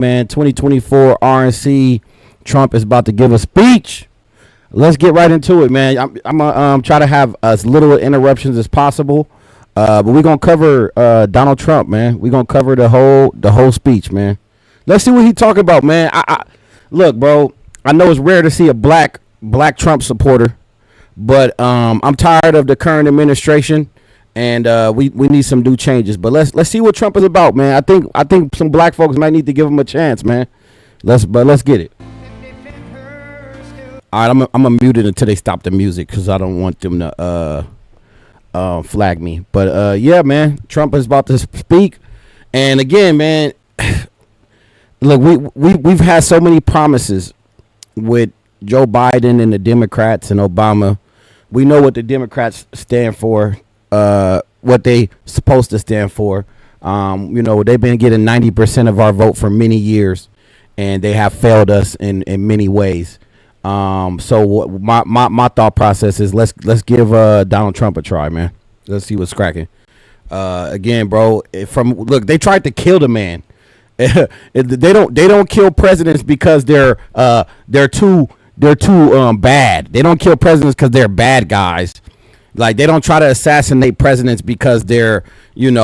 Man, 2024 RNC. Trump is about to give a speech. Let's get right into it, man. I'm gonna try to have as little interruptions as possible, but we're gonna cover Donald Trump, man. We're gonna cover the whole speech, man. Let's see what he talking about, man. I look, bro. I know it's rare to see a black Trump supporter, but I'm tired of the current administration, and we need some new changes. But let's see what Trump is about, man. I think some black folks might need to give him a chance, man. Let's get it. All right, I'm gonna mute it until they stop the music because I don't want them to flag me. But yeah, man, Trump is about to speak, and again, man, look, we've had so many promises with Joe Biden and the Democrats and Obama. We know what the Democrats stand for, what they supposed to stand for. You know, they've been getting 90% of our vote for many years, and they have failed us in many ways. So my thought process is let's give Donald Trump a try, man. Let's see what's cracking. Again, bro, look, they tried to kill the man. They don't kill presidents because they're too bad. They don't kill presidents because they're bad guys. Like, they don't try to assassinate presidents because they're they're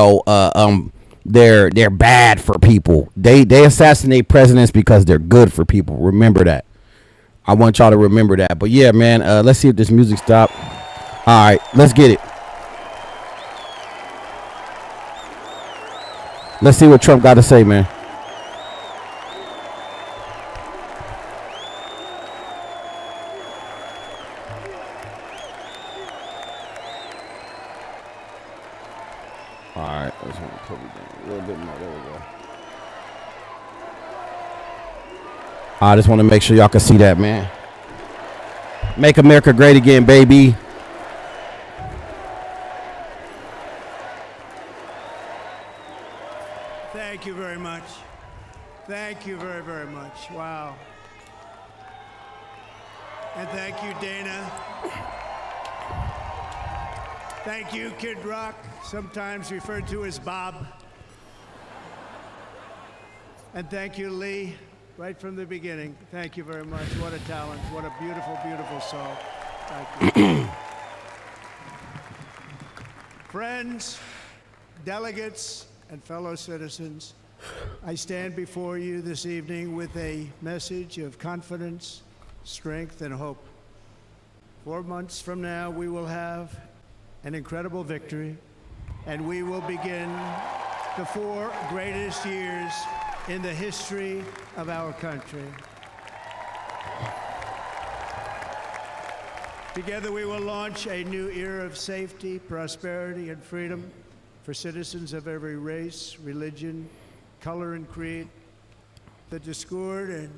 bad for people. They assassinate presidents because they're good for people. Remember that. I want y'all to remember that. But yeah, man, let's see if this music stops. All right, let's get it. Let's see what Trump got to say, man. All right, let's put it down a little bit more. There we go. I just want to make sure y'all can see that, man. Make America great again, baby. Thank you very much. Thank you very, very much. Wow. And thank you, Dana. Thank you, Kid Rock, sometimes referred to as Bob. And thank you, Lee. Right from the beginning. Thank you very much. What a talent. What a beautiful, beautiful soul. Thank you. Friends, delegates, and fellow citizens, I stand before you this evening with a message of confidence, strength, and hope. 4 months from now, we will have an incredible victory, and we will begin the 4 greatest years in the history of our country. Together we will launch a new era of safety, prosperity, and freedom for citizens of every race, religion, color, and creed. The discord and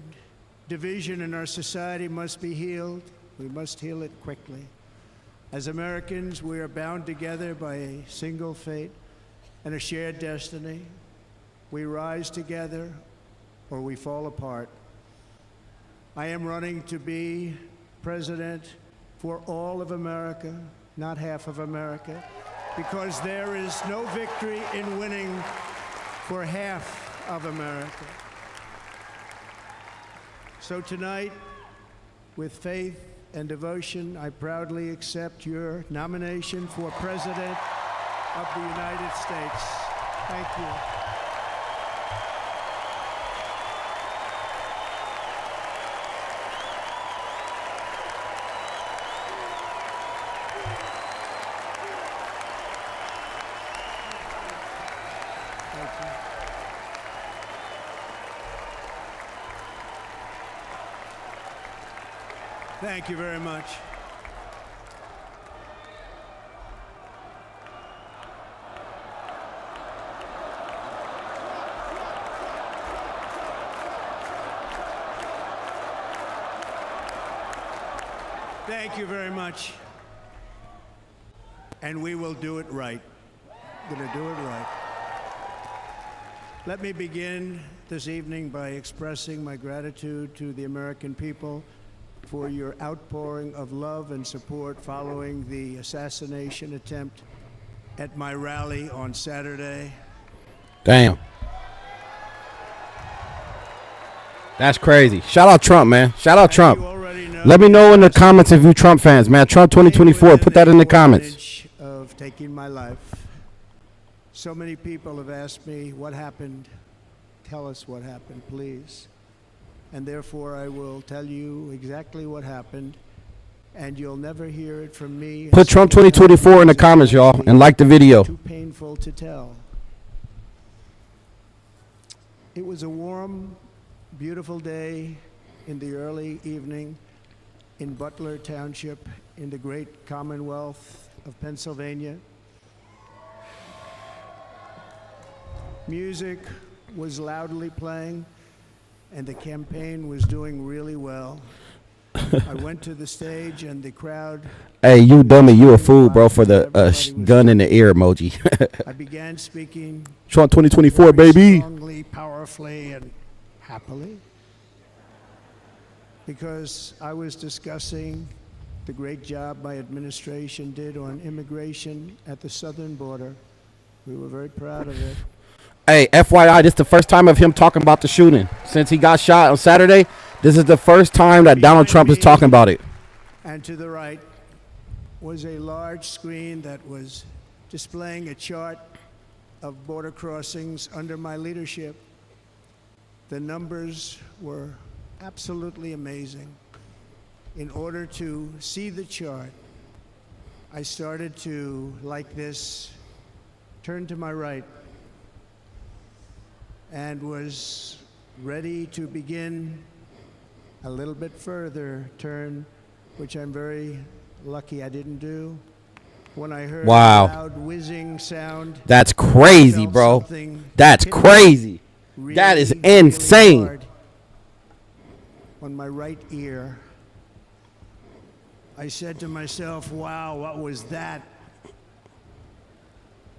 division in our society must be healed. We must heal it quickly. As Americans, we are bound together by a single fate and a shared destiny. We rise together or we fall apart. I am running to be president for all of America, not half of America, because there is no victory in winning for half of America. So tonight, with faith and devotion, I proudly accept your nomination for President of the United States. Thank you. Thank you very much. Thank you very much. And we will do it right. We're going to do it right. Let me begin this evening by expressing my gratitude to the American people for your outpouring of love and support following the assassination attempt at my rally on Saturday. Damn. That's crazy. Shout out Trump, man. Shout out As Trump. you already know, Let me know in the comments if you Trump fans, man. Trump 2024. Put that in the comments. Of taking my life. So many people have asked me what happened. Tell us what happened, please. And therefore, I will tell you exactly what happened. And you'll never hear it from me. Put Trump 2024 in the comments, y'all, and like the video. Too painful to tell. It was a warm, beautiful day in the early evening in Butler Township in the great Commonwealth of Pennsylvania. Music was loudly playing, and the campaign was doing really well. I went to the stage, and the crowd... Hey, you dummy, you a fool, bro, for the gun in the ear emoji. I began speaking... Trump 2024, baby. Strongly, powerfully, and happily. Because I was discussing the great job my administration did on immigration at the southern border. We were very proud of it. Hey, FYI, this is the first time of him talking about the shooting. Since he got shot on Saturday, this is the first time that Donald Trump is talking about it. And to the right was a large screen that was displaying a chart of border crossings under my leadership. The numbers were absolutely amazing. In order to see the chart, I started to, like this, turn to my right and was ready to begin a little bit further turn, which I'm very lucky I didn't do. When I heard a loud whizzing sound, that's crazy, bro. That's crazy. Really, that is really insane. hard on my right ear. I said to myself, wow, what was that?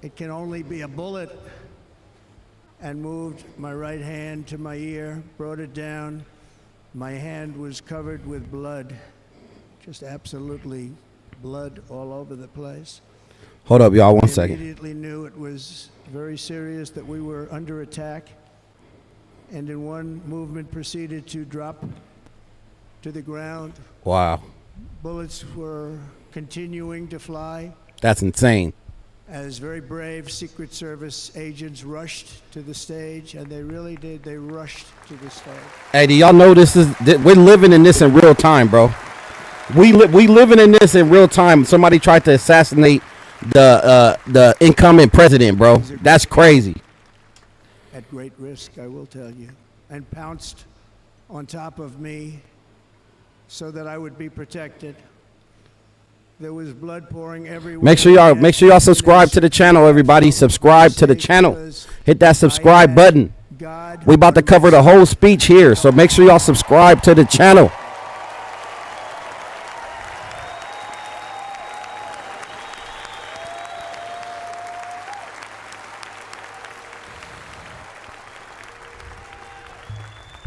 It can only be a bullet. And moved my right hand to my ear, brought it down. My hand was covered with blood, just absolutely blood all over the place. Hold up, y'all, 1 I second. immediately knew it was very serious, that we were under attack, and in one movement proceeded to drop to the ground. Wow. Bullets were continuing to fly. That's insane. As very brave Secret Service agents rushed to the stage, and they really did. They rushed to the stage. Hey, do y'all know we're living in this in real time, bro? We living in this in real time. Somebody tried to assassinate the incoming president, bro. That's crazy. At great risk, I will tell you, and pounced on top of me so that I would be protected. There was blood pouring everywhere. Make sure y'all subscribe to the channel, everybody. Subscribe to the channel. Hit that subscribe button. We about to cover the whole speech here, so make sure y'all subscribe to the channel.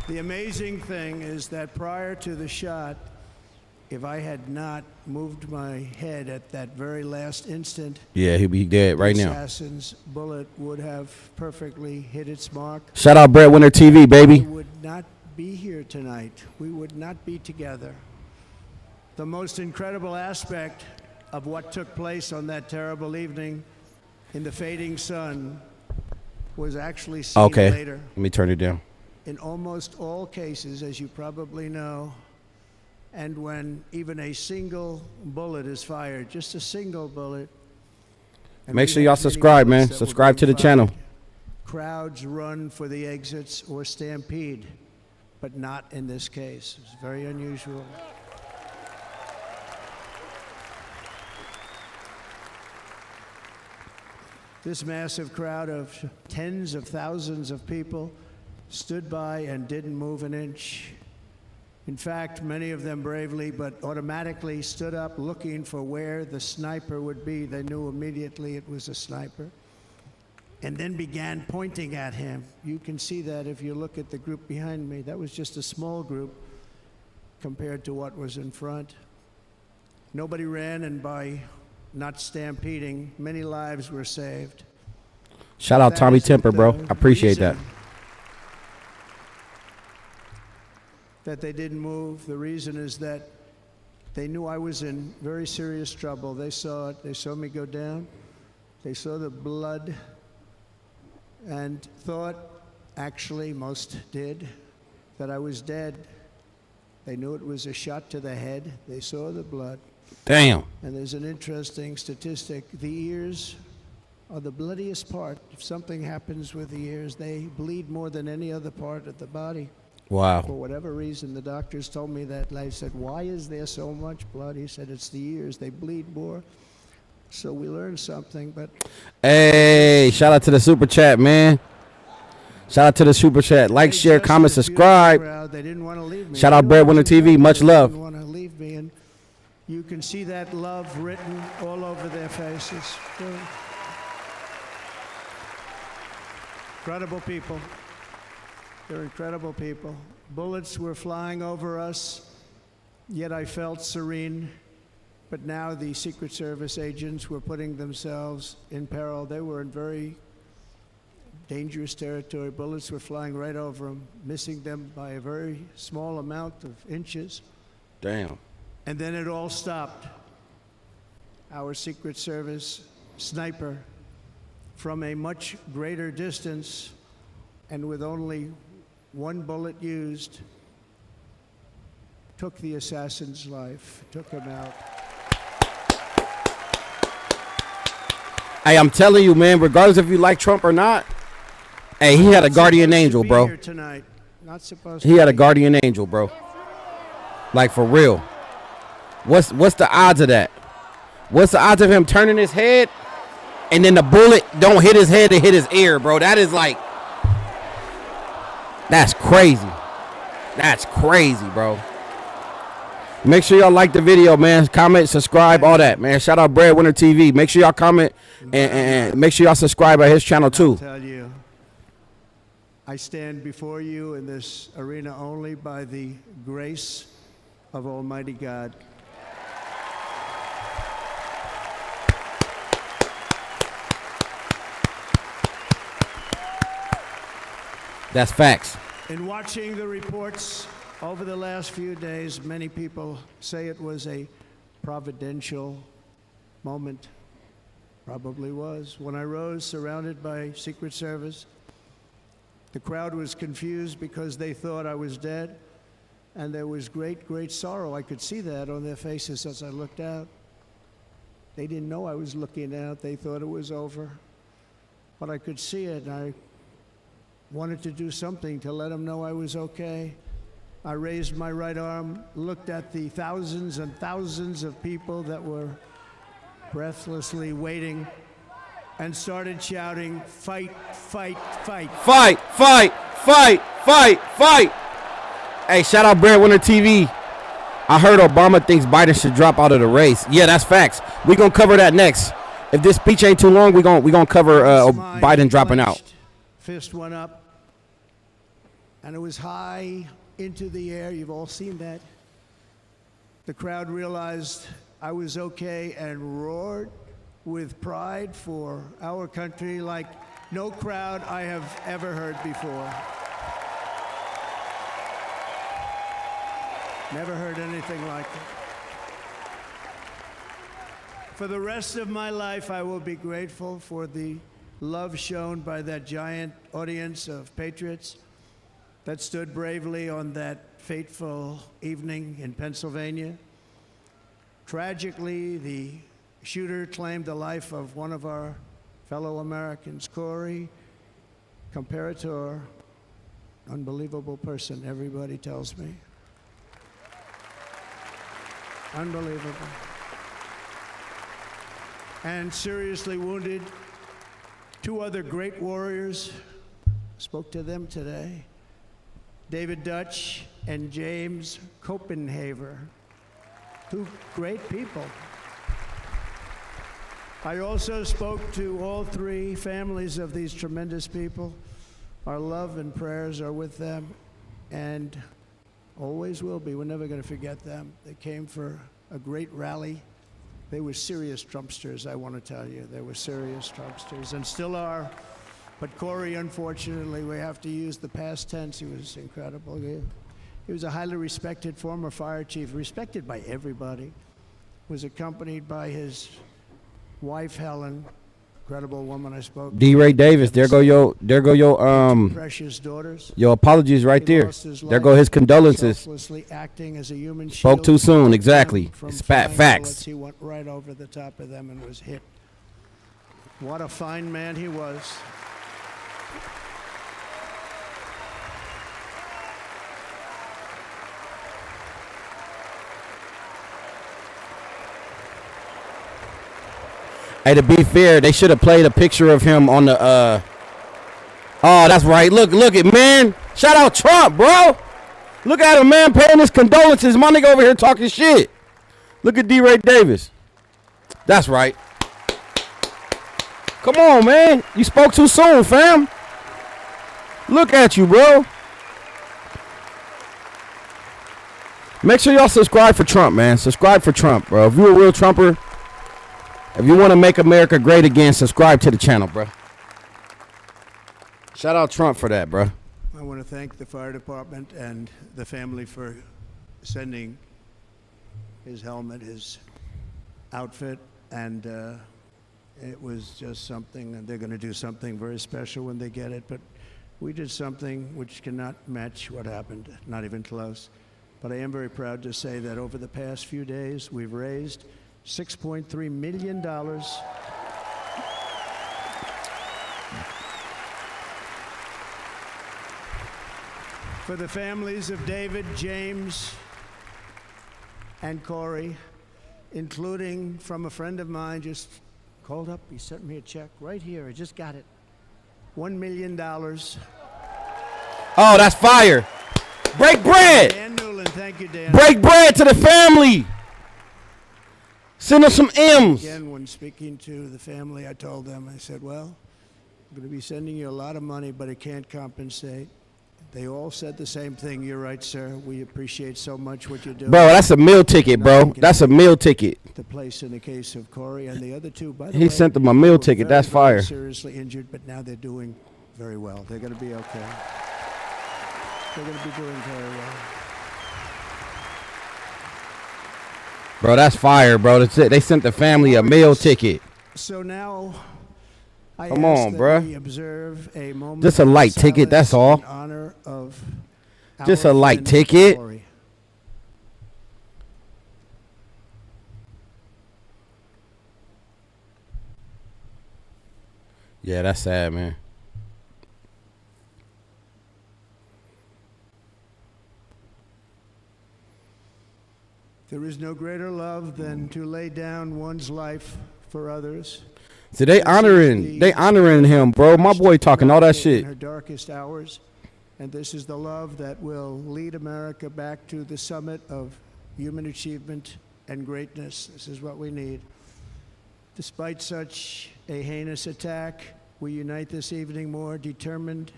The amazing thing is that prior to the shot, if I had not moved my head at that very last instant, yeah, he'll be dead right now. The assassin's bullet would have perfectly hit its mark. Shout out Breadwinner TV, baby. We would not be here tonight. We would not be together. The most incredible aspect of what took place on that terrible evening in the fading sun was actually seen later. Let me turn it down. In almost all cases, as you probably know, and when even a single bullet is fired, just a single bullet. Make sure y'all subscribe, man. Subscribe to the channel. Crowds run for the exits or stampede, but not in this case. It's very unusual. This massive crowd of tens of thousands of people stood by and didn't move an inch. In fact, many of them bravely but automatically stood up looking for where the sniper would be. They knew immediately it was a sniper. And then began pointing at him. You can see that if you look at the group behind me. That was just a small group compared to what was in front. Nobody ran, and by not stampeding, many lives were saved. Shout out Tommy Temper, bro. I appreciate that. that they didn't move. The reason is that they knew I was in very serious trouble. They saw it. They saw me go down. They saw the blood and thought, actually, most did, that I was dead. They knew it was a shot to the head. They saw the blood. Damn. And there's an interesting statistic. The ears are the bloodiest part. If something happens with the ears, they bleed more than any other part of the body. Wow. For whatever reason, the doctors told me that. I said, why is there so much blood? He said, it's the ears. They bleed more. So we learned something, but... Hey, shout out to the super chat, man. Shout out to the super chat. Like, share, comment, subscribe. They didn't want to leave me. Shout out Breadwinner TV. Much love. They didn't want to leave me, and you can see that love written all over their faces. Incredible people. They're incredible people. Bullets were flying over us, yet I felt serene. But now the Secret Service agents were putting themselves in peril. They were in very dangerous territory. Bullets were flying right over them, missing them by a very small amount of inches. Damn. And then it all stopped. Our Secret Service sniper, from a much greater distance and with only one bullet used, took the assassin's life, took him out. Hey, I'm telling you, man, regardless if you like Trump or not, hey, he had a guardian angel, bro. He had a guardian angel, bro. Like, for real. What's the odds of that? What's the odds of him turning his head and then the bullet don't hit his head, it hit his ear, bro? That is like, that's crazy. That's crazy, bro. Make sure y'all like the video, man. Comment, subscribe, all that, man. Shout out Breadwinner TV. Make sure y'all comment and make sure y'all subscribe at his channel too. I'll tell you, I stand before you in this arena only by the grace of Almighty God. That's facts. In watching the reports over the last few days, many people say it was a providential moment. Probably was. When I rose surrounded by Secret Service, the crowd was confused because they thought I was dead, and there was great, great sorrow. I could see that on their faces as I looked out. They didn't know I was looking out. They thought it was over. But I could see it, and I wanted to do something to let them know I was okay. I raised my right arm, looked at the thousands and thousands of people that were breathlessly waiting, and started shouting, fight, fight, fight. Fight, fight, fight, fight, fight. Hey, shout out Breadwinner TV. I heard Obama thinks Biden should drop out of the race. Yeah, that's facts. We're going to cover that next. If this speech ain't too long, we're gonna cover Biden dropping out. Fist went up, and it was high into the air. You've all seen that. The crowd realized I was okay and roared with pride for our country like no crowd I have ever heard before. Never heard anything like it. For the rest of my life, I will be grateful for the love shown by that giant audience of patriots that stood bravely on that fateful evening in Pennsylvania. Tragically, the shooter claimed the life of one of our fellow Americans, Corey Comparator. Unbelievable person, everybody tells me. Unbelievable. And seriously wounded. Two other great warriors, spoke to them today. David Dutch and James Copenhaver. Two great people. I also spoke to all three families of these tremendous people. Our love and prayers are with them, and always will be. We're never going to forget them. They came for a great rally. They were serious Trumpsters, I want to tell you. They were serious Trumpsters, and still are. But Corey, unfortunately, we have to use the past tense. He was incredible. He was a highly respected former fire chief, respected by everybody. Was accompanied by his wife, Helen, incredible woman I spoke. D. Ray Davis, there go your precious daughters. your apologies right there. There go his condolences. Selflessly acting as a human Spoke shield too soon, to exactly. them from It's flying facts. bullets. He went right over the top of them and was hit. What a fine man he was. Hey, to be fair, they should have played a picture of him on the oh, that's right. Look it, man. Shout out Trump, bro. Look at him, man, paying his condolences. My nigga over here talking shit. Look at D. Ray Davis. That's right. Come on, man. You spoke too soon, fam. Look at you, bro. Make sure y'all subscribe for Trump, man. Subscribe for Trump, bro. If you're a real Trumper, if you want to make America great again, subscribe to the channel, bro. Shout out Trump for that, bro. I want to thank the fire department and the family for sending his helmet, his outfit, and it was just something, and they're going to do something very special when they get it, but we did something which cannot match what happened, not even close. But I am very proud to say that over the past few days, we've raised $6.3 million for the families of David, James, and Corey, including from a friend of mine just called up. He sent me a check right here. I just got it. $1 million. Oh, that's fire. Break bread. Dan Newland, thank you, Dan. Break bread to the family. Send us some M's. Again, when speaking to the family, I told them, I said, well, I'm going to be sending you a lot of money, but it can't compensate. They all said the same thing. You're right, sir. We appreciate so much what you're doing. Bro, that's a meal ticket, bro. That's a meal ticket. The place in the case of Corey and the other two. By the He way, sent them a meal were ticket. very, That's fire. very seriously injured, but now they're doing very well. They're going to be okay. They're going to be doing very well. Bro, that's fire, bro. That's it. They sent the family a meal ticket. So now, I Come ask on, that bruh. we observe a moment Just a of light ticket, silence that's all. in honor of Just our a light friend ticket. Corey. Yeah, that's sad, man. There is no greater love than to lay down one's life for others. So they honoring him, bro. My boy talking all that In shit. her darkest hours, and this is the love that will lead America back to the summit of human achievement and greatness. This is what we need. Despite such a heinous attack, we unite this evening more determined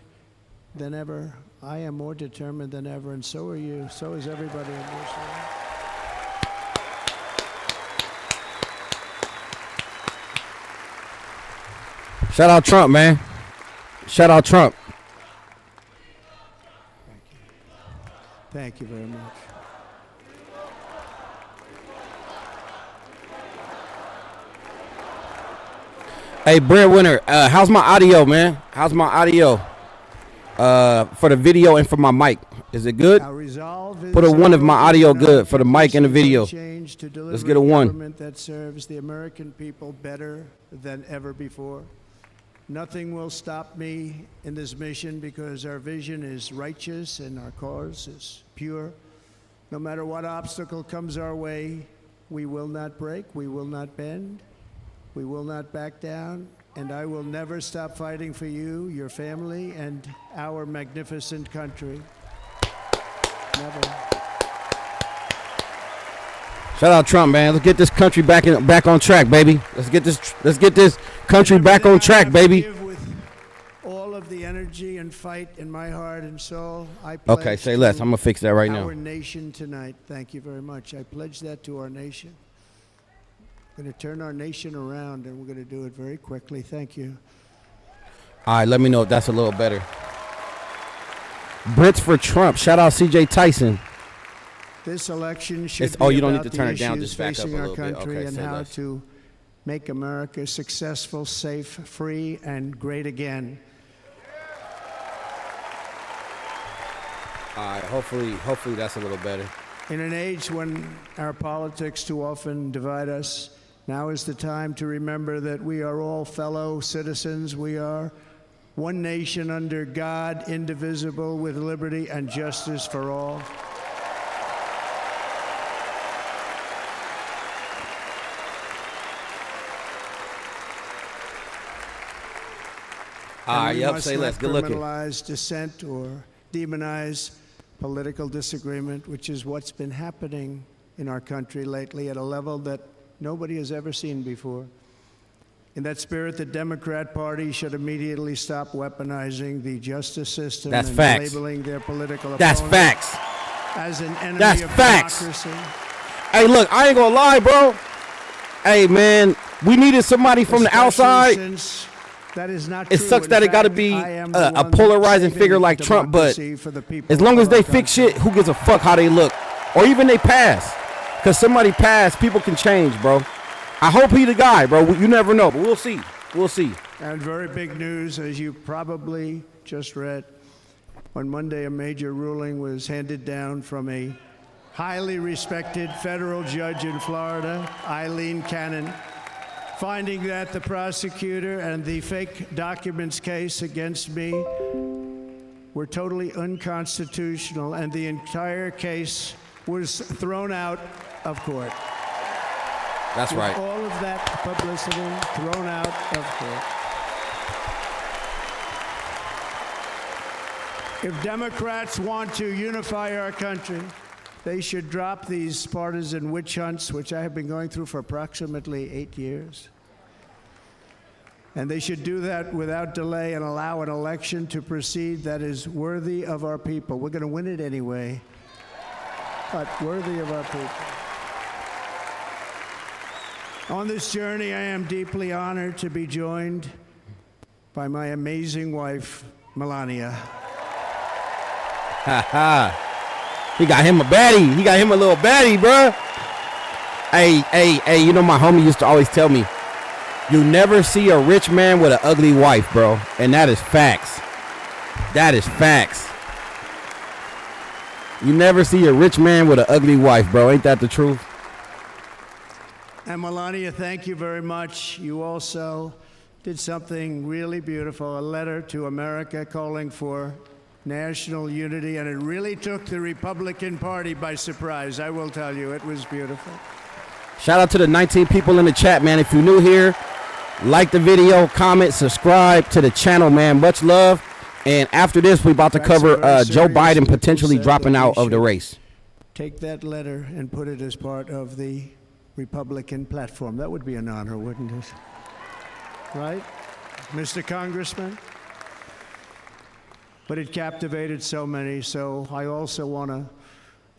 than ever. I am more determined than ever, and so are you. So is everybody in this room. Shout out Trump, man. Shout out Trump. Thank you very much. Hey, Breadwinner, how's my audio, man? How's my audio? For the video and for my mic. Is it good? Our resolve is Put a one if my audio to good for the mic and the video. change to deliver Let's get a one. government that serves the American people better than ever before. Nothing will stop me in this mission because our vision is righteous and our cause is pure. No matter what obstacle comes our way, we will not break, we will not bend, we will not back down, and I will never stop fighting for you, your family, and our magnificent country. Never. Shout out Trump, man. Let's get this country back on track, baby. Let's get this country back on track, baby. With all of the energy and fight in my heart and soul, I pledge Okay, say less. I'm gonna fix that right now. our nation tonight. Thank you very much. I pledge that to our nation. We're going to turn our nation around, and we're going to do it very quickly. Thank you. All right, let me know if that's a little better. Brits for Trump. Shout out CJ Tyson. This election should be Oh, you don't need about to turn the it down. issues Just back up a facing our little bit. country Okay, and say how less. to make America successful, safe, free, and great again. All right, hopefully that's a little better. In an age when our politics too often divide us, now is the time to remember that we are all fellow citizens. We are one nation under God, indivisible, with liberty and justice for all. Say less. Good looking. Criminalize dissent or demonize political disagreement, which is what's been happening in our country lately at a level that nobody has ever seen before. In that spirit, the Democrat Party should immediately stop weaponizing the justice system That's and facts. labeling their political That's opponent facts. as an enemy That's of facts. democracy. Hey, look, I ain't gonna lie, bro. Hey, man, we needed somebody from the Especially outside. since that is not It true. sucks In that it got to fact, be I am the a one polarizing saving figure like Trump, but democracy for the people as long as of they our fix country. shit, who gives a fuck how they look? Or even they pass. Because somebody passed, people can change, bro. I hope he the guy, bro. You never know, but we'll see. We'll see. And very big news, as you probably just read, on Monday a major ruling was handed down from a highly respected federal judge in Florida, Eileen Cannon, finding that the prosecutor and the fake documents case against me were totally unconstitutional, and the entire case was thrown out of court. That's With right. all of that publicity thrown out of court. If Democrats want to unify our country, they should drop these partisan witch hunts, which I have been going through for approximately 8 years. And they should do that without delay and allow an election to proceed that is worthy of our people. We're going to win it anyway, but worthy of our people. On this journey, I am deeply honored to be joined by my amazing wife, Melania. Ha ha. He got him a baddie. He got him a little baddie, bro. Hey, you know my homie used to always tell me, you never see a rich man with an ugly wife, bro. And that is facts. That is facts. You never see a rich man with an ugly wife, bro. Ain't that the truth? And Melania, thank you very much. You also did something really beautiful, a letter to America calling for national unity, and it really took the Republican Party by surprise. I will tell you, it was beautiful. Shout out to the 19 people in the chat, man. If you're new here, like the video, comment, subscribe to the channel, man. Much love. And after this, we're about to cover Joe Biden potentially dropping out of the race. Take that letter and put it as part of the Republican platform. That would be an honor, wouldn't it? Right, Mr. Congressman? But it captivated so many, so I also want to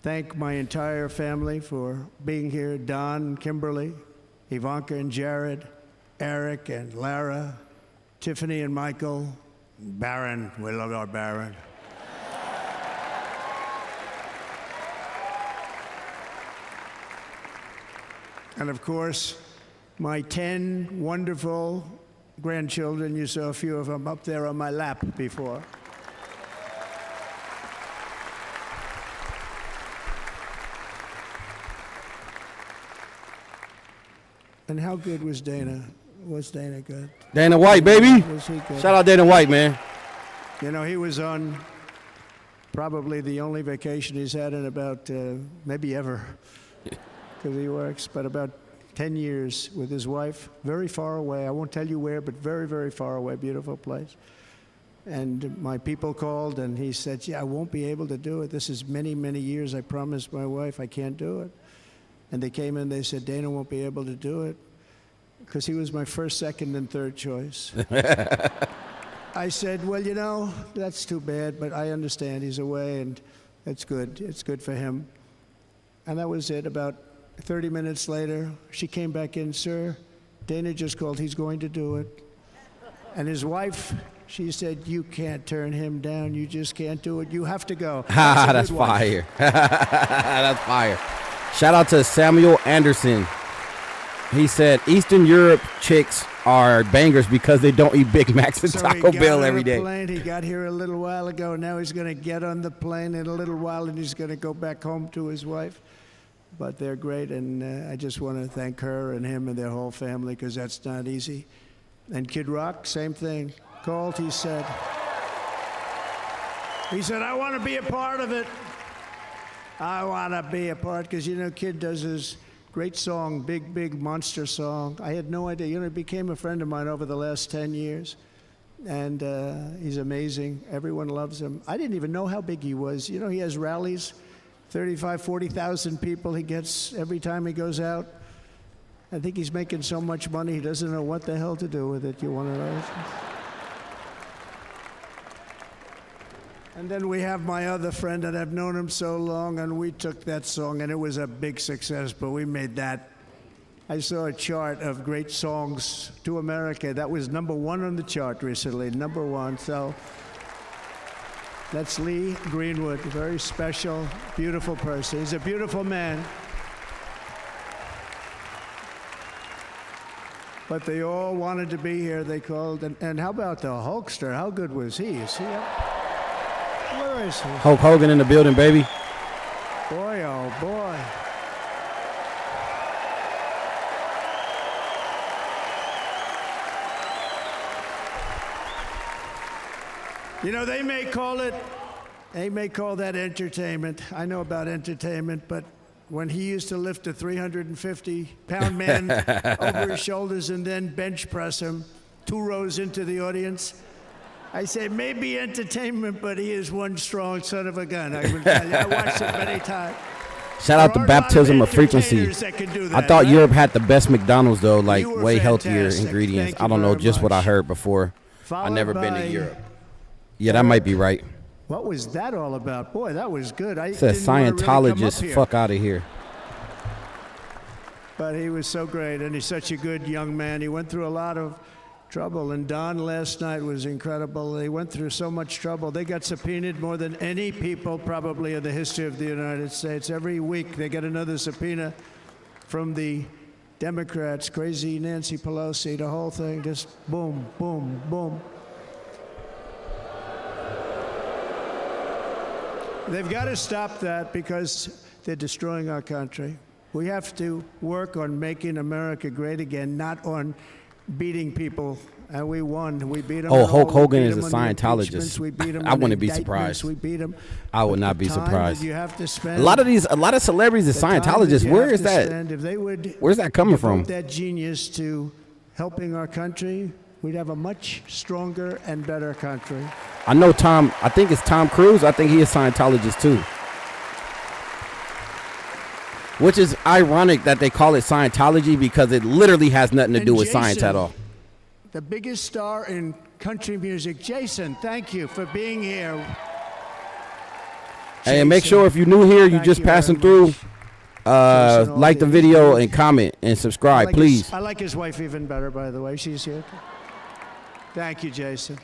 thank my entire family for being here. Don, Kimberly, Ivanka and Jared, Eric and Lara, Tiffany and Michael, Barron. We love our Barron. And of course, my 10 wonderful grandchildren. You saw a few of them up there on my lap before. And how good was Dana? Was Dana good? Dana White, baby. Was he good? Shout out Dana White, man. You know, he was on probably the only vacation he's had in about, maybe ever, because he works, but about 10 years with his wife, very far away. I won't tell you where, but very, very far away, beautiful place. And my people called, and he said, yeah, I won't be able to do it. This is many, many years. I promised my wife I can't do it. And they came in, they said, Dana won't be able to do it, because he was my first, second, and third choice. I said, well, you know, that's too bad, but I understand he's away, and it's good. It's good for him. And that was it. About 30 minutes later, she came back in, sir, Dana just called. He's going to do it. And his wife She said, you can't turn him down. You just can't do it. You have to go. That's fire. That's fire. Shout out to Samuel Anderson. He said Eastern Europe chicks are bangers because they don't eat Big Macs and Taco Bell every day. He got here a little while ago. Now he's going to get on the plane in a little while, and he's going to go back home to his wife. But they're great, and I just want to thank her and him and their whole family, because that's not easy. And Kid Rock, same thing. Called, he said, I want to be a part of it. I want to be a part, because, you know, Kid does his great song, Big, Big Monster song. I had no idea. You know, he became a friend of mine over the last 10 years. And he's amazing. Everyone loves him. I didn't even know how big he was. You know, he has rallies, 35, 40,000 people he gets every time he goes out. I think he's making so much money, he doesn't know what the hell to do with it. You want to know? And then we have my other friend, and I've known him so long, and we took that song, and it was a big success, but we made that. I saw a chart of great songs to America. That was #1 on the chart recently, #1. So that's Lee Greenwood, a very special, beautiful person. He's a beautiful man. But they all wanted to be here. They called, and how about the Hulkster? How good was he? Is he up? Where is he? Hulk Hogan in the building, baby. Boy, oh boy. You know, they may call that entertainment. I know about entertainment, but when he used to lift a 350-pound man over his shoulders and then bench press him 2 rows into the audience, I say, maybe entertainment, but he is one strong son of a gun. I will tell you. I watched it many times. Shout out to Baptism of Frequency. I thought Europe had the best McDonald's, though, like way healthier ingredients. I don't know, just what I heard before. I've never been to Europe. Yeah, that might be right. What was that all about? Boy, that was good. It says Scientologist, fuck out of here. But he was so great, and he's such a good young man. He went through a lot of trouble, and Don last night was incredible. They went through so much trouble. They got subpoenaed more than any people probably in the history of the United States. Every week they get another subpoena from the Democrats, crazy Nancy Pelosi, the whole thing, just boom, boom, boom. They've got to stop that because they're destroying our country. We have to work on making America great again, not on beating people. And we won. We beat them. Oh, Hulk Hogan is a Scientologist. I wouldn't be surprised. We beat them. I would not be surprised. You have to spend a lot of celebrities are Scientologists. Where is that? If they would, where's that coming from? That genius to helping our country, we'd have a much stronger and better country. I know Tom. I think it's Tom Cruise. I think he is Scientologist too. Which is ironic that they call it Scientology because it literally has nothing to do with science at all. The biggest star in country music, Jason, thank you for being here. Hey, and make sure if you're new here, you just passing through, like the video and comment and subscribe, please. I like his wife even better, by the way. She's here. Thank you, Jason.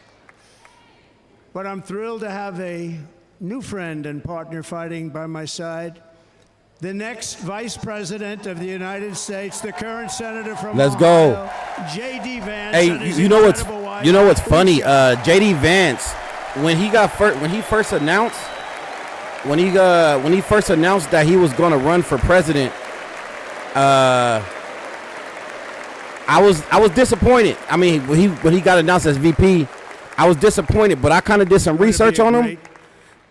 But I'm thrilled to have a new friend and partner fighting by my side. The next Vice President of the United States, the current Senator from Let's Ohio, go. JD Vance. Hey, you know what's funny? JD Vance, when he first announced that he was going to run for president, I was disappointed. I mean, when he got announced as VP, I was disappointed, but I kind of did some research on him.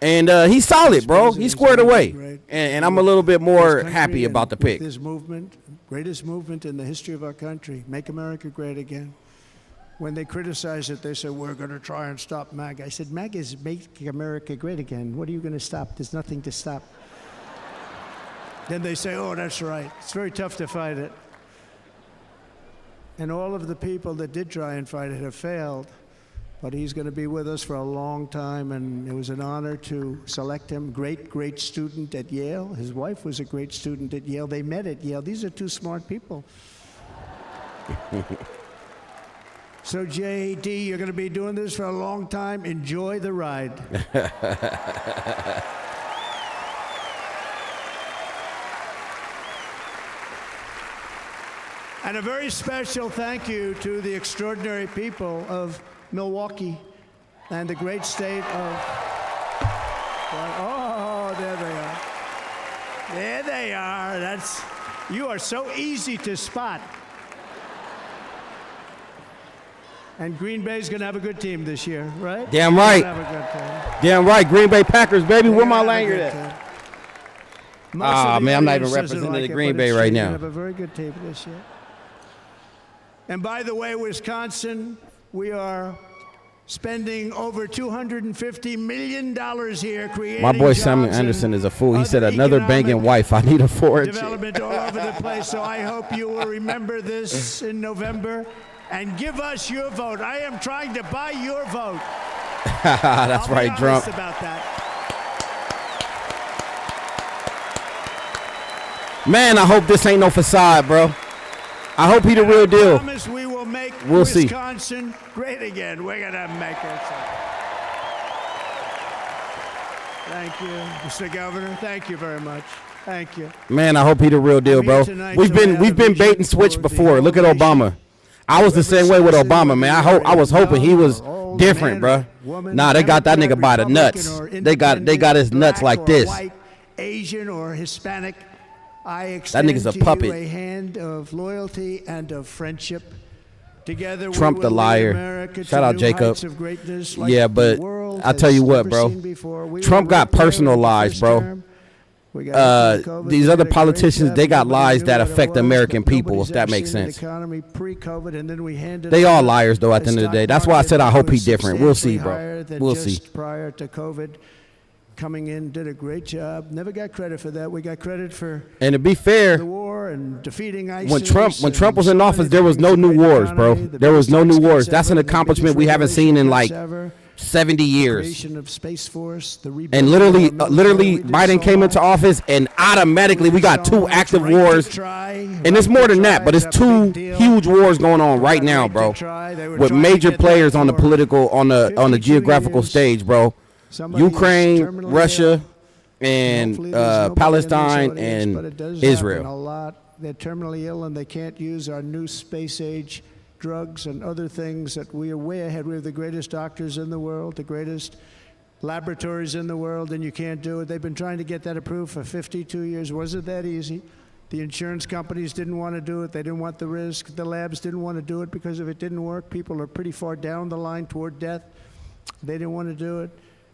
And he's solid, bro. He's squared away. And I'm a little bit more happy about the pick. This movement, greatest movement in the history of our country, make America great again. When they criticize it, they say, we're going to try and stop MAGA. I said, MAGA is making America great again. What are you going to stop? There's nothing to stop. Then they say, oh, that's right. It's very tough to fight it. And all of the people that did try and fight it have failed. But he's going to be with us for a long time, and it was an honor to select him. Great student at Yale. His wife was a great student at Yale. They met at Yale. These are two smart people. So, JD, you're going to be doing this for a long time. Enjoy the ride. And a very special thank you to the extraordinary people of Milwaukee and the great state of... Oh, there they are. There they are. You are so easy to spot. And Green Bay's going to have a good team this year, right? Damn right. Have a good team. Damn right. Green Bay Packers, baby. Where my lanyard at? Man, I'm not even representing the Green Bay right now. Have a very good team this year. And by the way, Wisconsin, we are spending over $250 million here creating My boy Samuel Anderson is a fool. He said, another banging wife. I need a forage. Development all over the place. So I hope you will remember this in November and give us your vote. I am trying to buy your vote. That's right, Trump. About that. Man, I hope this ain't no facade, bro. I hope he the real deal. I promise we will make see. Wisconsin great again. We're going to make it. Thank you, Mr. Governor. Thank you very much. Thank you. Man, I hope he the real deal, bro. We've been bait and switch before. Look at Obama. I was the same way with Obama, man. I was hoping he was different, bro. Nah, they got that nigga by the nuts. They got his nuts like this. White, Asian or Hispanic. I That extend nigga's a to puppet. you a hand of loyalty and of friendship. Together Trump we the will liar. lead America Shout to out new Jacob. heights of greatness like Yeah, the but world I'll tell has you what, never bro. seen before. We Trump were got right there personal in the lies, first bro. term. We got it through COVID. These We other did a great politicians, job. they got Nobody lies knew that what it affect was, American but people, nobody's if that ever makes seen sense. The economy pre-COVID, and then we handed They over all liars, though, at the end of the stock day. That's why I said I market hope he was different. We'll see, substantially bro. higher than We'll just see. prior to COVID. Coming in, did a great job. Never got credit for that. We got credit for And to be fair, the war and defeating ISIS. when Trump was in office, there was no new wars, bro. There was no new wars. That's an accomplishment we haven't seen in like 70 years. Creation of Space Force, the And literally, Biden came into office, and automatically we got 2 active wars. And it's more than that, but it's 2 huge wars going on right now, bro, with major players on the political, on the geographical stage, bro. Ukraine, Russia, and Palestine and Israel. A lot. They're terminally ill and they can't use our new space age drugs and other things that we are way ahead. We have the greatest doctors in the world, the greatest laboratories in the world, and you can't do it. They've been trying to get that approved for 52 years. Wasn't that easy? The insurance companies didn't want to do it. They didn't want the risk. The labs didn't want to do it because if it didn't work, people are pretty far down the line toward death. They didn't want to do it.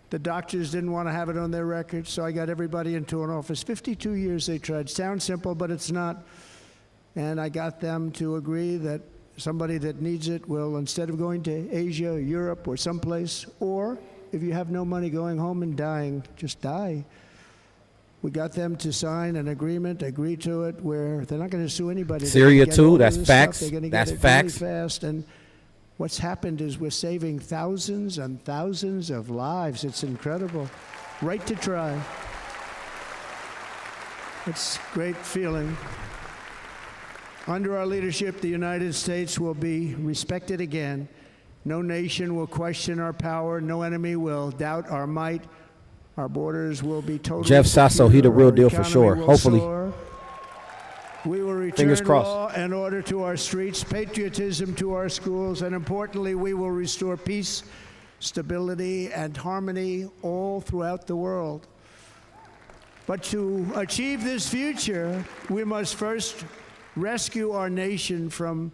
The doctors didn't want to have it on their records, so I got everybody into an office. 52 years they tried. Sounds simple, but it's not. And I got them to agree that somebody that needs it will, instead of going to Asia or Europe or someplace, or if you have no money, going home and dying, just die. We got them to sign an agreement, agree to it, where they're not going to sue anybody. Syria too, that's facts. That's facts. Really fast, and what's happened is we're saving thousands and thousands of lives. It's incredible. Right to try. It's a great feeling. Under our leadership, the United States will be respected again. No nation will question our power. No enemy will doubt our might. Our borders will be totally Jeff Sasso, he the real deal for sure. Hopefully. Soar. We will return Fingers crossed. law and order to our streets, patriotism to our schools, and importantly, we will restore peace, stability, and harmony all throughout the world. But to achieve this future, we must first rescue our nation from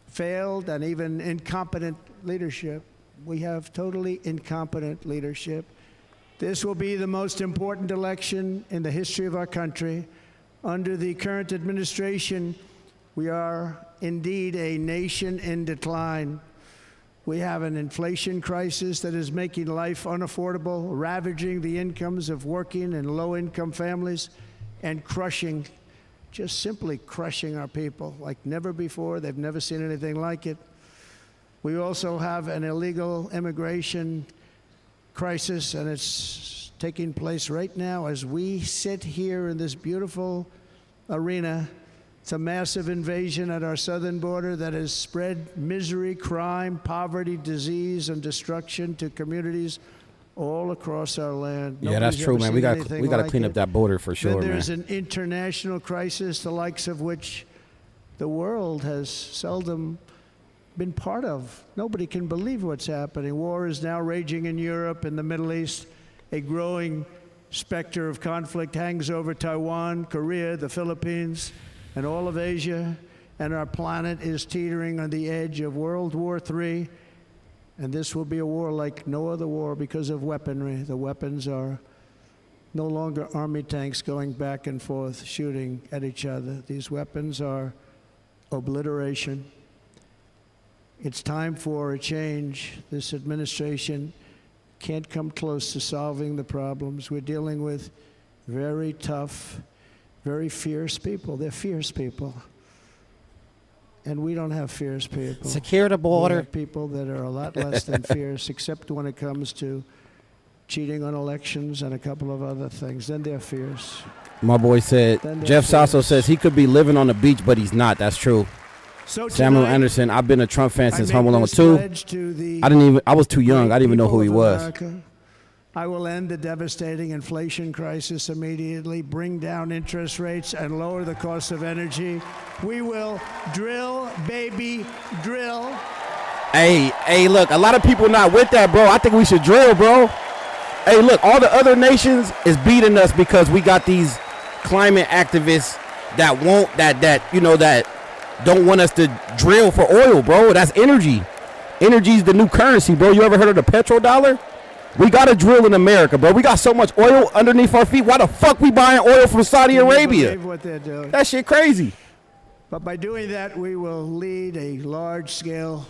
failed and even incompetent leadership. We have totally incompetent leadership. This will be the most important election in the history of our country. Under the current administration, we are indeed a nation in decline. We have an inflation crisis that is making life unaffordable, ravaging the incomes of working and low-income families, and crushing, just simply crushing our people like never before. They've never seen anything like it. We also have an illegal immigration crisis, and it's taking place right now as we sit here in this beautiful arena It's a massive invasion at our southern border that has spread misery, crime, poverty, disease, and destruction to communities all across our land. Yeah, that's Nobody's true, ever man. seen We got anything to like clean up it. that border for sure, Then man. there's an international crisis, the likes of which the world has seldom been part of. Nobody can believe what's happening. War is now raging in Europe and the Middle East. A growing specter of conflict hangs over Taiwan, Korea, the Philippines, and all of Asia. And our planet is teetering on the edge of World War III. And this will be a war like no other war because of weaponry. The weapons are no longer army tanks going back and forth shooting at each other. These weapons are obliteration. It's time for a change. This administration can't come close to solving the problems. We're dealing with very tough, very fierce people. They're fierce people. And we don't have fierce people. Secure the We border. have people that are a lot less than fierce, except when it comes to cheating on elections and a couple of other things. Then they're fierce. My boy said, Then they're Jeff Sasso fierce. says he could be living on the beach, but he's not. That's true. So Samuel tonight, Anderson, I've been a Trump fan I since make Home Alone this 2. pledge to the I was too young. I didn't even know who he people of was. America. I will end the devastating inflation crisis immediately, bring down interest rates, and lower the cost of energy. We will drill, baby, drill. Hey, look, a lot of people not with that, bro. I think we should drill, bro. Hey, look, all the other nations is beating us because we got these climate activists that won't, that don't want us to drill for oil, bro. That's energy. Energy's the new currency, bro. You ever heard of the petrodollar? We got to drill in America, bro. We got so much oil underneath our feet. Why the fuck we buying oil from Saudi Can you Arabia? believe what they're doing? That shit crazy. But by doing that, we will lead a large-scale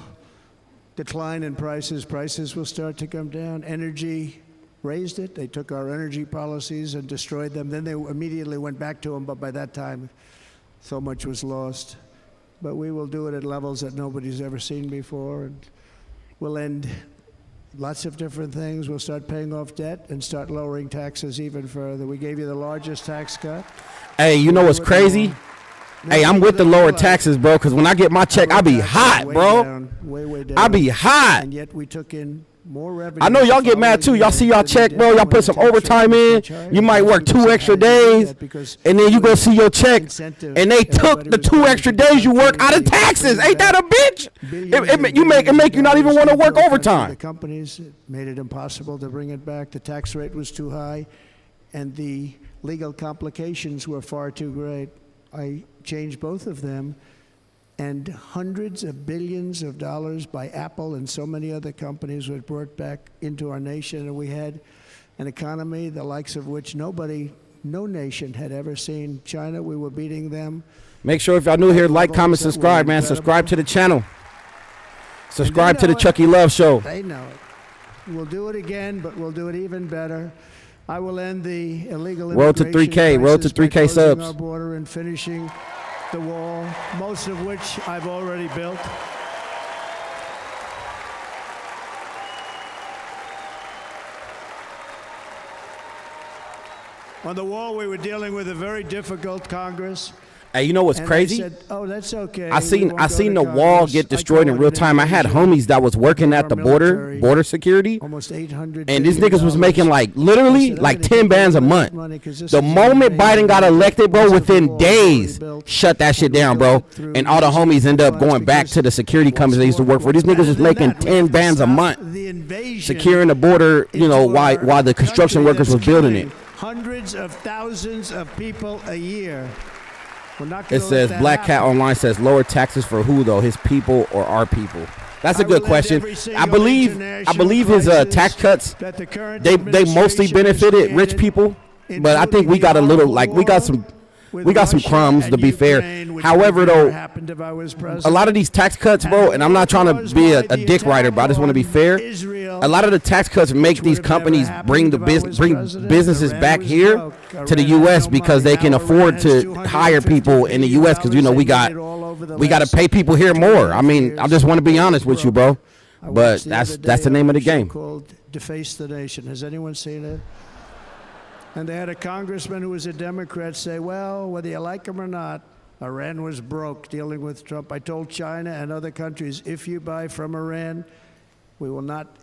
decline in prices. Prices will start to come down. Energy raised it. They took our energy policies and destroyed them. Then they immediately went back to them, but by that time, so much was lost. But we will do it at levels that nobody's ever seen before, and we'll end lots of different things. We'll start paying off debt and start lowering taxes even further. We gave you the largest tax cut. Hey, you know what's crazy? Hey, I'm with the lower taxes, bro, because when I get my check, I be hot, bro. Way down. I be hot. And yet we took in more revenue. I know y'all get mad too. Y'all see y'all check, bro. Y'all put some overtime in. You might work 2 extra days, and then you go see your check, and they took the 2 extra days you work out of taxes. Ain't that a bitch? It make you not even want to work The overtime. companies made it impossible to bring it back. The tax rate was too high, and the legal complications were far too great. I changed both of them, and hundreds of billions of dollars by Apple and so many other companies were brought back into our nation, and we had an economy the likes of which no nation had ever seen. China, we were beating them. Make sure if y'all new here, like, comment, subscribe, man. Subscribe to the channel. Subscribe to the Chucky Love Show. They know it. We'll do it again, but we'll do it even better. I will end the illegal Road to immigration 3K, road to crisis by 3K closing subs. our border and finishing the wall, most of which I've already built. On the wall, we were dealing with a very difficult Congress. Hey, you know what's And crazy? I said, oh, that's okay. I We seen won't I go seen to the wall Congress. get I destroyed call in it real an time. I had invasion homies that was working of at our the military. border security, Almost $800 and these billion. niggas was making like I literally said, like "I'm gonna 10 take bands a all that month. money 'cause this The is an moment invasion Biden got elected, bro, because of the within wall we already days, built. shut that shit And we down, built bro. it through And all the using homies end up funds going back because to the security companies they used to work for. These niggas was making 10 bands a month, securing the border, you know, while the construction workers was building it. Hundreds of thousands of people a year. We're not It gonna let says that Black Cat happen. Online says lower taxes for who though? His people or our people? That's a I good will end question. every I single believe international his crisis tax cuts that the current they mostly administration benefited has rich created, people, but I think we got a little like we got some crumbs to be fair. However, though, a lot of these tax cuts, bro, and I'm not trying to be a dick writer, but I just want to be fair. A lot of the tax cuts make these companies bring businesses back here to the U.S. because they can afford to hire people in the U.S. because you know we got to pay people here more. I mean, I just want to be honest with you, bro. But that's the name of the game. Called Deface the Nation. Has anyone seen it? And they had a congressman who was a Democrat say, well, whether you like him or not, Iran was broke dealing with Trump. I told China and other countries, if you buy from Iran, we will not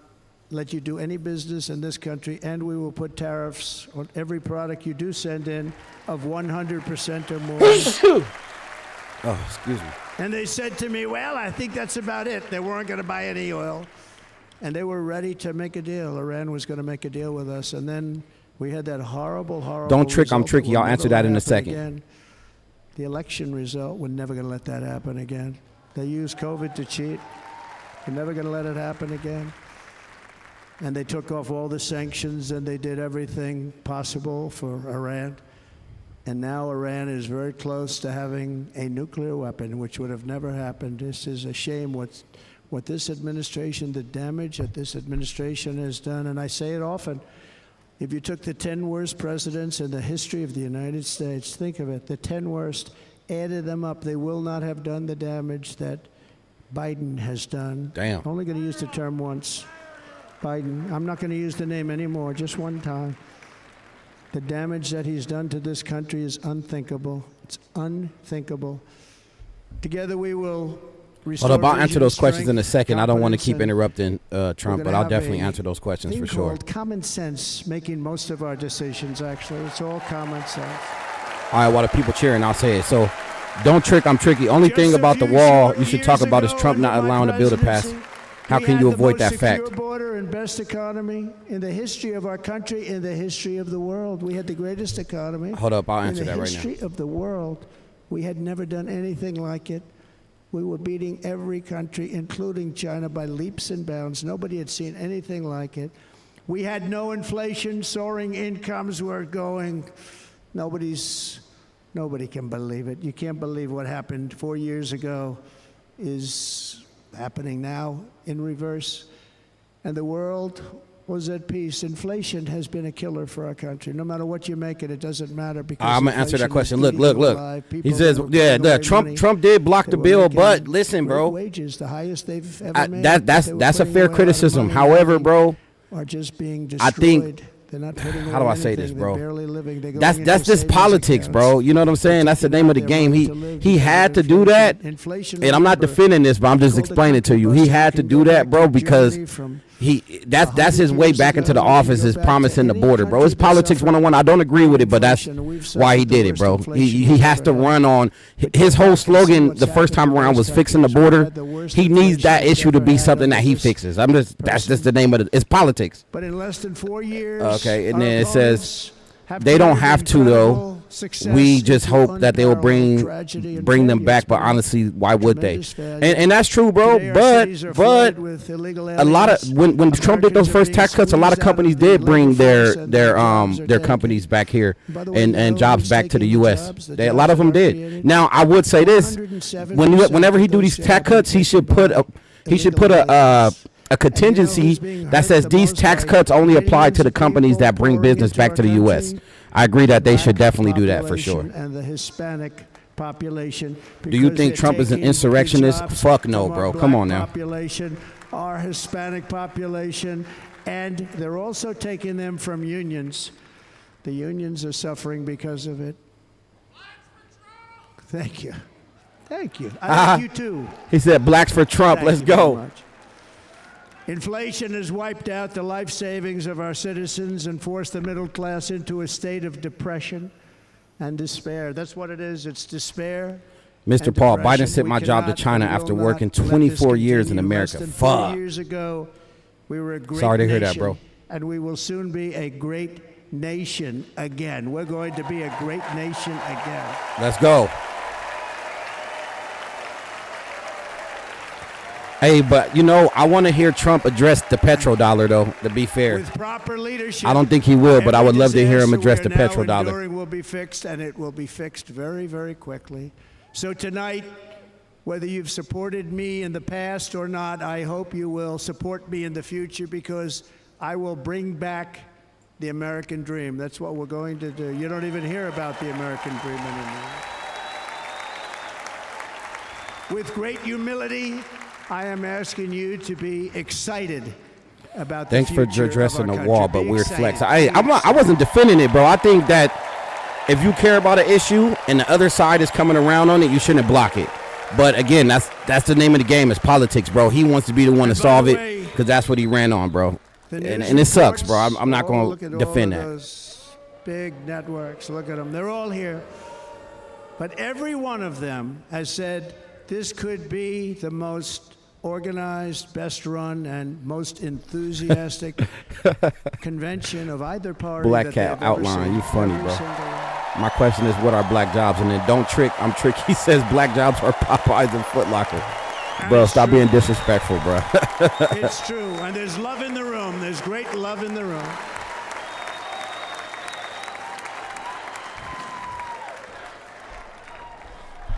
let you do any business in this country, and we will put tariffs on every product you do send in of 100% or more. Oh, excuse me. And they said to me, well, I think that's about it. They weren't going to buy any oil. And they were ready to make a deal. Iran was going to make a deal with us. And then we had that horrible Don't trick, I'm result tricky. that will I'll answer never that in a happen second. again. The election result, we're never going to let that happen again. They used COVID to cheat. We're never going to let it happen again. And they took off all the sanctions, and they did everything possible for Iran. And now Iran is very close to having a nuclear weapon, which would have never happened. This is a shame what this administration, the damage that this administration has done. And I say it often, if you took the 10 worst presidents in the history of the United States, think of it, the 10 worst, added them up, they will not have done the damage that Biden has done. Damn. I'm only going to use the term once. Biden. I'm not going to use the name anymore, just one time. The damage that he's done to this country is unthinkable. It's unthinkable. Together we will restore. Hold up, I'll answer those questions in a strength, second. I don't want to keep confidence, interrupting Trump, but I'll definitely answer those questions thing for sure. called common sense making most of our decisions, actually. It's all common sense. All right, while the people cheering, I'll say it. So, don't trick, I'm tricky. Only Just thing a about the few wall short you should years talk about is ago Trump not under my allowing the bill to pass. presidency, How we can had you the avoid most that secure fact? border and best economy in the history of our country, in the history of the world. We had the greatest economy. Hold up, I'll answer that right now. In the history of the world, we had never done anything like it. We were beating every country, including China, by leaps and bounds. Nobody had seen anything like it. We had no inflation, soaring incomes were going. Nobody can believe it. You can't believe what happened 4 years ago is happening now in reverse. And the world was at peace. Inflation has been a killer for our country. No matter what you make it, it doesn't matter because I'm gonna answer that inflation question. is Look, keeping look, you look. alive. He People says, that were yeah, putting away Trump money, did block they the were bill, making but listen, great bro, wages, the highest they've ever made. that's They were a putting fair away a lot of criticism. money. However, Now bro, they are just being I destroyed. think They're not putting how do away I say this, anything. bro? They're barely living. They're going that's into just savings politics, accounts. bro. You know what I'm saying? That's the name of the game. He had to do that, and I'm not defending this, but I'm just explaining to you. He had to do that, bro, because that's his way back into the office is promising the border, bro. It's politics 101. I don't agree with it, but that's why he did it, bro. He has to run on his whole slogan. The first time around was fixing the border. He needs that issue to be something that he fixes. That's just the name of it. It's politics. But in less than 4 years, okay, and then it says they don't have to though. We just hope that they will bring them back, but honestly, why would they? And that's true, bro. But a lot of when Trump did those first tax cuts, a lot of companies did bring their companies back here and jobs back to the U.S. A lot of them did. Now I would say this: whenever he do these tax cuts, he should put a contingency that says these tax cuts only apply to the companies that bring business back to the U.S. I agree that they should definitely do that for sure. And the Hispanic population. Do you think Trump is an insurrectionist? Fuck no, bro. Come on now. Our Hispanic population, and they're also taking them from unions. The unions are suffering because of it. Thank you. Thank you. I like you too. He said blacks for Trump. Let's go. Inflation has wiped out the life savings of our citizens and forced the middle class into a state of depression and despair. That's what it is. It's despair. Mr. Paul, Biden sent my job to China after working 24 years in America. Fuck. 4 years ago, we were a great Sorry to hear nation, that, bro. And we will soon be a great nation again. We're going to be a great nation again. Let's go. Hey, but, I want to hear Trump address the petrodollar, though, to be fair. With proper leadership, I don't think he will, but I would love to hear him address the petrodollar. Every will be fixed, and it will be fixed very, very quickly. So tonight, whether you've supported me in the past or not, I hope you will support me in the future because I will bring back the American dream. That's what we're going to do. You don't even hear about the American dream anymore. With great humility, I am asking you to be excited about the Thanks for future addressing of the our wall, country. but Be weird excited. flex. I wasn't defending it, bro. I think that if you care about an issue and the other side is coming around on it, you shouldn't block it. But again, that's the name of the game. It's politics, bro. He wants to be the one to solve it because that's what he ran on, bro. And it sucks, bro. I'm not going to defend that. Those big networks, look at them. They're all here. But every one of them has said this could be the most organized, best run, and most enthusiastic convention of either party. Black Cat outline. You funny, bro. My question is, what are black jobs? And then don't trick. I'm trick. He says black jobs are Popeyes and Foot Locker. Bro, stop being disrespectful, bro. It's true. And there's love in the room. There's great love in the room.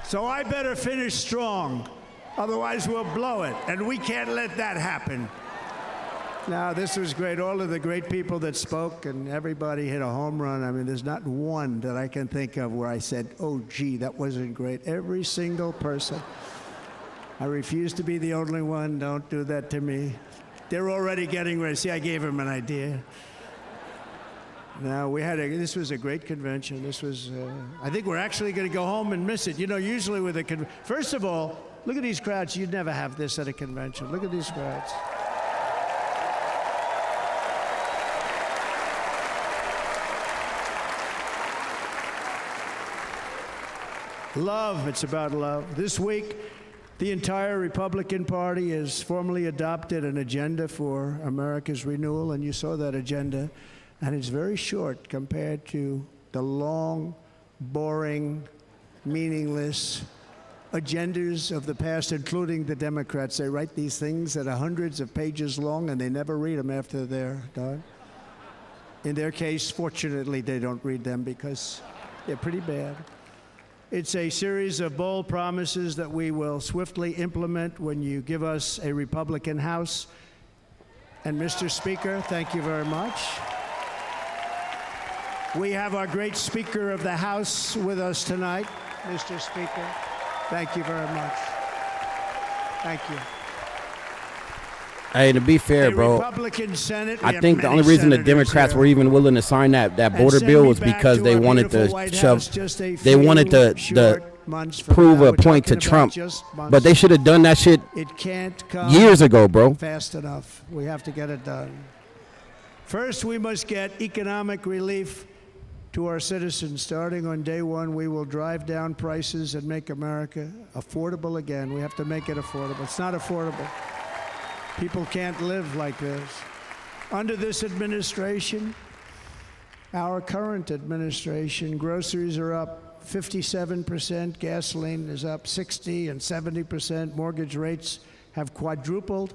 So I better finish strong. Otherwise, we'll blow it. And we can't let that happen. Now, this was great. All of the great people that spoke, and everybody hit a home run. I mean, there's not one that I can think of where I said, oh, gee, that wasn't great. Every single person. I refuse to be the only one. Don't do that to me. They're already getting ready. See, I gave them an idea. Now, this was a great convention. This was, I think we're actually going to go home and miss it. You know, usually with a first of all, look at these crowds. You'd never have this at a convention. Look at these crowds. Love, it's about love. This week, the entire Republican Party has formally adopted an agenda for America's renewal, and you saw that agenda, and it's very short compared to the long, boring, meaningless agendas of the past, including the Democrats. They write these things that are hundreds of pages long, and they never read them after they're done. In their case, fortunately, they don't read them because they're pretty bad. It's a series of bold promises that we will swiftly implement when you give us a Republican House. And Mr. Speaker, thank you very much. We have our great Speaker of the House with us tonight. Mr. Speaker, thank you very much. Thank you. Hey, to be fair, bro, Republican Senate, I think the only reason the Democrats were even willing to sign that border bill was because they wanted to prove a point to Trump. But they should have done that shit years ago, bro. Fast enough. We have to get it done. First, we must get economic relief to our citizens. Starting on day one, we will drive down prices and make America affordable again. We have to make it affordable. It's not affordable. People can't live like this. Under this administration, our current administration, groceries are up 57%, gasoline is up 60 and 70%, mortgage rates have quadrupled.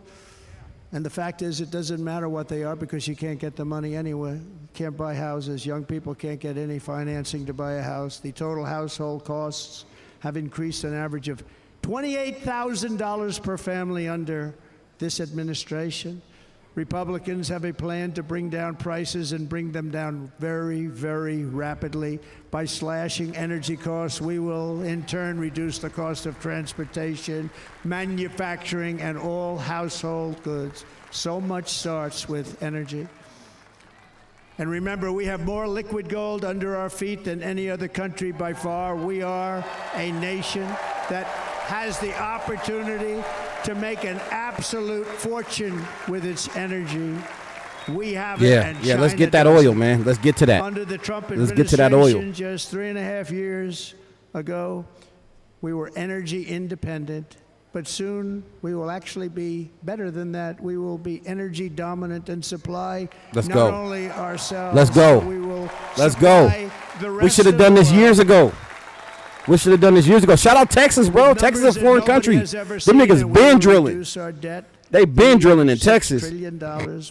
And the fact is, it doesn't matter what they are because you can't get the money anyway. You can't buy houses. Young people can't get any financing to buy a house. The total household costs have increased an average of $28,000 per family under this administration. Republicans have a plan to bring down prices and bring them down very, very rapidly. By slashing energy costs, we will in turn reduce the cost of transportation, manufacturing, and all household goods. So much starts with energy. And remember, we have more liquid gold under our feet than any other country by far. We are a nation that has the opportunity to make an absolute fortune with its energy. We have it, and yeah. Let's China get that doesn't. oil, man. Let's get to that. Under the Trump Let's get to that oil. administration, just 3.5 years ago, we were energy independent. But soon we will actually be better than that. We will be energy dominant and supply Let's not go. only ourselves. Let's go. But we will Let's supply go. the We rest should have of done the this world. years ago. We should have done this years ago. Shout out Texas, bro. With Texas is a numbers that foreign nobody country. has ever Them seen, and niggas we been will drilling. reduce our debt. They been drilling in $6 Texas. trillion.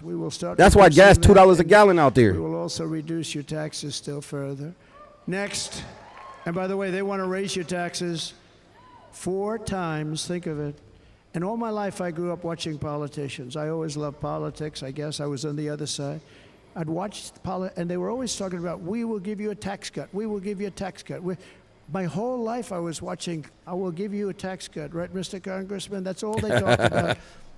We will start. That's why gas reducing $2 a that, gallon out and there. We will also reduce your taxes still further. Next, and by the way, they want to raise your taxes 4 times. Think of it. And all my life, I grew up watching politicians. I always loved politics. I guess I was on the other side. I'd watch and they were always talking about, we will give you a tax cut. We will give you a tax cut. My whole life, I was watching, I will give you a tax cut, right, Mr. Congressman? That's all they talked about.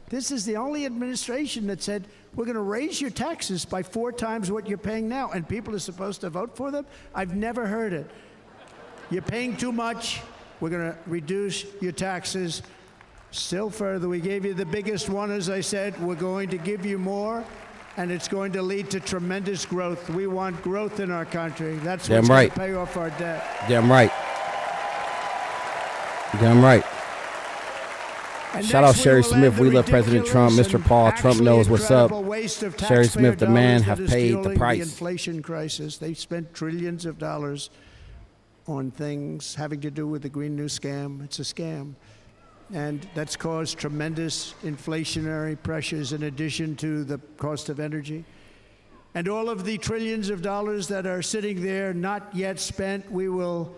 This is the only administration that said, we're going to raise your taxes by 4 times what you're paying now, and people are supposed to vote for them? I've never heard it. You're paying too much. We're going to reduce your taxes still further. We gave you the biggest one, as I said. We're going to give you more, and it's going to lead to tremendous growth. We want growth in our country. That's what's going to pay off our debt. Damn right. Damn right. And shout out Sherry Smith. We love President Trump. Mr. Paul Trump knows what's up. Sherry Smith, the man, have paid the price. The inflation crisis. They spent trillions of dollars on things having to do with the Green New Scam. It's a scam. And that's caused tremendous inflationary pressures in addition to the cost of energy. And all of the trillions of dollars that are sitting there not yet spent, we will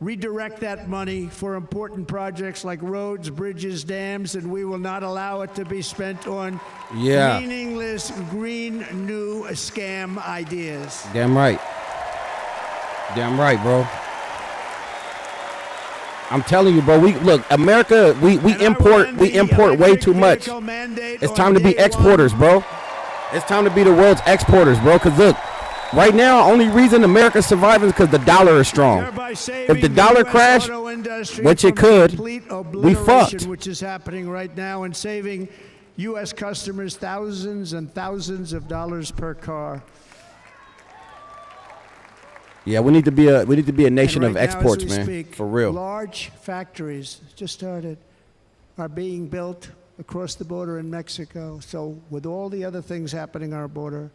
redirect that money for important projects like roads, bridges, dams, and we will not allow it to be spent on meaningless Green New Scam ideas. Damn right. Damn right, bro. I'm telling you, bro. Look, America. We import way too much. It's time to be exporters, bro. It's time to be the world's exporters, bro. Cause look, right now, only reason America's surviving is because the dollar is strong. If the dollar crashed, which it could, we fucked. Which is happening right now, and saving U.S. customers thousands and thousands of dollars per car. Yeah, we need to be a nation of exports, man. For real. Large factories just started are being built across the border in Mexico. So with all the other things happening on our border,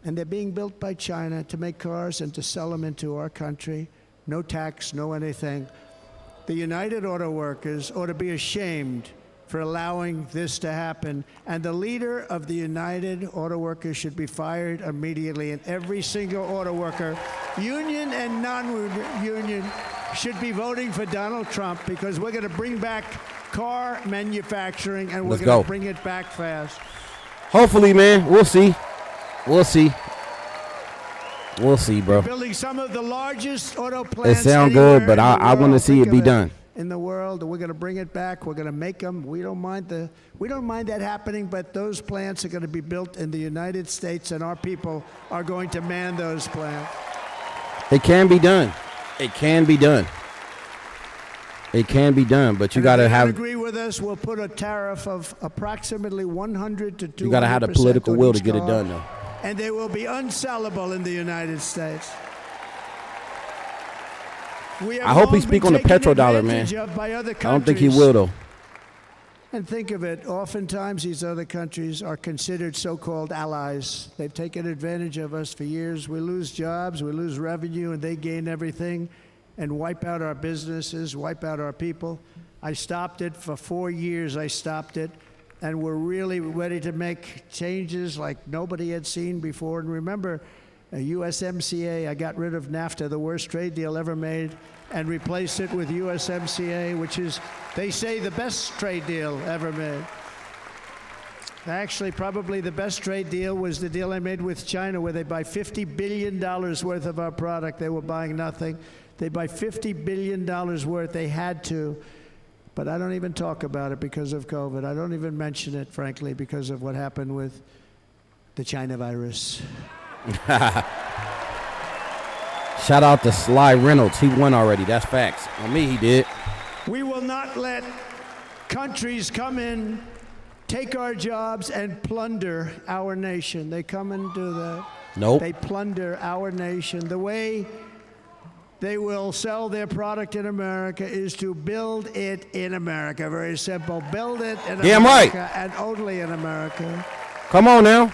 and they're being built by China to make cars and to sell them into our country. No tax, no anything. The United Auto Workers ought to be ashamed for allowing this to happen. And the leader of the United Auto Workers should be fired immediately. And every single auto worker, union and non-union, should be voting for Donald Trump, because we're going to bring back car manufacturing, and we're going to bring it back fast. Hopefully, man. We'll see. We'll see. We'll see, bro. We're building some of the largest auto plants. It sounds good, but I want to see it be done in the world. And we're going to bring it back. We're going to make them. We don't mind that happening, but those plants are going to be built in the United States, and our people are going to man those plants. It can be done. It can be done. It can be done, but you got to have. If you agree with us, we'll put a tariff of approximately 100 to 200%. You got to have the political will to get it done, though. And they will be unsellable in the United States. I hope he speak on the petrodollar, man. I don't think he will, though. And think of it, oftentimes these other countries are considered so-called allies. They've taken advantage of us for years. We lose jobs, we lose revenue, and they gain everything and wipe out our businesses, wipe out our people. I stopped it for 4 years. I stopped it. And we're really ready to make changes like nobody had seen before. And remember, USMCA, I got rid of NAFTA, the worst trade deal ever made, and replaced it with USMCA, which is, they say, the best trade deal ever made. Actually, probably the best trade deal was the deal I made with China, where they buy $50 billion worth of our product. They were buying nothing. They buy $50 billion worth. They had to. But I don't even talk about it because of COVID. I don't even mention it, frankly, because of what happened with the China virus. Shout out to Sly Reynolds. He won already. That's facts. On me, he did. We will not let countries come in, take our jobs, and plunder our nation. They come and do that. Nope. They plunder our nation. The way they will sell their product in America is to build it in America. Very simple. Build it in America and only in America. Come on now.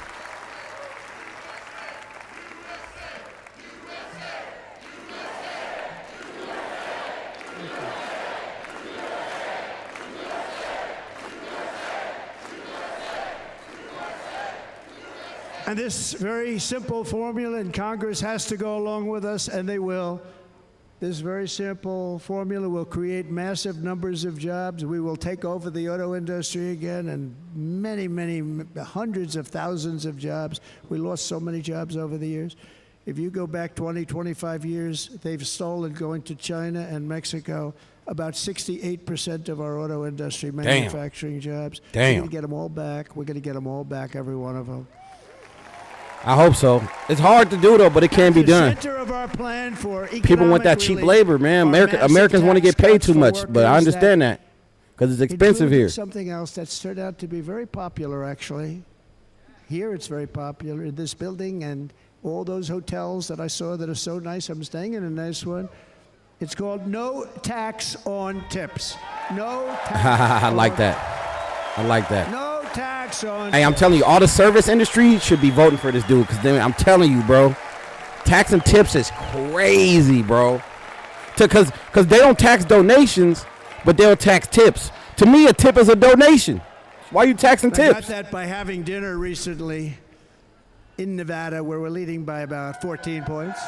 And this very simple formula, and Congress has to go along with us, and they will. This very simple formula will create massive numbers of jobs. We will take over the auto industry again, and many, hundreds of thousands of jobs. We lost so many jobs over the years. If you go back 20, 25 years, they've stolen, going to China and Mexico, about 68% of our auto industry manufacturing jobs. We're Damn. going to get them all back. We're going to get them all back, every one of them. I hope so. It's hard to do, though, but it can be done. The center of our plan for People want that cheap labor, man. Americans want to get paid too much, but I understand that because it's expensive here. Something else that's turned out to be very popular, actually. Here it's very popular in this building and all those hotels that I saw that are so nice. I'm staying in a nice one. It's called no tax on tips. No tax. I like that. I like that. No tax on Hey, I'm telling you, all the service industry should be voting for this dude because I'm telling you, bro, tax and tips is crazy, bro. Because they don't tax donations, but they'll tax tips. To me, a tip is a donation. Why are you taxing tips? I got that by having dinner recently in Nevada where we're leading by about 14 points.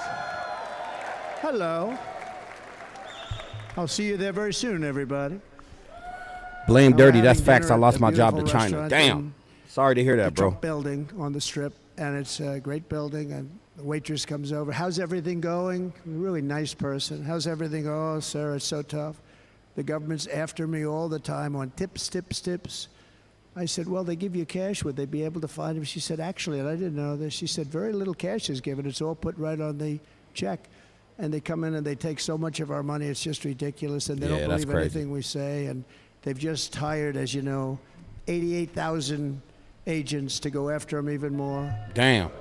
Hello. I'll see you there very soon, everybody. Blame dirty. We're That's having facts. I dinner lost at my a job to beautiful China. restaurant Damn. in Sorry to hear the that, bro. Trump building on the Strip, and it's a great building, and the waitress comes over. How's everything going? Really nice person. How's everything? Oh, sir, it's so tough. The government's after me all the time on tips, tips, tips. I said, well, they give you cash. Would they be able to find him? She said, actually, and I didn't know this, she said, very little cash is given. It's all put right on the check. And they come in and they take so much of our money, it's just ridiculous. And they Yeah, don't that's believe crazy. anything we say. And they've just hired, as you know, 88,000 agents to go after him even more. Damn.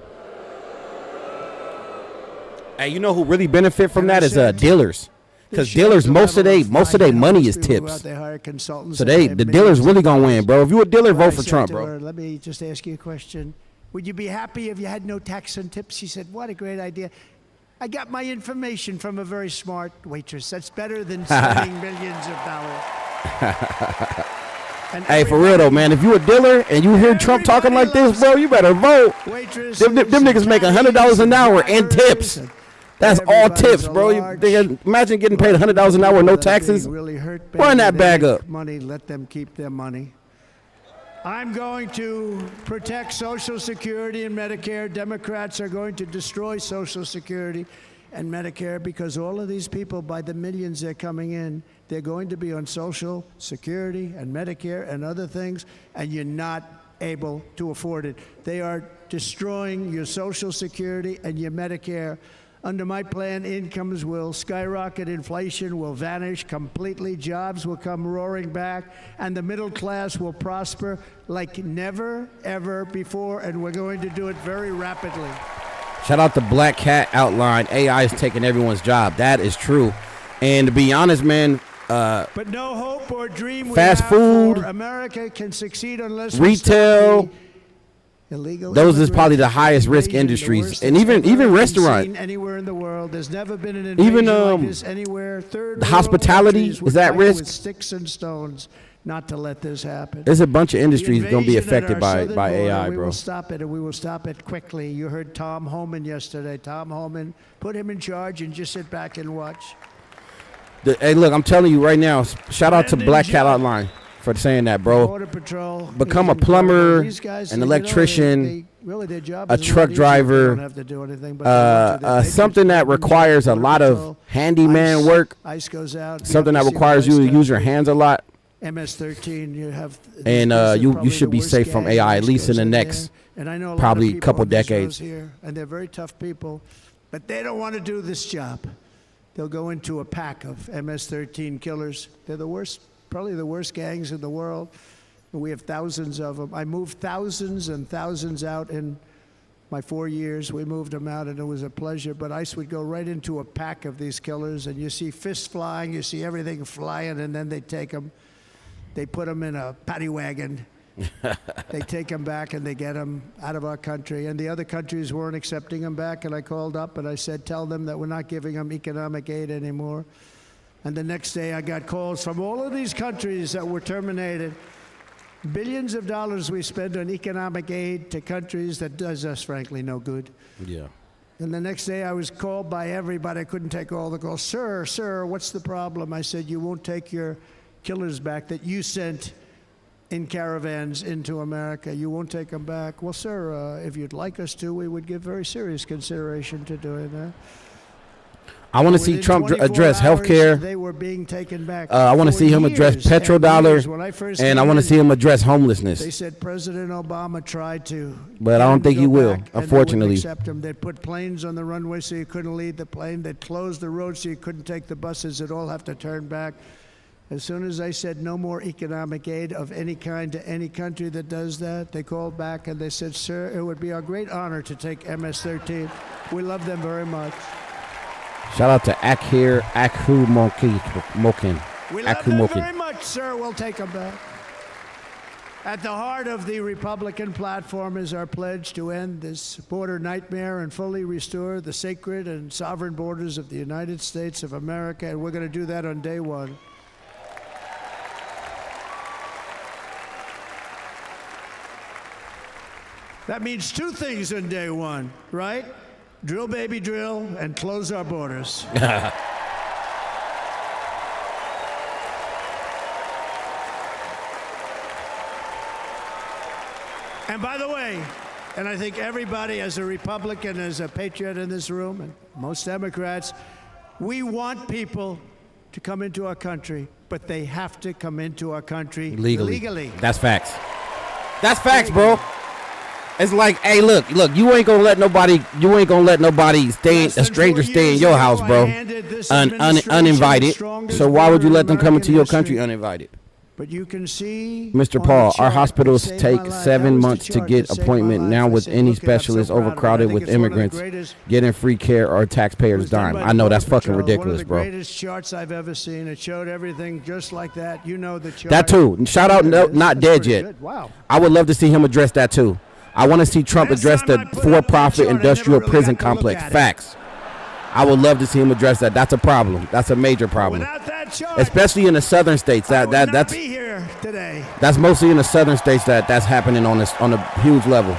Hey, you know who really benefit from And that I is said, dealers. Because This dealers, shows the most of level their of money is finance. People go tips. out, they hire consultants So and the pay dealers millions really of gonna win, dollars. bro. If you a dealer, I vote for said Trump, to bro. her, let me just ask you a question. Would you be happy if you had no tax on tips? She said, what a great idea. I got my information from a very smart waitress. That's better than spending millions of dollars. And Hey, for real though, man. If you a dealer and you hear Trump talking like this, bro, you better vote. waitresses, Them niggas make $100 an hour and tips. That's all everybody's tips, a bro. large- Imagine getting paid $100 an hour with no People that are taxes. being really hurt Run that badly, bag they up. make money, let them keep their money. I'm going to protect Social Security and Medicare. Democrats are going to destroy Social Security and Medicare because all of these people, by the millions they're coming in, they're going to be on Social Security and Medicare and other things, and you're not able to afford it. They are destroying your Social Security and your Medicare. Under my plan, incomes will skyrocket, inflation will vanish completely, jobs will come roaring back, and the middle class will prosper like never, ever before, and we're going to do it very rapidly. Shout out to Black Cat Outline. AI is taking everyone's job. That is true. And to be honest, man, But no hope or dream Fast we have food, for America can succeed unless we retail, stop the illegal those is probably the immigration highest risk invasion, the industries. worst And that's even ever been restaurant. seen anywhere in the world. There's never been an invasion Even, like this anywhere. Third the world hospitality, countries is would that fight risk? with sticks and stones not to let this happen. There's a bunch of industries going to be The invasion at affected our by southern border, AI, we bro. will stop it, and we will stop it quickly. You heard Tom Homan yesterday. Tom Homan, put him in charge and just sit back and watch. Hey, look, I'm telling you right now, shout out to Brandon Black Cat Jones. Outline for saying that, bro. Border Patrol. Become is a plumber, incredible. These guys, an you know, electrician, really their job a is truck lot easier. They driver, don't have to do anything, but they want to. They're something that patriots. requires a Border lot of Patrol. handyman ICE- work, ICE goes out. something that see what requires you ICE to does. use your hands a lot. MS-13, you have. And, these are you probably should the be worst safe from gangs. AI, at ICE least in goes the there. next And I know a probably lot of people couple on these decades. roads here, and they're very tough people, but they don't want to do this job. They'll go into a pack of MS-13 killers. They're the worst, probably the worst gangs in the world. And we have thousands of them. I moved thousands and thousands out in my 4 years. We moved them out, and it was a pleasure. But ICE would go right into a pack of these killers, and you see fists flying, you see everything flying, and then they take them. They put them in a paddy wagon. They take them back and they get them out of our country. And the other countries weren't accepting them back. And I called up and I said, tell them that we're not giving them economic aid anymore. And the next day I got calls from all of these countries that were terminated. Billions of dollars we spend on economic aid to countries that does us, frankly, no good. Yeah. And the next day I was called by everybody. I couldn't take all the calls. Sir, what's the problem? I said, you won't take your killers back that you sent in caravans into America. You won't take them back. Well, sir, if you'd like us to, we would give very serious consideration to doing that. I want to see Within Trump 24 address hours, healthcare, they were being taken back. I want to see him address petrodollar, and I want to see him address homelessness. They said President Obama tried to, but I don't think he will, unfortunately. Accept him. They'd put planes on the runway so you couldn't leave the plane. They'd close the road so you couldn't take the buses. They'd all have to turn back. As soon as I said no more economic aid of any kind to any country that does that, they called back and they said, sir, it would be our great honor to take MS-13. We love them very much. Shout out to Acknowledgements. We love them very much, sir. We'll take them back. At the heart of the Republican platform is our pledge to end this border nightmare and fully restore the sacred and sovereign borders of the United States of America, and we're going to do that on day one. That means two things on day one, right? Drill, baby, drill, and close our borders. And by the way, and I think everybody as a Republican, as a patriot in this room, and most Democrats, we want people to come into our country, but they have to come into our country legally. That's facts. That's facts, bro. It's like, hey, look, you ain't gonna let nobody stay, a stranger stay in your house, bro, uninvited. So why would you let them come into your country uninvited? But you can see, Mr. Paul, our hospitals take 7 months to get appointment. Now with any specialist overcrowded with immigrants getting free care or taxpayers' dime. I know that's fucking ridiculous, bro. One of the greatest charts I've ever seen. It showed everything just like that. You know the chart. That too. Shout out, not dead yet. Wow. I would love to see him address that too. I want to see Trump address the for-profit industrial prison complex. Facts. I would love to see him address that. That's a problem. That's a major problem, especially in the southern states. That's mostly in the southern states that's happening on a huge level.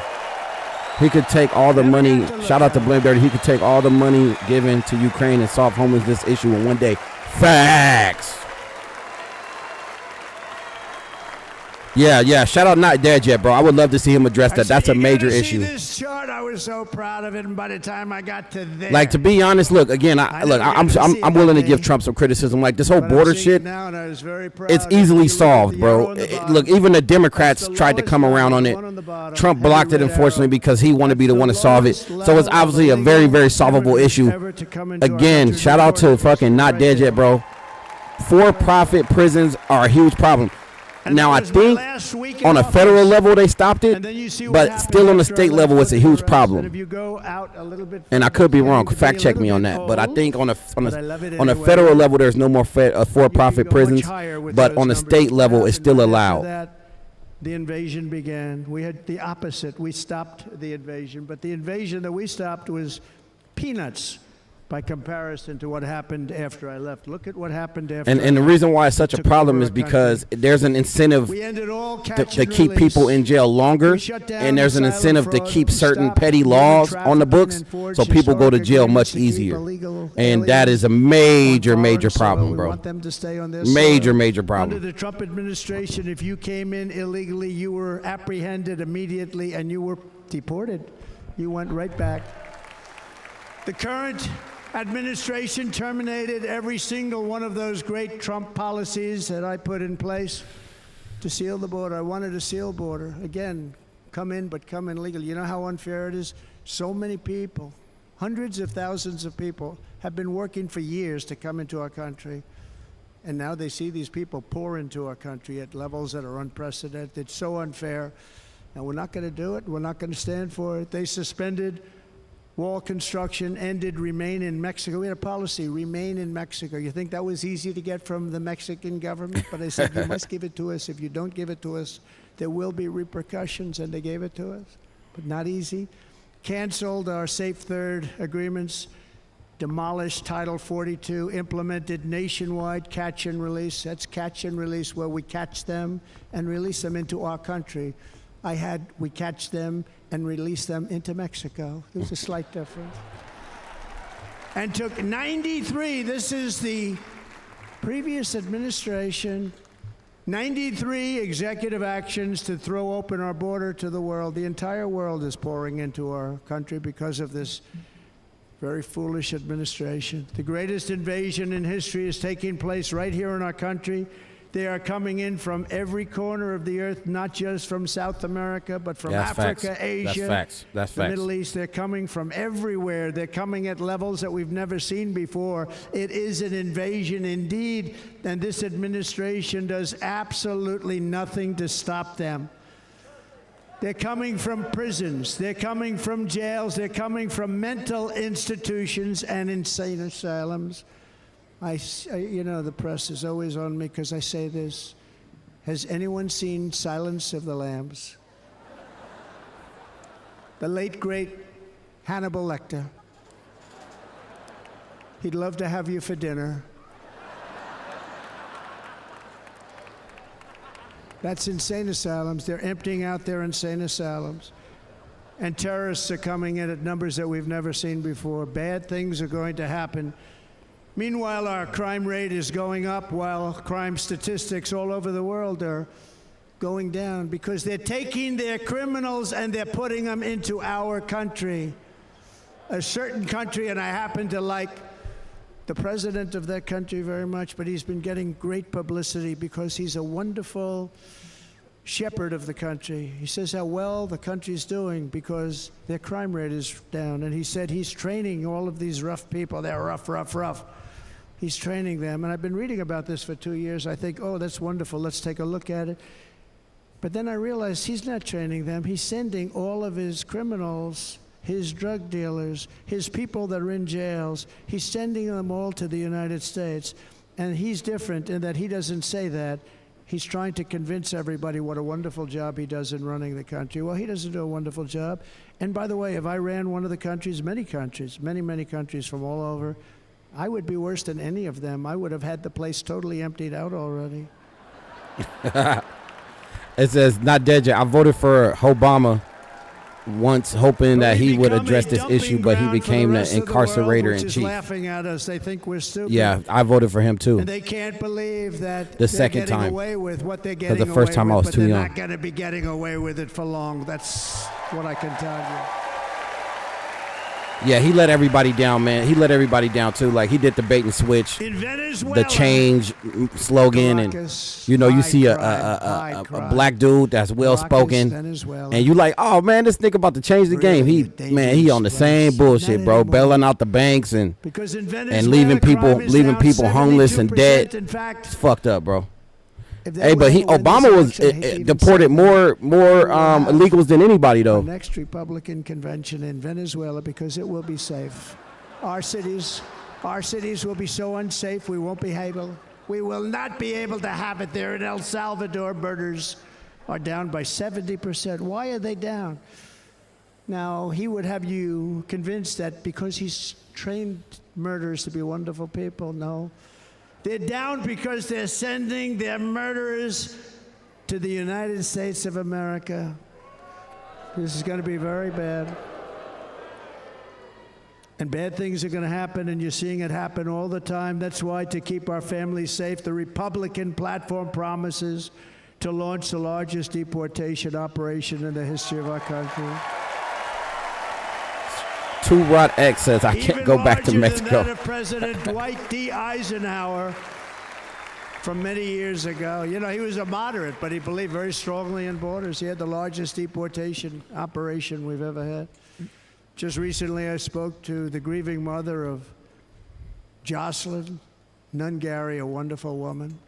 He could take all the money. Shout out to Blame Dirty. He could take all the money given to Ukraine and solve homelessness issue in one day. Facts. Yeah. Shout out, not dead yet, bro. I would love to see him address that. That's a major issue. This chart, I was so proud of it, and by the time I got to there, like, to be honest, look again. I'm willing to give Trump some criticism. Like this whole border shit, it's easily solved, bro. Look, even the Democrats tried to come around on it. Trump blocked it, unfortunately, because he wanted to be the one to solve it. So it's obviously a very, very solvable issue. Again, shout out to fucking not dead yet, bro. For-profit prisons are a huge problem. Now, I think on a federal level they stopped it, but still on the state level it's a huge problem. And I could be wrong. Fact check me on that. But I think on a federal level there's no more for-profit prisons, but on the state level it's still allowed. The invasion began. We had the opposite. We stopped the invasion, but the invasion that we stopped was peanuts by comparison to what happened after I left. Look at what happened after. And the reason why it's such a problem is because there's an incentive to keep people in jail longer, and there's an incentive to keep certain petty laws on the books, so people go to jail much easier. And that is a major problem, bro. Major problem. Under the Trump administration, if you came in illegally, you were apprehended immediately and you were deported. You went right back. The current administration terminated every single one of those great Trump policies that I put in place to seal the border. I wanted a sealed border. Again, come in, but come in legally. You know how unfair it is? So many people, hundreds of thousands of people, have been working for years to come into our country. And now they see these people pour into our country at levels that are unprecedented. It's so unfair. And we're not going to do it. We're not going to stand for it. They suspended wall construction, ended remain in Mexico. We had a policy, remain in Mexico. You think that was easy to get from the Mexican government? But I said, you must give it to us. If you don't give it to us, there will be repercussions, and they gave it to us. But not easy. Canceled our Safe Third agreements, demolished Title 42, implemented nationwide catch and release. That's catch and release, where we catch them and release them into our country. We catch them and release them into Mexico. There's a slight difference. And took 93, this is the previous administration, 93 executive actions to throw open our border to the world. The entire world is pouring into our country because of this Very foolish administration. The greatest invasion in history is taking place right here in our country. They are coming in from every corner of the earth, not just from South America, but from Africa, Asia, the Middle East. They're coming from everywhere. They're coming at levels that we've never seen before. It is an invasion indeed, and this administration does absolutely nothing to stop them. They're coming from prisons. They're coming from jails. They're coming from mental institutions and insane asylums. You know, the press is always on me because I say this. Has anyone seen Silence of the Lambs? The late, great Hannibal Lecter. He'd love to have you for dinner. That's insane asylums. They're emptying out their insane asylums. And terrorists are coming in at numbers that we've never seen before. Bad things are going to happen. Meanwhile, our crime rate is going up while crime statistics all over the world are going down because they're taking their criminals and they're putting them into our country. A certain country, and I happen to like the president of that country very much, but he's been getting great publicity because he's a wonderful shepherd of the country. He says how well the country's doing because their crime rate is down. And he said he's training all of these rough people. They're rough. He's training them. And I've been reading about this for 2 years. I think, oh, that's wonderful. Let's take a look at it. But then I realized he's not training them. He's sending all of his criminals, his drug dealers, his people that are in jails, he's sending them all to the United States. And he's different in that he doesn't say that. He's trying to convince everybody what a wonderful job he does in running the country. Well, he doesn't do a wonderful job. And by the way, if I ran one of the countries, many countries from all over, I would be worse than any of them. I would have had the place totally emptied out already. It says, not dead yet. I voted for Obama once, hoping that he would address this issue, but he became the incarcerator in chief. Laughing at us, they think we're stupid. Yeah, I voted for him too. And they can't believe that the second time, away with what they're getting the first time I was too young. They're not going to be getting away with it for long. That's what I can tell you. Yeah, he let everybody down, man. He let everybody down too. Like he did the bait and switch, in Venezuela, the change slogan, Caracas, and you know, you see a black dude that's well spoken, and you like, oh man, this nigga about to change the game. He on the same bullshit, bro, bailing out the banks and leaving people homeless and dead. It's fucked up, bro. Hey, but Obama was deported more illegals than anybody, though. Next Republican convention in Venezuela because it will be safe. Our cities will be so unsafe we won't be able. We will not be able to have it there. In El Salvador, murders are down by 70%. Why are they down? Now, he would have you convinced that because he's trained murderers to be wonderful people. No. They're down because they're sending their murderers to the United States of America. This is going to be very bad. And bad things are going to happen, and you're seeing it happen all the time. That's why, to keep our families safe, the Republican platform promises to launch the largest deportation operation in the history of our country. Two Rod X says, I can't go back to Mexico. Even larger than that of President Dwight D. Eisenhower from many years ago. You know, he was a moderate, but he believed very strongly in borders. He had the largest deportation operation we've ever had. Just recently, I spoke to the grieving mother of Jocelyn Nungary, a wonderful woman,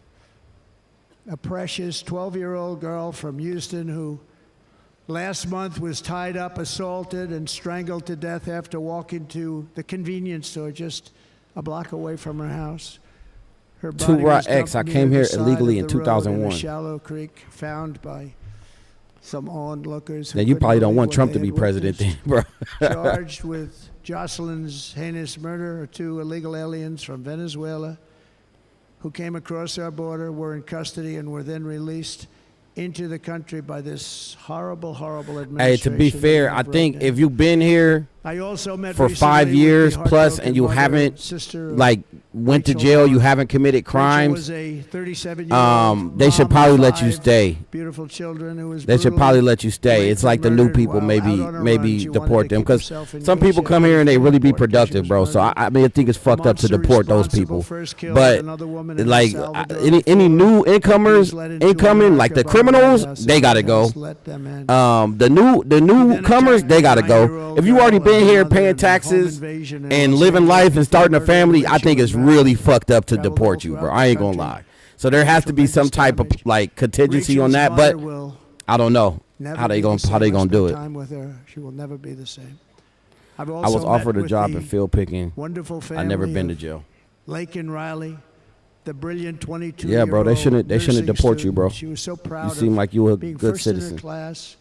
a precious 12-year-old girl from Houston who last month was tied up, assaulted, and strangled to death after walking to the convenience store just a block away from her house. Her body was X. I came here illegally in 2001. In a shallow creek, found by some onlookers. Now you probably don't want Trump to be president, then, bro. Charged with Jocelyn's heinous murder are two illegal aliens from Venezuela who came across our border, were in custody, and were then released into the country by this horrible, horrible administration. Hey, to be fair, I think if you've been here I also met for 5 recently years with the plus, heartbroken and you mother, haven't sister of like went to Rachel jail, you Vance. haven't committed Rachel crimes, was a 37-year-old they should mom probably of let you 5 stay. beautiful children who was They should brutally probably let you stay. raped It's like and the new murdered people, while maybe out on a run. maybe She wanted deport to them, keep because herself in some good people shape. come here and they really be Important 'cause she productive, was bro. So murdered. I mean, I think it's The fucked up to monster deport those responsible people. first killed But another woman in El like Salvador any before new he was incomers, led into like America the by criminals, White House they gotta and go. let them in. The newcomers, they gotta go. If you already been here paying taxes and living life and starting a family, I think it's really fucked up to deport you, bro. I ain't gonna lie. So there has to be some type of like contingency on that, but I don't know how they gonna do it. Time with her, she will never be the same. I was offered a job in field picking. Wonderful family. I never been to jail. Lake and Riley, the brilliant 22-year-old Yeah, bro, they shouldn't deport you, bro. She was so proud You seem of like you a being good first in citizen. her class,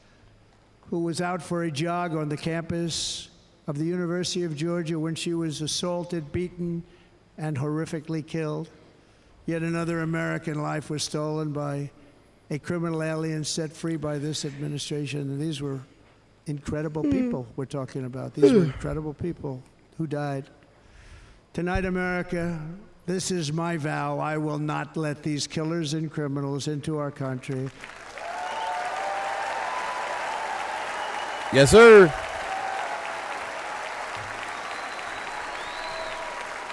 who was out for a jog on the campus of the University of Georgia when she was assaulted, beaten, and horrifically killed. Yet another American life was stolen by a criminal alien set free by this administration. And these were incredible people we're talking about. These were incredible people who died. Tonight, America, this is my vow. I will not let these killers and criminals into our country. Yes, sir.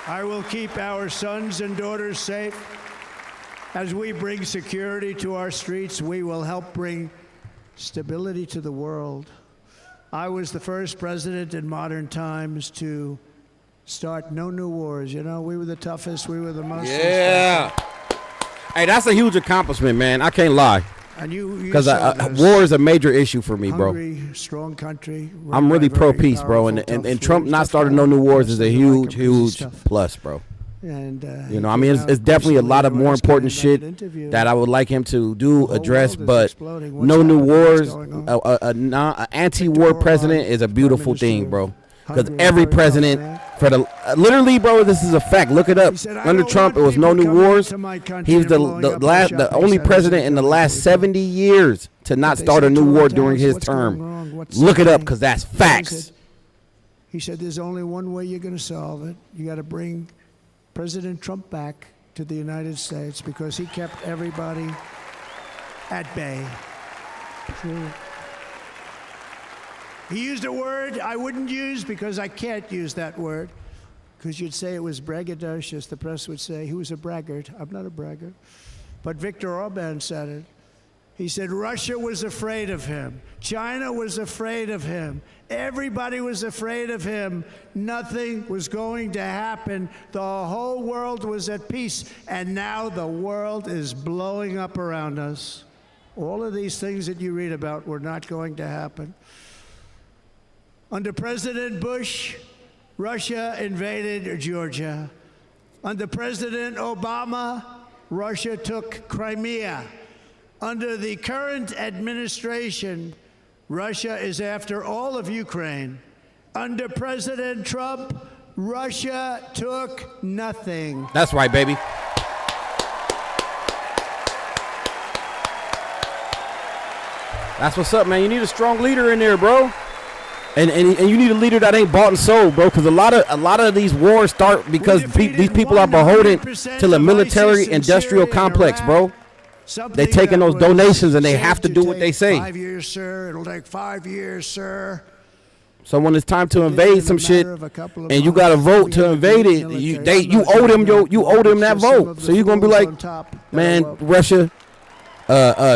I will keep our sons and daughters safe. As we bring security to our streets, we will help bring stability to the world. I was the first president in modern times to start no new wars. You know, we were the toughest. We were the most. Yeah. Hey, that's a huge accomplishment, man. I can't lie. And you because saw this war is a major issue for me, bro. hungry, strong country. I'm really very pro-peace, bro, powerful, and tough Trump leaders, not tough starting no guys. new wars is a They like huge, him 'cause he's huge tough. plus, bro. And You know, I mean, it's definitely a lot of more important shit that I would like him to do, address, but no new wars. An anti-war president is a beautiful thing, bro. Because every president, for the literally, bro, this is a fact. Look it up. Under Trump, it was no new wars. He was the only president in the last 70 years to not start a new war during his term. Look it up, because that's facts. He said, "There's only one way you're going to solve it. You got to bring President Trump back to the United States because he kept everybody at bay." He used a word I wouldn't use because I can't use that word, because you'd say it was braggadocious. The press would say he was a braggart. I'm not a braggart. But Viktor Orban said it. He said Russia was afraid of him. China was afraid of him. Everybody was afraid of him. Nothing was going to happen. The whole world was at peace. And now the world is blowing up around us. All of these things that you read about were not going to happen. Under President Bush, Russia invaded Georgia. Under President Obama, Russia took Crimea. Under the current administration, Russia is after all of Ukraine. Under President Trump, Russia took nothing. That's right, baby. That's what's up, man. You need a strong leader in there, bro. And you need a leader that ain't bought and sold, bro. Because a lot of these wars start because these people are beholden to the military-industrial complex, bro. They taking those donations and they have to do what they say. 5 years, sir. It'll take 5 years, sir. So when it's time to invade some shit, and you got to vote to invade it, you owe them that vote. So you're gonna be like, man, Russia,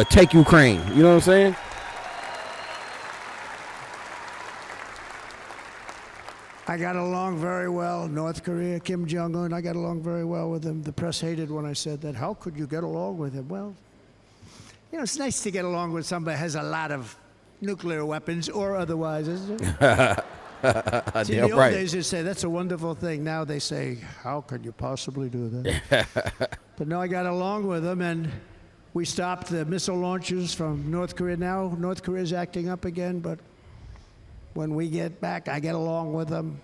take Ukraine. You know what I'm saying? I got along very well. North Korea, Kim Jong-un, I got along very well with him. The press hated when I said that. How could you get along with him? Well, you know, it's nice to get along with somebody who has a lot of nuclear weapons or otherwise, isn't it? See, in the old days, they say, that's a wonderful thing. Now they say, how could you possibly do that? But no, I got along with him, and we stopped the missile launches from North Korea. Now North Korea is acting up again, but when we get back, I get along with him.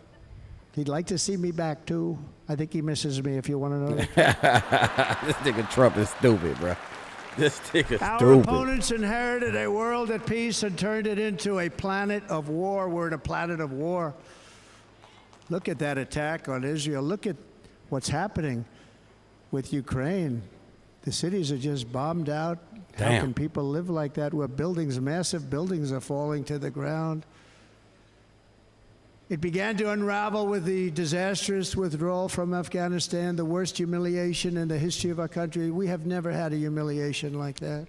He'd like to see me back, too. I think he misses me, if you want to know. This nigga Trump is stupid, bro. This nigga stupid. Our opponents inherited a world at peace and turned it into a planet of war. We're at a planet of war. Look at that attack on Israel. Look at what's happening with Ukraine. The cities are just bombed out. Damn. How can people live like that where buildings, massive buildings are falling to the ground? It began to unravel with the disastrous withdrawal from Afghanistan, the worst humiliation in the history of our country. We have never had a humiliation like that.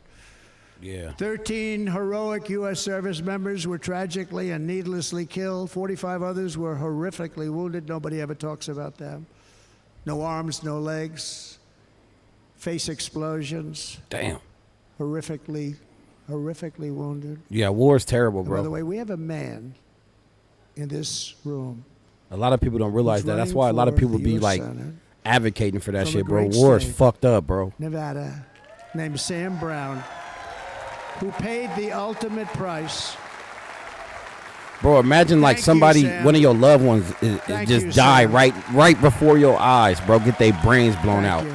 Yeah. 13 heroic U.S. service members were tragically and needlessly killed. 45 others were horrifically wounded. Nobody ever talks about them. No arms, no legs. Face explosions. Damn. Horrifically wounded. Yeah, war is terrible, bro. By the way, we have a man in this room. A lot of people don't realize that. That's why a lot of people be like advocating for that shit, bro. War is fucked up, bro. Nevada, named Sam Brown, who paid the ultimate price. Bro, imagine like somebody, one of your loved ones, just die right before your eyes, bro. Get their brains blown out.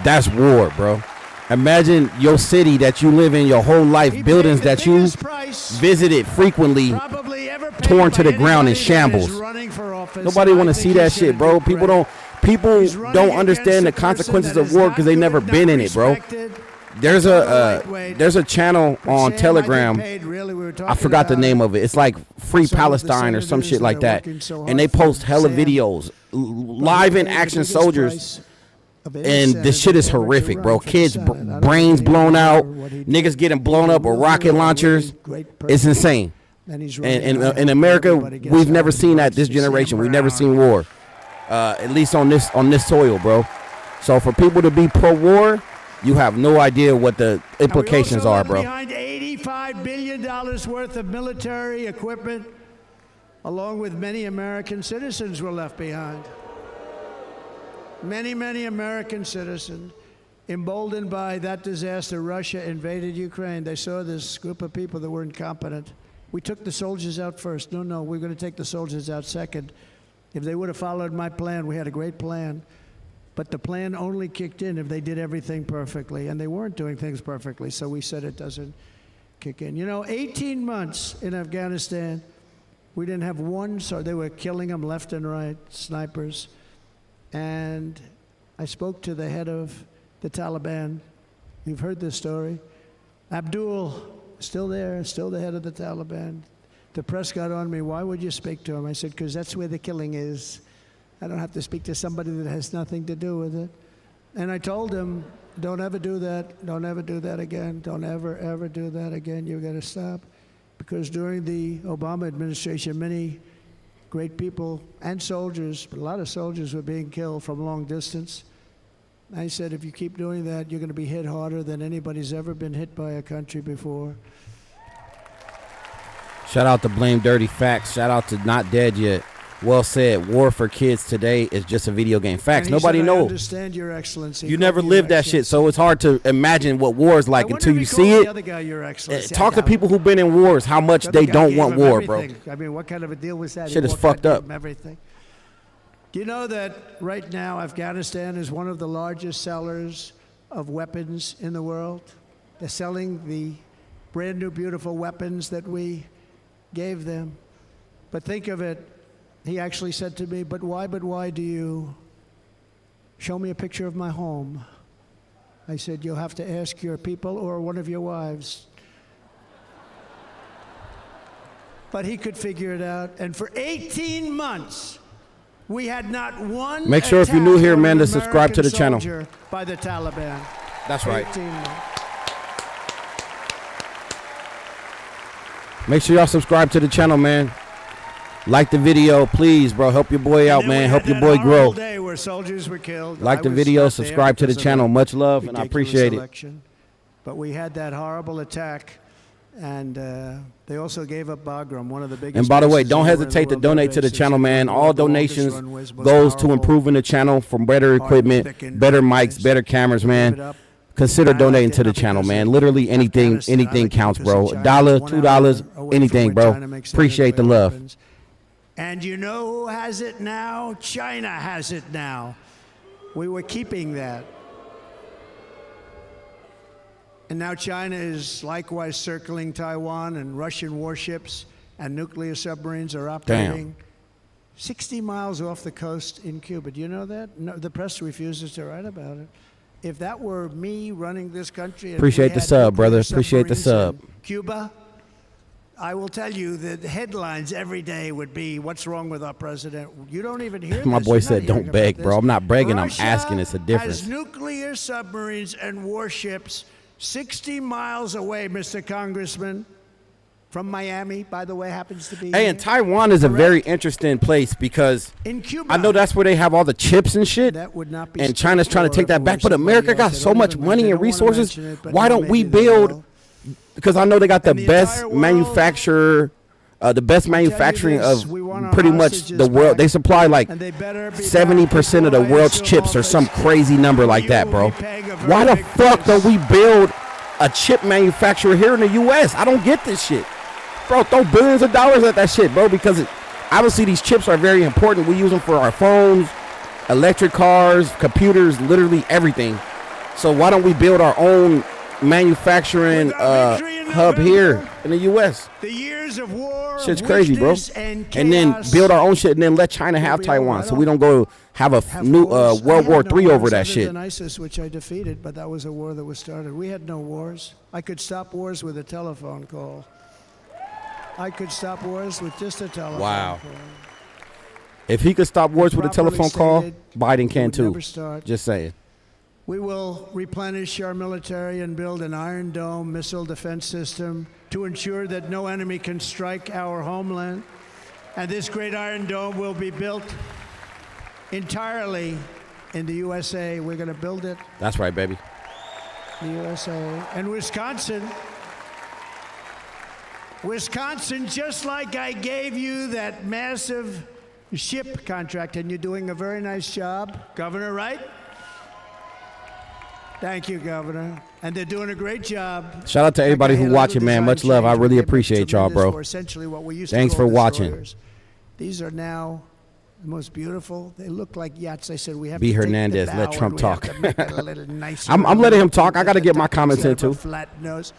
That's war, bro. Imagine your city that you live in your whole life, buildings that you visited frequently, torn to the ground in shambles. Nobody want to see that shit, bro. People don't understand the consequences of war because they never been in it, bro. There's a channel on Telegram. I forgot the name of it. It's like Free Palestine or some shit like that. And they post hella videos, live in action soldiers. And this shit is horrific, bro. Kids' brains blown out. Niggas getting blown up with rocket launchers. It's insane. And in America, we've never seen that. This generation, we've never seen war. At least on this soil, bro. So for people to be pro-war, you have no idea what the implications are, bro. Behind $85 billion worth of military equipment, along with many American citizens were left behind. Many American citizens, emboldened by that disaster, Russia invaded Ukraine. They saw this group of people that were incompetent. We took the soldiers out first. No, we're going to take the soldiers out second. If they would have followed my plan, we had a great plan. But the plan only kicked in if they did everything perfectly, and they weren't doing things perfectly, so we said it doesn't kick in. 18 months in Afghanistan, we didn't have one, so they were killing them left and right, snipers. And I spoke to the head of the Taliban. You've heard this story. Abdul, still there, still the head of the Taliban. The press got on me. Why would you speak to him? I said, because that's where the killing is. I don't have to speak to somebody that has nothing to do with it. And I told him, don't ever do that. Don't ever do that again. Don't ever do that again. You've got to stop. Because during the Obama administration, many great people and soldiers, but a lot of soldiers were being killed from long distance. I said, if you keep doing that, you're going to be hit harder than anybody's ever been hit by a country before. Shout out to Blame Dirty Facts. Shout out to Not Dead Yet. Well said. War for kids today is just a video game. Facts. Nobody knows. I understand, Your Excellency. You never lived that shit, so it's hard to imagine what war is like until you see it. The other guy, Your Excellency. Talk to people who've been in wars, how much they don't want war, bro. I mean, what kind of a deal was that? Shit is fucked up. Everything. Do you know that right now Afghanistan is one of the largest sellers of weapons in the world? They're selling the brand new beautiful weapons that we gave them. But think of it. He actually said to me, but why do you show me a picture of my home? I said, you'll have to ask your people or one of your wives. But he could figure it out. And for 18 months, we had not one. Make sure if you're new here, man, to subscribe to the channel. By the Taliban. That's right. Make sure y'all subscribe to the channel, man. Like the video, please, bro. Help your boy out, man. Help your boy grow. Day where soldiers were killed. Like the video, subscribe to the channel. Much love, and I appreciate it. But we had that horrible attack, and they also gave up Bagram, one of the biggest. And by the way, don't hesitate to donate to the channel, man. All donations goes to improving the channel for better equipment, better mics, better cameras, man. Consider donating to the channel, man. Literally anything counts, bro. $1, $2, anything, bro. Appreciate the love. And you know who has it now? China has it now. We were keeping that. And now China is likewise circling Taiwan, and Russian warships and nuclear submarines are operating 60 miles off the coast in Cuba. Do you know that? No, the press refuses to write about it. If that were me running this country, and Appreciate the sub, brother. Appreciate the sub. Cuba, I will tell you that the headlines every day would be, "What's wrong with our president?" You don't even hear My this. boy You're said, not "Don't hearing beg, about bro. this. I'm not begging. I'm Russia asking. It's a difference." has nuclear submarines and warships 60 miles away, Mr. Congressman, from Miami, by the way, happens to be. Hey, and Taiwan is a very interesting place because in Cuba, I know that's where they have all the chips and shit. that would not be. And China's trying to take that back. But America got so much money and resources. Why don't we build? Because I know they got the best manufacturer, the best manufacturing of pretty much the world. They supply like 70% of the world's chips or some crazy number like that, bro. Why the fuck don't we build a chip manufacturer here in the U.S.? I don't get this shit. Bro, throw billions of dollars at that shit, bro, because obviously these chips are very important. We use them for our phones, electric cars, computers, literally everything. So why don't we build our own manufacturing hub here in the U.S.? The years of war, shit's crazy, bro. And then build our own shit and then let China have Taiwan so we don't go have a new World War III over that shit. Than ISIS, which I defeated, but that was a war that was started. We had no wars. I could stop wars with a telephone call. I could stop wars with just a telephone call. If he could stop wars with a telephone call, Biden can too. Just saying. We will replenish our military and build an Iron Dome missile defense system to ensure that no enemy can strike our homeland. And this great Iron Dome will be built entirely in the USA. We're going to build it. That's right, baby. The USA. And Wisconsin, just like I gave you that massive ship contract, and you're doing a very nice job, Governor, right? Thank you, Governor. And they're doing a great job. Shout out to everybody who watching, man. Much love. I really appreciate y'all, bro. Thanks for watching. These are now the most beautiful. They look like yachts. I said we have to B. take Hernandez, the let bow Trump and we have talk. to make it a little nicer. I'm letting him talk. I got to get my comments in, too. Flat nose.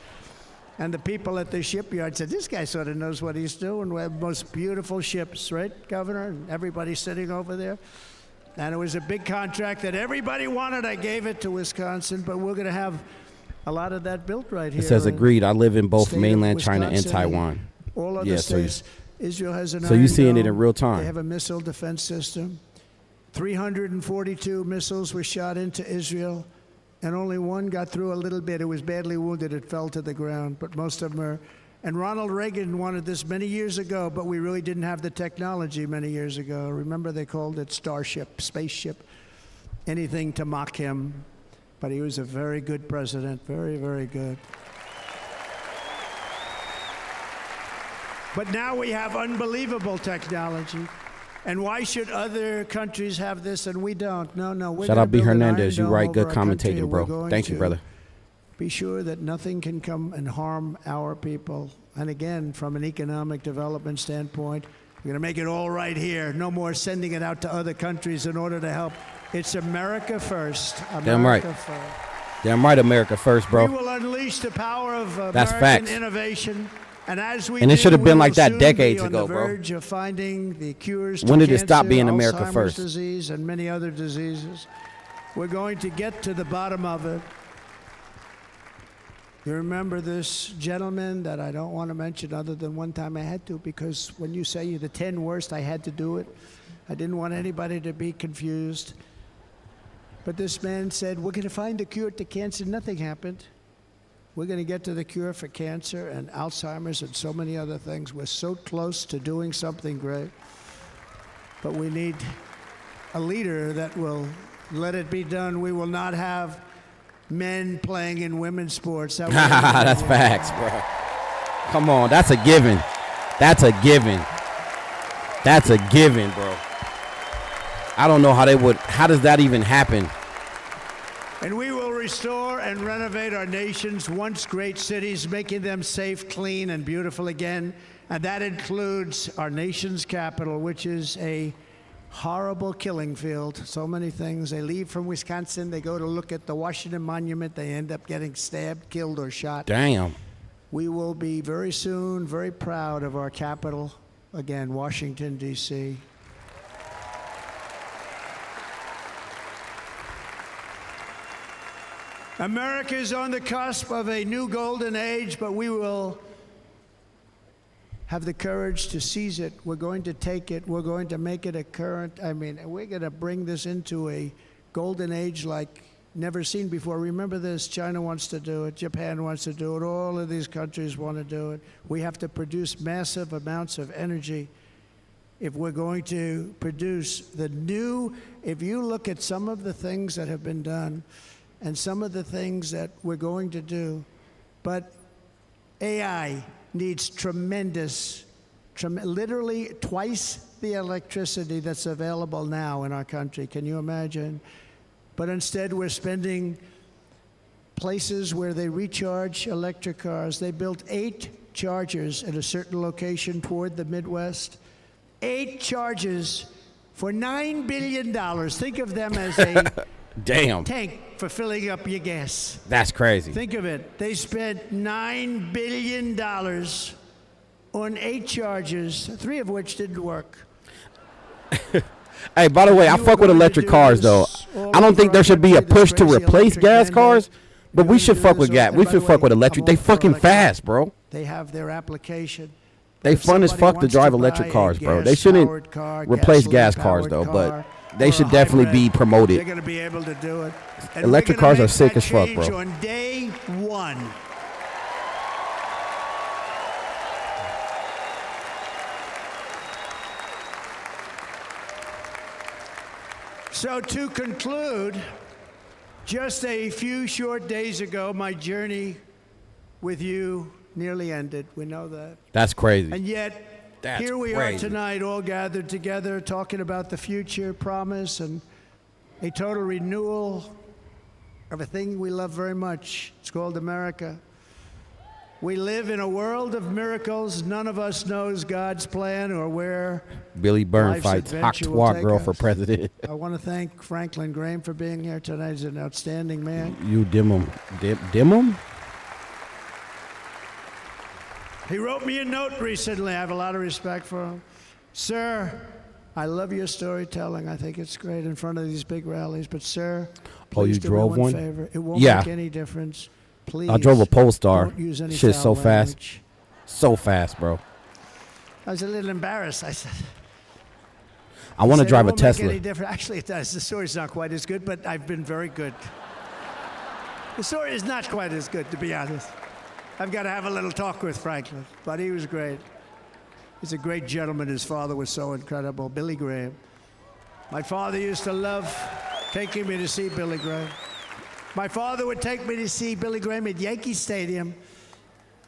And the people at the shipyard said, this guy sort of knows what he's doing. We have the most beautiful ships, right, Governor? And everybody's sitting over there. And it was a big contract that everybody wanted. I gave it to Wisconsin, but we're going to have a lot of that built right here. It says, agreed. I live in both State mainland of China and Wisconsin Taiwan. All other states. Israel has an So you're Iron seeing it Dome. in real time. They have a missile defense system. 342 missiles were shot into Israel, and only one got through a little bit. It was badly wounded. It fell to the ground, but most of them are. And Ronald Reagan wanted this many years ago, but we really didn't have the technology many years ago. Remember, they called it Starship, spaceship, anything to mock him. But he was a very good president, very, very good. But now we have unbelievable technology. And why should other countries have this and we don't? No. Shout out B. Hernandez. You right. Good commentating, bro. Thank you, brother. Be sure that nothing can come and harm our people. And again, from an economic development standpoint, we're going to make it all right here. No more sending it out to other countries in order to help. It's America first. Damn right. First. Damn right, America first, bro. We will unleash the power of That's American facts. innovation. And as we it should have been like that soon decades be ago, on the bro. verge of finding the cures When to did it stop cancer, being America Alzheimer's first? disease and many other diseases. We're going to get to the bottom of it. You remember this gentleman that I don't want to mention other than one time I had to, because when you say you're the 10 worst, I had to do it. I didn't want anybody to be confused. But this man said, we're going to find the cure to cancer. Nothing happened. We're going to get to the cure for cancer and Alzheimer's and so many other things. We're so close to doing something great. But we need a leader that will let it be done. We will not have men playing in women's sports. That's facts, bro. Come on, that's a given. That's a given. That's a given, bro. I don't know how does that even happen? And we will restore and renovate our nation's once great cities, making them safe, clean, and beautiful again. And that includes our nation's capital, which is a horrible killing field. So many things. They leave from Wisconsin, they go to look at the Washington Monument, they end up getting stabbed, killed, or shot. Damn. We will be very soon very proud of our capital, again, Washington, D.C. America is on the cusp of a new golden age, but we will have the courage to seize it. We're going to take it. We're going to make it a current. I mean, we're going to bring this into a golden age like never seen before. Remember this, China wants to do it, Japan wants to do it, all of these countries want to do it. We have to produce massive amounts of energy if we're going to produce the new. If you look at some of the things that have been done and some of the things that we're going to do, but AI needs literally twice the electricity that's available now in our country. Can you imagine? But instead, we're spending places where they recharge electric cars. They built 8 chargers at a certain location toward the Midwest. 8 chargers for $9 billion. Think of them as a damn tank for filling up your gas. That's crazy. Think of it. They spent $9 billion on 8 chargers, 3 of which didn't work. Hey, by the way, I fuck with electric cars, though. I don't think there should be a push to replace gas cars, but we should fuck with gas. We should fuck with electric. They fucking fast, bro. They have their application. They fun as fuck to drive electric cars, bro. They shouldn't replace gas cars, though, but they should definitely be promoted. They're going to be able to do it. Electric cars are sick as fuck, bro. On day 1. So to conclude, just a few short days ago, my journey with you nearly ended. We know that. That's crazy. And yet, here we are tonight, all gathered together, talking about the future, promise, and a total renewal of a thing we love very much. It's called America. We live in a world of miracles. None of us knows God's plan or where Billy Byrne fights hot twat girl for president. I want to thank Franklin Graham for being here tonight. He's an outstanding man. You dim him. Dim him? He wrote me a note recently. I have a lot of respect for him. Sir, I love your storytelling. I think it's great in front of these big rallies. But, sir, please do me one favor. It won't make any difference. Please. I drove a Polestar. Shit's so language. fast. So fast, bro. I was a little embarrassed. I said, I want to drive a Tesla. Make any difference. Actually, it does. The story's not quite as good, but I've been very good. The story is not quite as good, to be honest. I've got to have a little talk with Franklin, but he was great. He's a great gentleman. His father was so incredible, Billy Graham. My father used to love taking me to see Billy Graham. My father would take me to see Billy Graham at Yankee Stadium.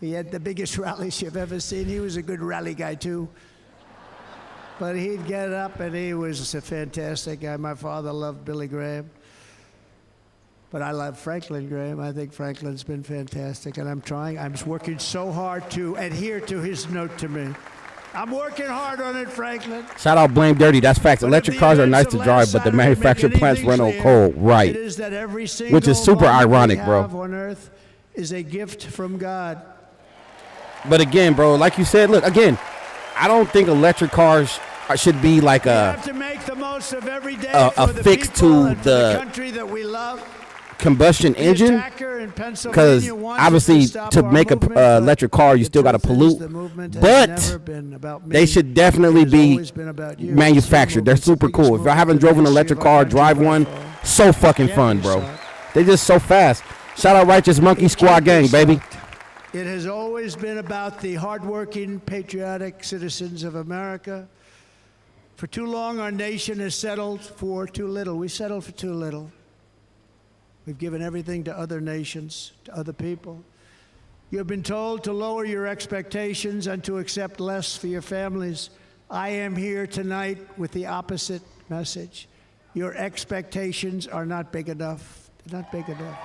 He had the biggest rallies you've ever seen. He was a good rally guy, too. But he'd get up, and he was a fantastic guy. My father loved Billy Graham. But I love Franklin Graham. I think Franklin's been fantastic, and I'm working so hard to adhere to his note to me. I'm working hard on it, Franklin. Shout out Blame Dirty. That's facts. Electric cars are nice to drive, but the manufactured plants run on coal. Right. Which is super ironic, bro. On earth is a gift from God. But again, bro, like you said, look, again, I don't think electric cars should be like a fix to the country that we love. Combustion engine, because obviously to make a electric car you still got to pollute, but they should definitely be manufactured. They're super cool. If I haven't driven an electric car, drive one. So fucking fun, bro. They just so fast. Shout out Righteous Monkey Squad Gang, baby. It has always been about the hardworking, patriotic citizens of America. For too long, our nation has settled for too little. We settled for too little. We've given everything to other nations, to other people. You have been told to lower your expectations and to accept less for your families. I am here tonight with the opposite message. Your expectations are not big enough. They're not big enough.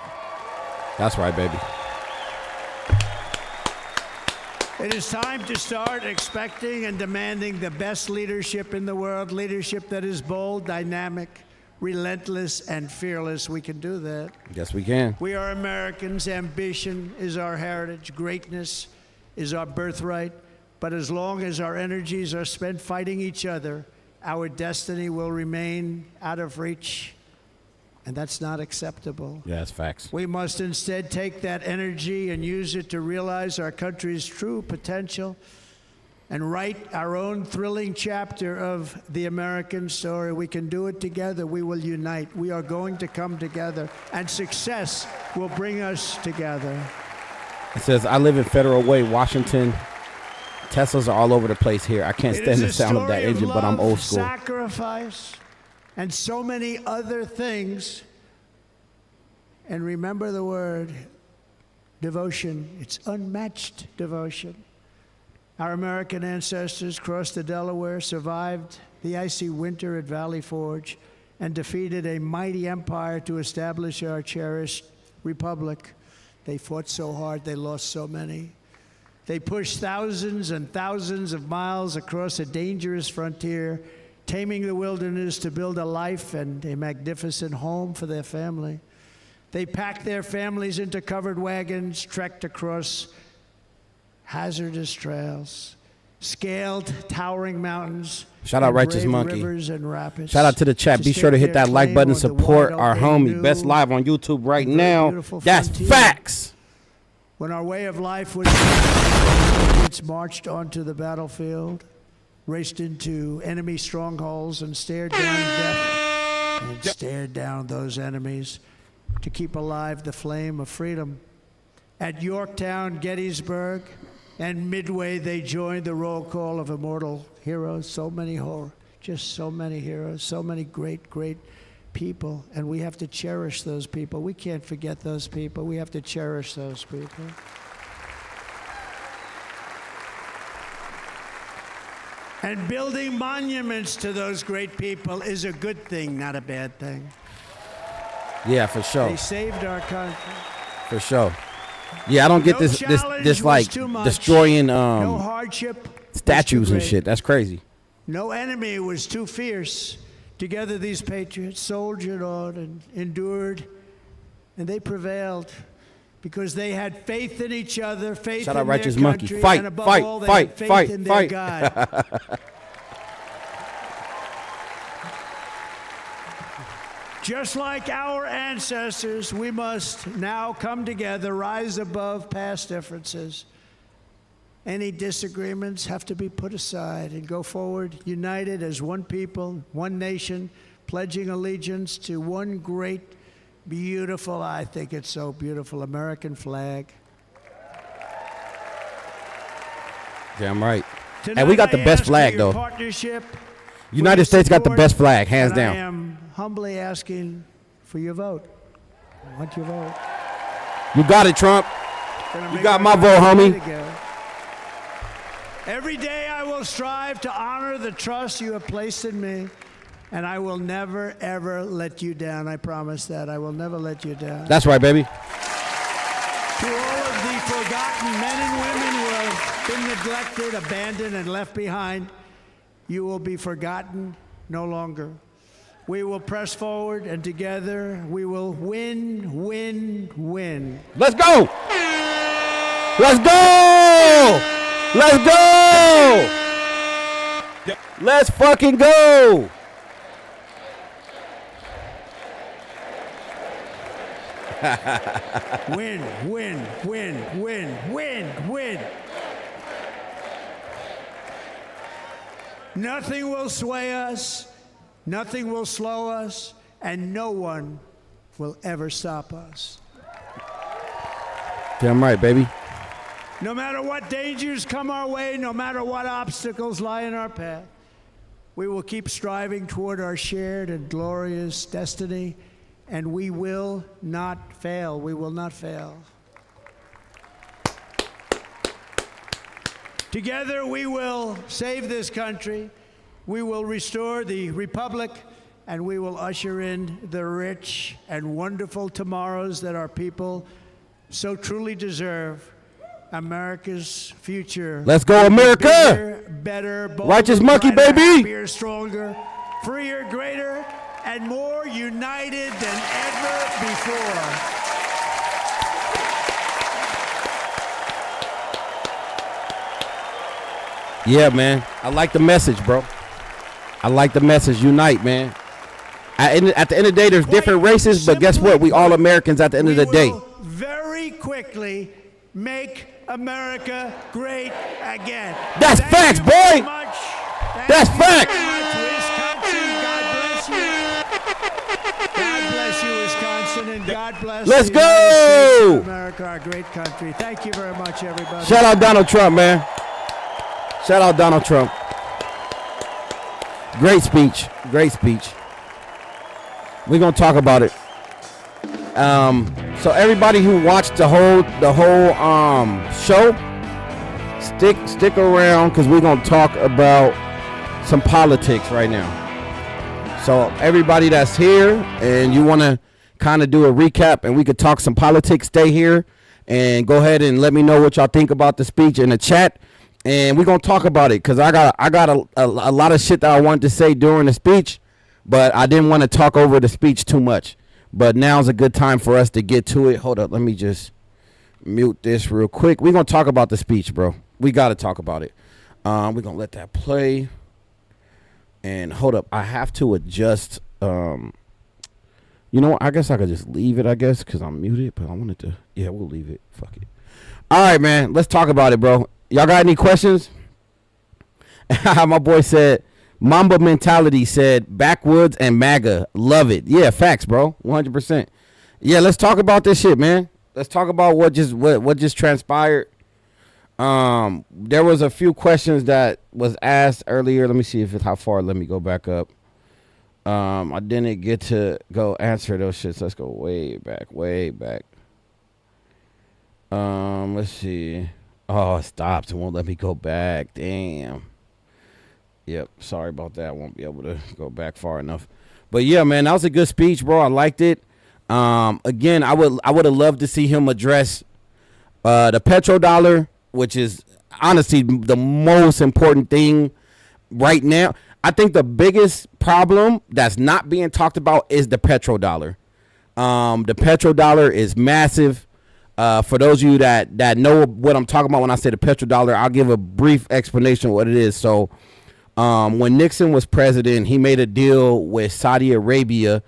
That's right, baby. It is time to start expecting and demanding the best leadership in the world, leadership that is bold, dynamic, relentless, and fearless. We can do that. Yes, we can. We are Americans. Ambition is our heritage. Greatness is our birthright. But as long as our energies are spent fighting each other, our destiny will remain out of reach And that's not acceptable. Yeah, that's facts. We must instead take that energy and use it to realize our country's true potential and write our own thrilling chapter of the American story. We can do it together. We will unite. We are going to come together, and success will bring us together. It says, I live in Federal Way, Washington. Teslas are all over the place here. I can't stand the sound of that engine, but I'm old school. Sacrifice, and so many other things. And remember the word devotion. It's unmatched devotion. Our American ancestors crossed the Delaware, survived the icy winter at Valley Forge, and defeated a mighty empire to establish our cherished republic. They fought so hard, they lost so many. They pushed thousands and thousands of miles across a dangerous frontier, taming the wilderness to build a life and a magnificent home for their family. They packed their families into covered wagons, trekked across hazardous trails, scaled towering mountains. Shout out Righteous braved Monkey. Rivers and rapids. Shout out to the chat. Be sure to hit that like button, support our homie. Best live on YouTube right now. That's facts. When our way of life was it's marched onto the battlefield, raced into enemy strongholds, and stared down death and stared down those enemies to keep alive the flame of freedom. At Yorktown, Gettysburg, and Midway, they joined the roll call of immortal heroes. So many just so many heroes, so many great, great people, and we have to cherish those people. We can't forget those people. We have to cherish those people. And building monuments to those great people is a good thing, not a bad thing. Yeah, for sure. They saved our country. For sure. Yeah, I don't get this like destroying no hardship statues and shit. That's crazy. No enemy was too fierce. Together these patriots soldiered on and endured, and they prevailed because they had faith in each other, faith Shout in out Righteous their Monkey. country, Fight, and above fight, all, they fight, had faith fight, in fight. their God. Just like our ancestors, we must now come together, rise above past differences. Any disagreements have to be put aside and go forward, united as one people, one nation, pledging allegiance to one great, beautiful, I think it's so beautiful, American flag. Damn right. Tonight, and we got the I best ask flag, for your though. Partnership, United States got the support, best flag, hands and down. I am humbly asking for your vote. I want your vote. You got it, Trump. Gonna You make got our my vote, country homie. great again. Every day I will strive to honor the trust you have placed in me, and I will never, ever let you down. I promise that. I will never let you down. That's right, baby. To all of the forgotten men and women who have been neglected, abandoned, and left behind, you will be forgotten no longer. We will press forward, and together we will win, win, win. Let's go. Let's go. Let's go. Let's fucking go. Win, win, win, win, win, win. Nothing will sway us, nothing will slow us, and no one will ever stop us. Damn right, baby. No matter what dangers come our way, no matter what obstacles lie in our path, we will keep striving toward our shared and glorious destiny, and we will not fail. We will not fail. Together we will save this country, we will restore the republic, and we will usher in the rich and wonderful tomorrows that our people so truly deserve. America's future. Let's go, America! Bigger, better, bolder, Righteous Monkey, brighter, baby! happier, stronger, freer, greater, and more united than ever before. Yeah, man. I like the message, bro. I like the message. Unite, man. At the end of the day, there's different races, but guess what? We all Americans at the end of the day. Very quickly make America great again. That's facts, boy. That's facts. Wisconsin, God bless you. God bless you, Wisconsin, and God bless Let's the United States go. of America, our great country. Thank you very much, everybody. Shout out Donald Trump, man. Shout out Donald Trump. Great speech. Great speech. We're gonna talk about it. So everybody who watched the whole show, stick around because we're gonna talk about some politics right now. So everybody that's here and you want to kind of do a recap and we could talk some politics, stay here and go ahead and let me know what y'all think about the speech in the chat. And we're gonna talk about it because I got a lot of shit that I wanted to say during the speech, but I didn't want to talk over the speech too much. But now's a good time for us to get to it. Hold up, let me just mute this real quick. We're gonna talk about the speech, bro. We gotta talk about it. We're gonna let that play. And hold up, I have to adjust. You know what? I guess I could just leave it, because I'm muted, but I wanted to. Yeah, we'll leave it. Fuck it. All right, man. Let's talk about it, bro. Y'all got any questions? My boy said, Mamba Mentality said, backwoods and MAGA. Love it. Yeah, facts, bro. 100%. Yeah, let's talk about this shit, man. Let's talk about what just transpired. There was a few questions that was asked earlier. Let me see how far. Let me go back up. I didn't get to go answer those shits. Let's go way back. Let's see. Oh, it stopped. It won't let me go back. Damn. Yep. Sorry about that. I won't be able to go back far enough. But yeah, man, that was a good speech, bro. I liked it. Again, I would have loved to see him address the petrodollar, which is honestly the most important thing right now. I think the biggest problem that's not being talked about is the petrodollar. The petrodollar is massive. For those of you that know what I'm talking about when I say the petrodollar, I'll give a brief explanation of what it is. So when Nixon was president, he made a deal with Saudi Arabia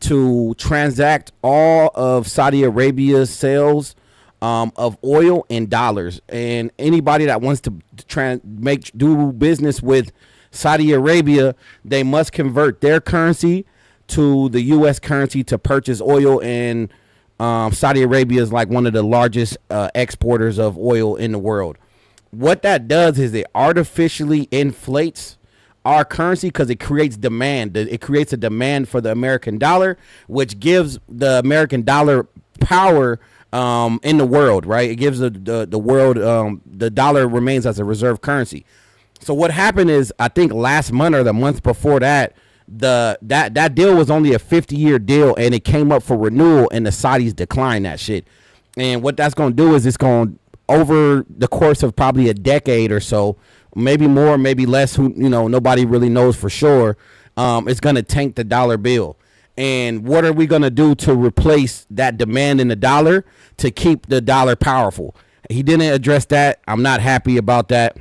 to transact all of Saudi Arabia's sales of oil in dollars. And anybody that wants to do business with Saudi Arabia, they must convert their currency to the U.S. currency to purchase oil. And Saudi Arabia is like one of the largest exporters of oil in the world. What that does is it artificially inflates our currency because it creates demand. It creates a demand for the American dollar, which gives the American dollar power in the world, right? It gives the world, the dollar remains as a reserve currency. So what happened is, I think last month or the month before that, that deal was only a 50-year deal, and it came up for renewal, and the Saudis declined that shit. And what that's going to do is it's going, over the course of probably a decade or so, maybe more, maybe less, nobody really knows for sure, it's going to tank the dollar bill. And what are we going to do to replace that demand in the dollar to keep the dollar powerful? He didn't address that. I'm not happy about that.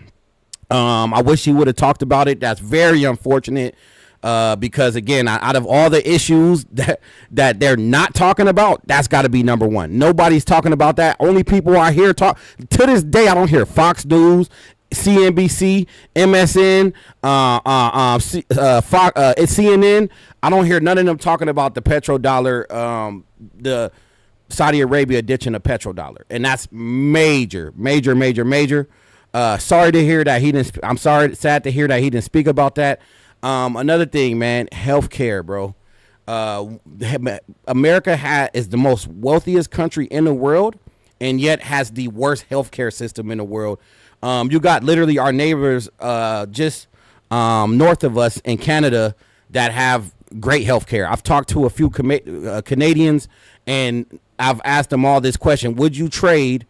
I wish he would have talked about it. That's very unfortunate. Because again, out of all the issues that they're not talking about, that's got to be number one. Nobody's talking about that. Only people I hear talk to this day. I don't hear Fox News, CNBC, MSN, CNN. I don't hear none of them talking about the petrodollar, the Saudi Arabia ditching the petrodollar, and that's major. Sorry to hear that he didn't. I'm sorry, sad to hear that he didn't speak about that. Another thing, man, healthcare, bro. America is the most wealthiest country in the world, and yet has the worst healthcare system in the world. You got literally our neighbors just north of us in Canada that have great healthcare. I've talked to a few Canadians, and I've asked them all this question: would you trade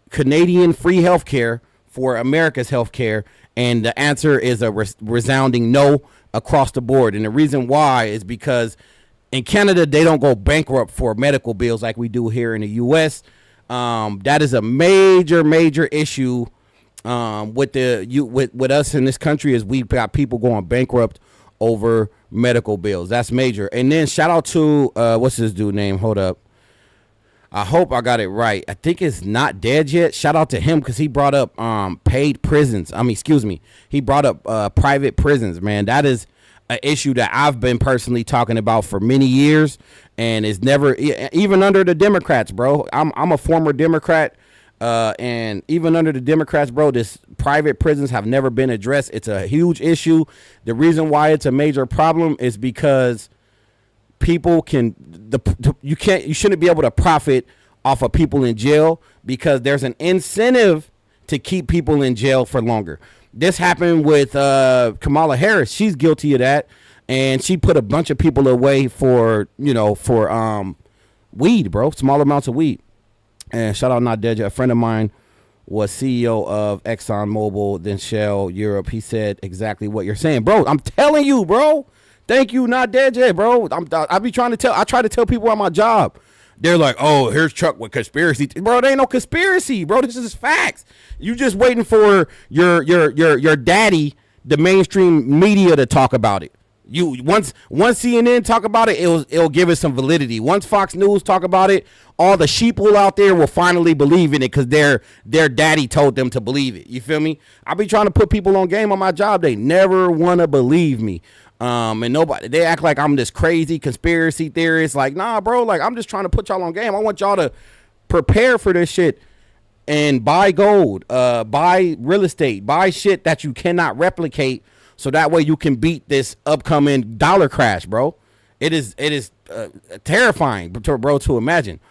Canadian free healthcare for America's healthcare? And the answer is a resounding no across the board. And the reason why is because in Canada, they don't go bankrupt for medical bills like we do here in the U.S. That is a major issue with us in this country, is we've got people going bankrupt over medical bills. That's major. And then shout out to what's this dude name? Hold up. I hope I got it right. I think it's not dead yet. Shout out to him because he brought up paid prisons. He brought up private prisons, man. That is an issue that I've been personally talking about for many years, and it's never, even under the Democrats, bro. I'm a former Democrat, and even under the Democrats, bro, this private prisons have never been addressed. It's a huge issue. The reason why it's a major problem is because people you shouldn't be able to profit off of people in jail, because there's an incentive to keep people in jail for longer. This happened with Kamala Harris. She's guilty of that, and she put a bunch of people away for weed, bro, small amounts of weed. And shout out Not Dead Yet. A friend of mine was CEO of ExxonMobil, then Shell Europe. He said exactly what you're saying, bro. I'm telling you, bro. Thank you, Not Dead Yet, bro. I try to tell people at my job. They're like, oh, here's Chuck with conspiracy. Bro, there ain't no conspiracy, bro. This is facts. You just waiting for your daddy, the mainstream media, to talk about it. Once CNN talk about it, it'll give it some validity. Once Fox News talk about it, all the sheeple out there will finally believe in it because their daddy told them to believe it. You feel me? I be trying to put people on game on my job. They never want to believe me. And they act like I'm this crazy conspiracy theorist. Like, nah, bro, like, I'm just trying to put y'all on game. I want y'all to prepare for this shit and buy gold, buy real estate, buy shit that you cannot replicate, so that way you can beat this upcoming dollar crash, bro. It is terrifying, bro, to imagine.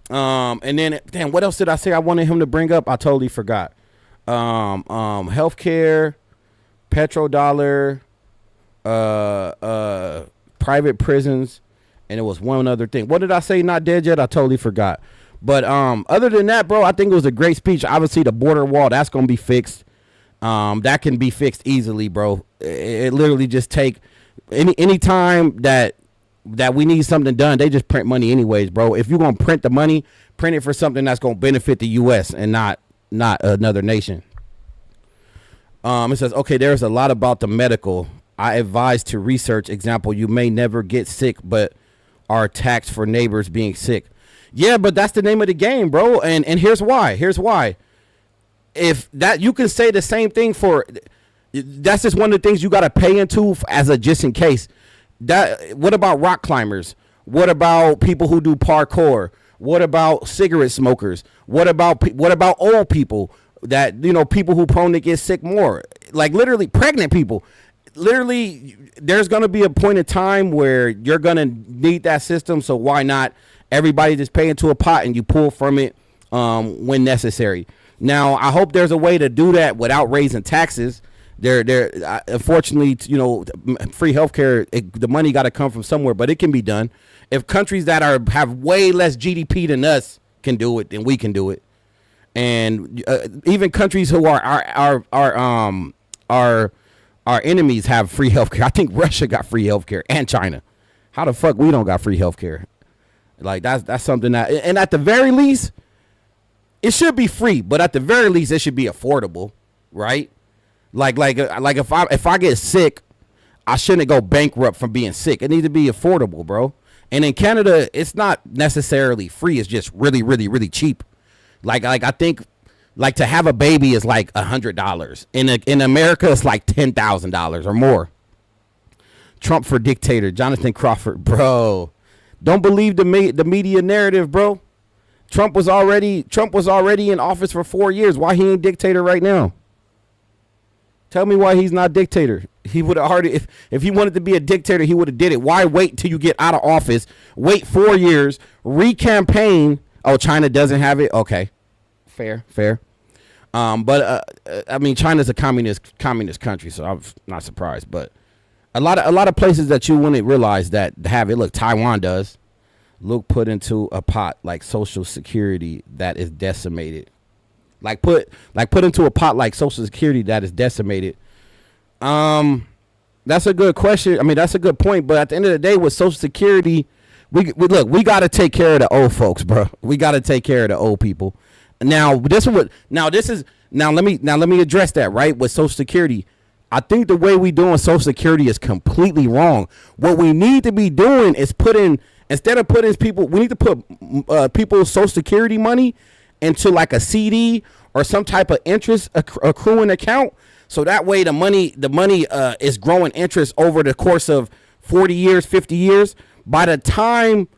And then, damn, what else did I say I wanted him to bring up? I totally forgot. Healthcare, petrodollar, private prisons, and it was one other thing. What did I say? Not Dead Yet? I totally forgot. But other than that, bro, I think it was a great speech. Obviously, the border wall, that's gonna be fixed. That can be fixed easily, bro. It literally just take any time that we need something done, they just print money anyways, bro. If you're gonna print the money, print it for something that's gonna benefit the U.S. and not another nation. It says, okay, there's a lot about the medical. I advise to research. Example, you may never get sick, but are taxed for neighbors being sick. Yeah, but that's the name of the game, bro. And here's why. If that, you can say the same thing for, that's just one of the things you got to pay into as a just in case. What about rock climbers? What about people who do parkour? What about cigarette smokers? What about old people that, people who prone to get sick more? Like literally pregnant people. Literally, there's going to be a point in time where you're going to need that system. So why not everybody just pay into a pot and you pull from it when necessary? Now, I hope there's a way to do that without raising taxes. Unfortunately, free healthcare, the money got to come from somewhere, but it can be done. If countries that have way less GDP than us can do it, then we can do it. And even countries who are our enemies have free healthcare. I think Russia got free healthcare, and China. How the fuck we don't got free healthcare? Like that's something that, and at the very least, it should be free. But at the very least, it should be affordable, right? Like if I get sick, I shouldn't go bankrupt from being sick. It needs to be affordable, bro. And in Canada, it's not necessarily free. It's just really, really, really cheap. Like I think. Like to have a baby is like $100. In America, it's like $10,000 or more. Trump for dictator, Jonathan Crawford, bro. Don't believe the media narrative, bro. Trump was already in office for 4 years. Why he ain't dictator right now? Tell me why he's not dictator. He would have already, if he wanted to be a dictator, he would have did it. Why wait till you get out of office? Wait 4 years, re-campaign. Oh, China doesn't have it? Okay. Fair. But I mean, China's a communist country, so I'm not surprised. But a lot of places that you wouldn't realize that have it. Look, Taiwan does. Look, put into a pot like Social Security that is decimated. Like put into a pot like Social Security that is decimated. That's a good question. I mean, that's a good point. But at the end of the day, with Social Security, we got to take care of the old folks, bro. We got to take care of the old people. Now let me address that, right? With Social Security, I think the way we doing Social Security is completely wrong. What we need to be doing is instead of putting people, we need to put people's Social Security money into like a CD or some type of interest accruing account. So that way the money is growing interest over the course of 40 years, 50 years. By the time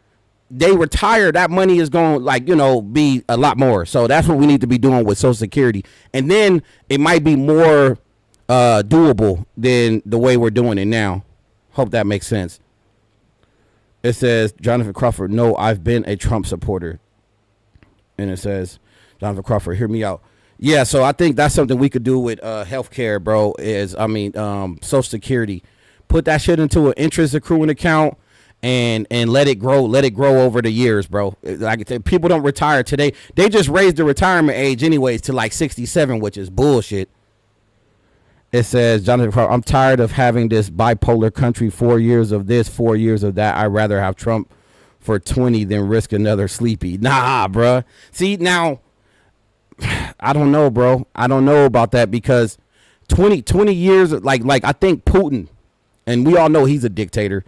they retire, that money is going to be a lot more. So that's what we need to be doing with Social Security. And then it might be more doable than the way we're doing it now. Hope that makes sense. It says, Jonathan Crawford, no, I've been a Trump supporter. And it says, Jonathan Crawford, hear me out. Yeah, so I think that's something we could do with healthcare, bro, Social Security. Put that shit into an interest accruing account and let it grow over the years, bro. Like I said, people don't retire today. They just raised the retirement age anyways to like 67, which is bullshit. It says, Jonathan Crawford, I'm tired of having this bipolar country, 4 years of this, 4 years of that. I'd rather have Trump for 20 than risk another sleepy. Nah, bro. See, now, I don't know, bro. I don't know about that because 20 years, like I think Putin, and we all know he's a dictator.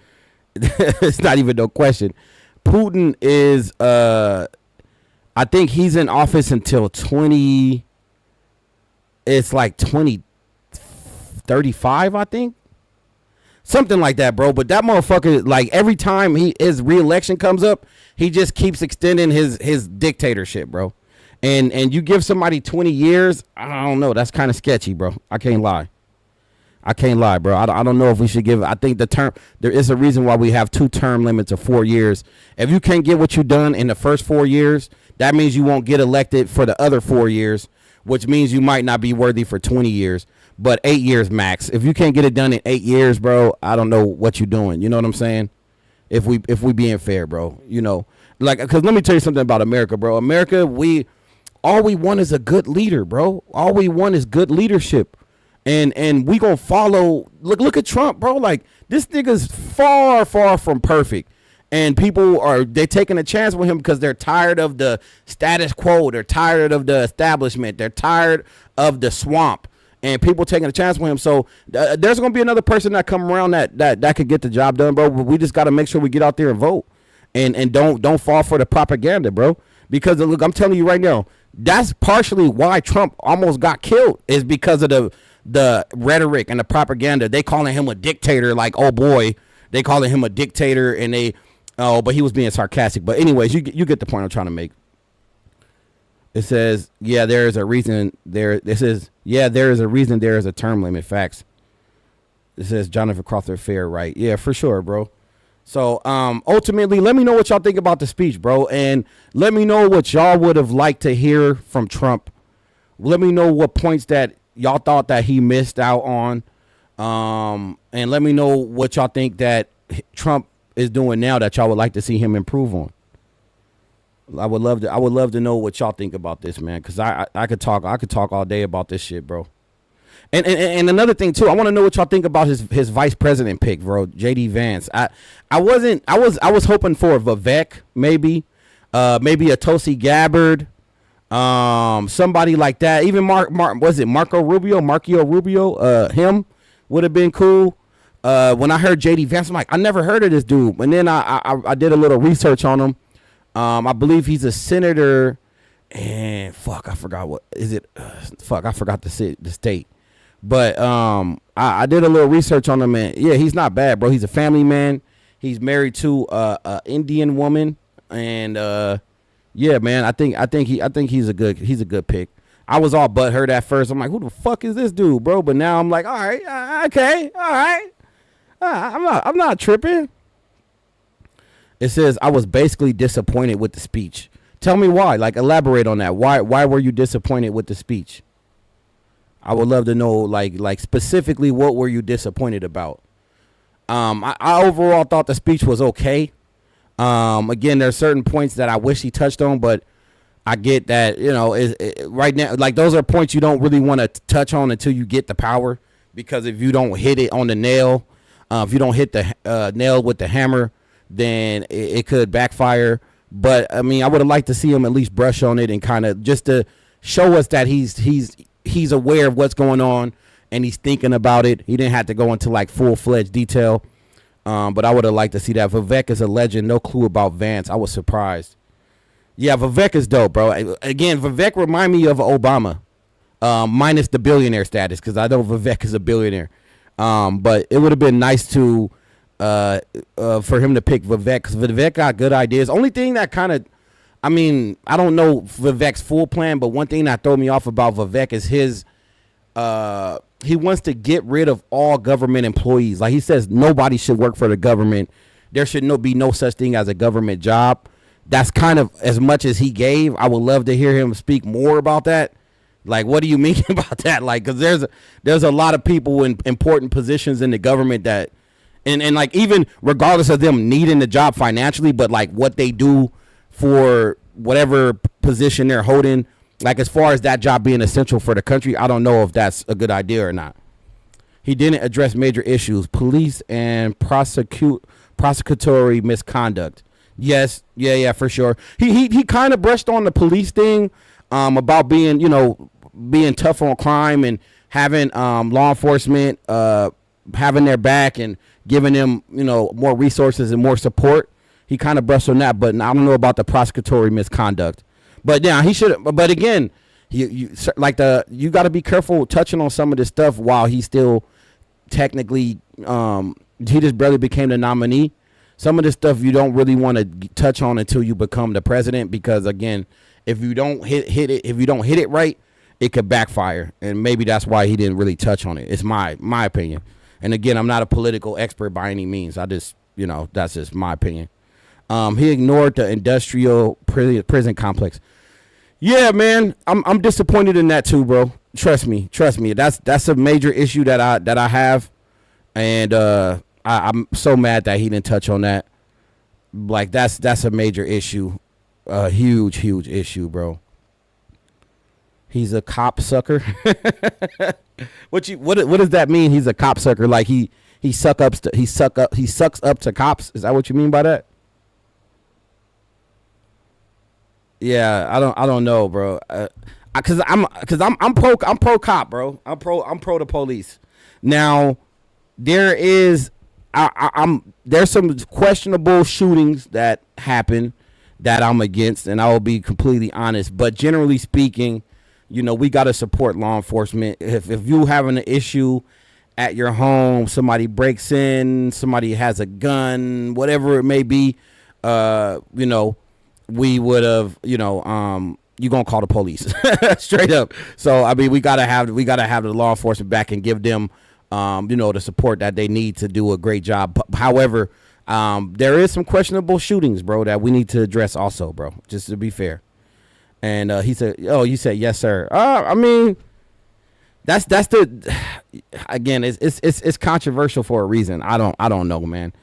It's not even no question. Putin is, I think he's in office until 2035, I think. Something like that, bro. But that motherfucker, like every time his re-election comes up, he just keeps extending his dictatorship, bro. And you give somebody 20 years, I don't know. That's kind of sketchy, bro. I can't lie, bro. I don't know if we should give. I think there is a reason why we have 2 term limits of 4 years. If you can't get what you done in the first 4 years, that means you won't get elected for the other 4 years, which means you might not be worthy for 20 years, but 8 years max. If you can't get it done in 8 years, bro, I don't know what you're doing. You know what I'm saying? If we being fair, bro, because let me tell you something about America, bro. America, all we want is a good leader, bro. All we want is good leadership. And we gonna follow. Look at Trump, bro. Like, this nigga's far from perfect. And people they taking a chance with him because they're tired of the status quo. They're tired of the establishment. They're tired of the swamp. And people taking a chance with him. So there's gonna be another person that come around that could get the job done, bro. But we just gotta make sure we get out there and vote. And don't fall for the propaganda, bro. Because look, I'm telling you right now, that's partially why Trump almost got killed, is because of the rhetoric and the propaganda. They calling him a dictator, like, oh boy, they calling him a dictator, and but he was being sarcastic. But anyways, you get the point I'm trying to make. It says, yeah, there is a reason there. This is, yeah, there is a reason there is a term limit. Facts. It says Jonathan Crawford, fair, right? Yeah, for sure, bro. So ultimately, let me know what y'all think about the speech, bro. And let me know what y'all would have liked to hear from Trump. Let me know what points that y'all thought that he missed out on. And let me know what y'all think that Trump is doing now that y'all would like to see him improve on. I would love to know what y'all think about this, man, because I could talk all day about this shit, bro. And another thing too, I want to know what y'all think about his vice president pick, bro, JD Vance. I was hoping for Vivek, maybe a Tulsi Gabbard, somebody like that. Even Marco Rubio, him would have been cool. When I heard JD Vance, I'm like, I never heard of this dude. And then I did a little research on him. I believe he's a senator, and I forgot what is it. I forgot the state. But I did a little research on him, and yeah, he's not bad, bro. He's a family man. He's married to a Indian woman, and yeah, man, I think he's a good pick. I was all butthurt at first. I'm like, who the fuck is this dude, bro? But now I'm like, all right, okay, all right. I'm not tripping. It says I was basically disappointed with the speech. Tell me why. Like, elaborate on that. Why were you disappointed with the speech? I would love to know, like specifically, what were you disappointed about? I overall thought the speech was okay. Again, there are certain points that I wish he touched on, but I get that, right now, like, those are points you don't really want to touch on until you get the power, because if you don't hit it on the nail, if you don't hit the nail with the hammer, then it could backfire. But I mean, I would have liked to see him at least brush on it and kind of just to show us that he's aware of what's going on, and he's thinking about it. He didn't have to go into like full-fledged detail, but I would have liked to see that. Vivek is a legend. No clue about Vance. I was surprised. Yeah, Vivek is dope, bro. Again, Vivek remind me of Obama, minus the billionaire status, because I know Vivek is a billionaire. But it would have been nice to for him to pick Vivek, because Vivek got good ideas. Only thing that kind of, I mean, I don't know Vivek's full plan, but one thing that throw me off about Vivek is his he wants to get rid of all government employees. Like he says, nobody should work for the government. There should be no such thing as a government job. That's kind of as much as he gave. I would love to hear him speak more about that. Like, what do you mean about that? Like, because there's a lot of people in important positions in the government that, and like, even regardless of them needing the job financially, but like what they do for whatever position they're holding, like as far as that job being essential for the country, I don't know if that's a good idea or not. He didn't address major issues, police and prosecutory misconduct. Yes, yeah, for sure. He kind of brushed on the police thing, about being, being tough on crime and having law enforcement having their back and giving them, more resources and more support. He kind of brushed on that, but I don't know about the prosecutory misconduct. But yeah, he should. But again, you got to be careful touching on some of this stuff while he's still technically he just barely became the nominee. Some of this stuff you don't really want to touch on until you become the president, because again, if you don't hit it right, it could backfire, and maybe that's why he didn't really touch on it. It's my opinion. And again, I'm not a political expert by any means. I just, that's just my opinion. He ignored the industrial prison complex. Yeah, man, I'm disappointed in that too, bro. Trust me. That's a major issue that I have, and I'm so mad that he didn't touch on that. Like that's a major issue, a huge issue, bro. He's a cop sucker. What does that mean? He's a cop sucker. Like he sucks up to cops. Is that what you mean by that? Yeah, I don't know, bro. Cause I'm pro cop, bro. I'm pro the police. Now there's some questionable shootings that happen that I'm against, and I will be completely honest. But generally speaking, we got to support law enforcement. If you having an issue at your home, somebody breaks in, somebody has a gun, whatever it may be, we would have, you gonna call the police straight up. So I mean, we gotta have the law enforcement back and give them, the support that they need to do a great job. However, there is some questionable shootings, bro, that we need to address also, bro. Just to be fair. And he said, "Oh, you said yes, sir." I mean, that's the again, it's controversial for a reason. I don't know, man.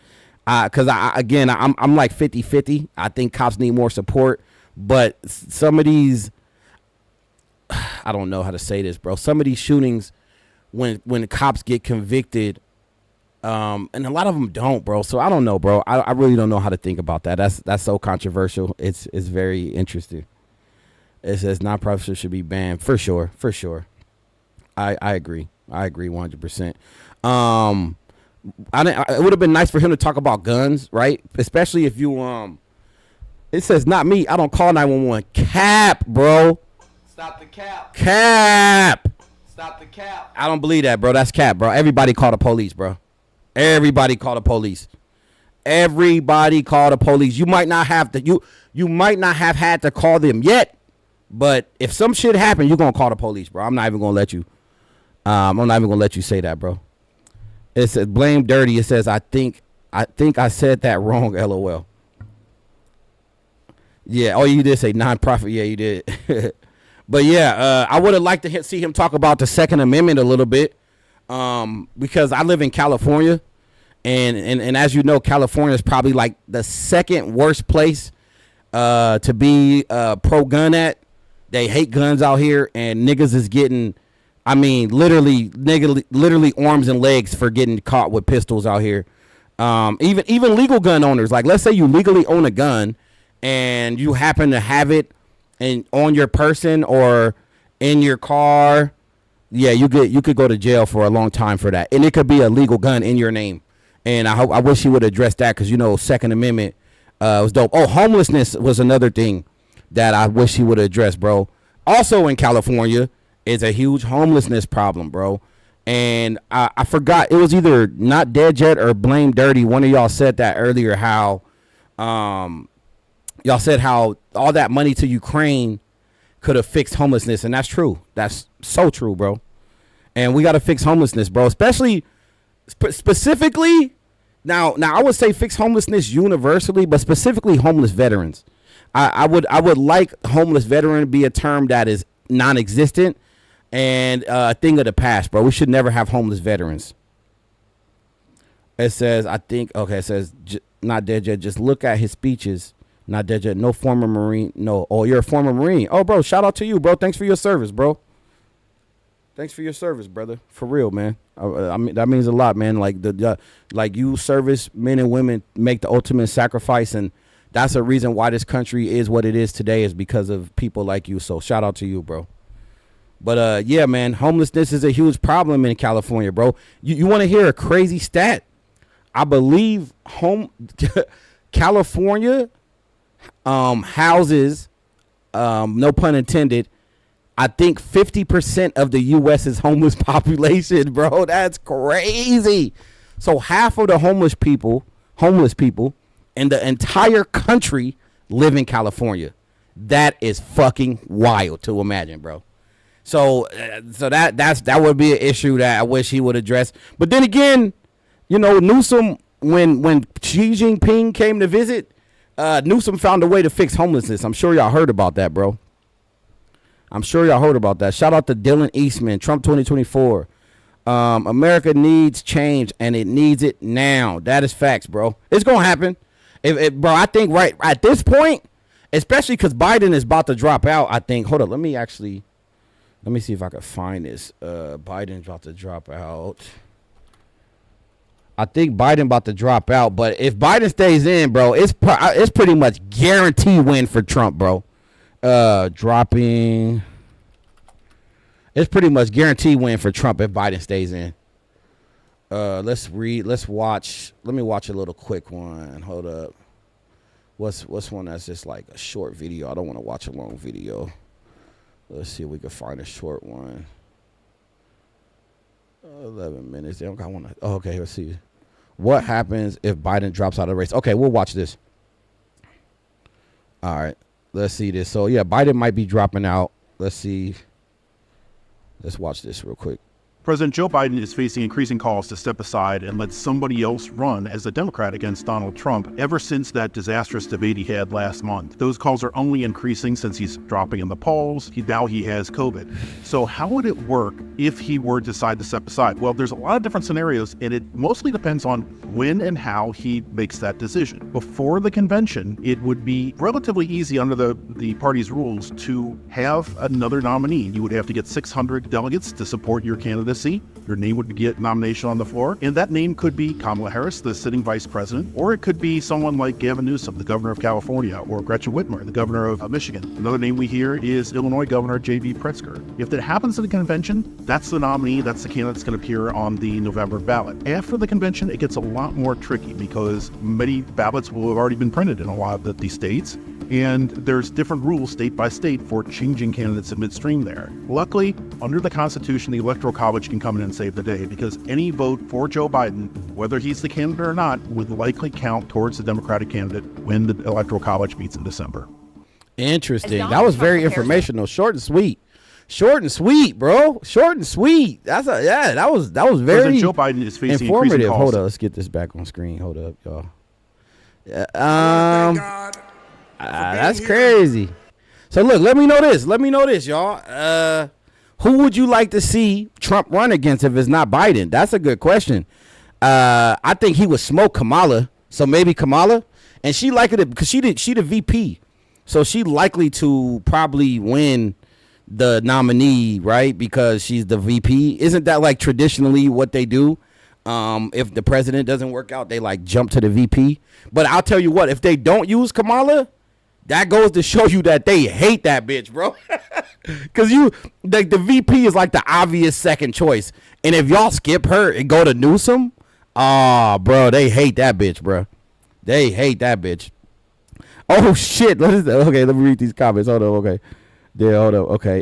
Because I'm like 50-50. I think cops need more support, but some of these, I don't know how to say this, bro. Some of these shootings, when cops get convicted, and a lot of them don't, bro. So I don't know, bro. I really don't know how to think about that. That's so controversial. It's very interesting. It says nonprofits should be banned for sure. I agree 100%. It would have been nice for him to talk about guns, right? Especially if you it says not me. I don't call 911. Cap, bro. Stop the cap. Cap. Stop the cap. I don't believe that, bro. That's cap, bro. Everybody call the police, bro. Everybody call the police. Everybody call the police. You might not have to. You might not have had to call them yet, but if some shit happen, you're gonna call the police, bro. I'm not even gonna let you. I'm not even gonna let you say that, bro. It says blame dirty. It says I think I said that wrong. LOL. Yeah. Oh, you did say nonprofit. Yeah, you did. But yeah, I would have liked to see him talk about the Second Amendment a little bit, because I live in California, and as you know, California is probably like the second worst place to be pro-gun at. They hate guns out here, and niggas is getting. I mean, literally arms and legs for getting caught with pistols out here. Even legal gun owners. Like, let's say you legally own a gun and you happen to have it on your person or in your car. Yeah, you could go to jail for a long time for that, and it could be a legal gun in your name. And I wish he would address that because Second Amendment was dope. Oh, homelessness was another thing that I wish he would address, bro. Also in California is a huge homelessness problem, bro. And I forgot, it was either Not Dead Yet or Blame Dirty. One of y'all said that earlier. How y'all said how all that money to Ukraine could have fixed homelessness, and that's true. That's so true, bro. And we got to fix homelessness, bro. Especially, specifically, now I would say fix homelessness universally, but specifically homeless veterans. I would like homeless veteran to be a term that is non-existent and a thing of the past, bro. We should never have homeless veterans. It says, it says, Not Dead Yet. Just look at his speeches. Not Dead Yet. No former Marine. No. Oh, you're a former Marine. Oh, bro, shout out to you, bro. Thanks for your service, bro. Thanks for your service, brother. For real, man. I mean, that means a lot, man. Like like you service men and women make the ultimate sacrifice, and that's a reason why this country is what it is today, is because of people like you. So shout out to you, bro. But yeah, man, homelessness is a huge problem in California, bro. You want to hear a crazy stat? I believe California houses, no pun intended, I think 50% of the U.S.'s homeless population, bro. That's crazy. So half of the homeless people in the entire country live in California. That is fucking wild to imagine, bro. So that would be an issue that I wish he would address. But then again, Newsom, when Xi Jinping came to visit, Newsom found a way to fix homelessness. I'm sure y'all heard about that, bro. Shout out to Dylan Eastman, Trump 2024. America needs change, and it needs it now. That is facts, bro. It's going to happen. Bro, I think right at this point, especially because Biden is about to drop out, I think. Hold up. Let me see if I can find this. Biden's about to drop out. I think Biden about to drop out, but if Biden stays in, bro, it's pretty much guaranteed win for Trump, bro. Dropping. It's pretty much guaranteed win for Trump if Biden stays in. Let's watch. Let me watch a little quick one. Hold up. What's one that's just like a short video? I don't want to watch a long video. Let's see if we can find a short one. 11 minutes. Okay, let's see. What happens if Biden drops out of the race? Okay, we'll watch this. All right, let's see this. So, yeah, Biden might be dropping out. Let's see. Let's watch this real quick. President Joe Biden is facing increasing calls to step aside and let somebody else run as a Democrat against Donald Trump ever since that disastrous debate he had last month. Those calls are only increasing since he's dropping in the polls. Now he has COVID. So how would it work if he were to decide to step aside? Well, there's a lot of different scenarios, and it mostly depends on when and how he makes that decision. Before the convention, it would be relatively easy under the party's rules to have another nominee. You would have to get 600 delegates to support your candidacy. Your name would get nomination on the floor, and that name could be Kamala Harris, the sitting vice president, or it could be someone like Gavin Newsom, the governor of California, or Gretchen Whitmer, the governor of Michigan. Another name we hear is Illinois Governor JD Pritzker. If that happens at the convention, that's the nominee, that's the candidate that's going to appear on the November ballot. After the convention, it gets a lot more tricky because many ballots will have already been printed in a lot of the states, and there's different rules state by state for changing candidates in midstream there. Luckily, under the Constitution, the Electoral College can come in and save the day because any vote for Joe Biden, whether he's the candidate or not, would likely count towards the Democratic candidate when the Electoral College meets in December. Interesting. That was very informational. Short and sweet. Short and sweet, bro. Short and sweet. That was very President Joe Biden is facing informative. Calls. Hold up, let's get this back on screen. Hold up, y'all. That's crazy. So look, let me know this, y'all. Who would you like to see Trump run against if it's not Biden? That's a good question. I think he would smoke Kamala. So maybe Kamala, and she likely to because she the VP, so she likely to probably win the nominee, right? Because she's the VP. Isn't that like traditionally what they do? If the president doesn't work out, they like jump to the VP. But I'll tell you what, if they don't use Kamala, That goes to show you that they hate that bitch, bro. Cause the VP is like the obvious second choice, and if y'all skip her and go to Newsom, bro, they hate that bitch, bro. They hate that bitch. Oh shit! Okay, let me read these comments. Hold on, okay. Yeah, hold up, okay.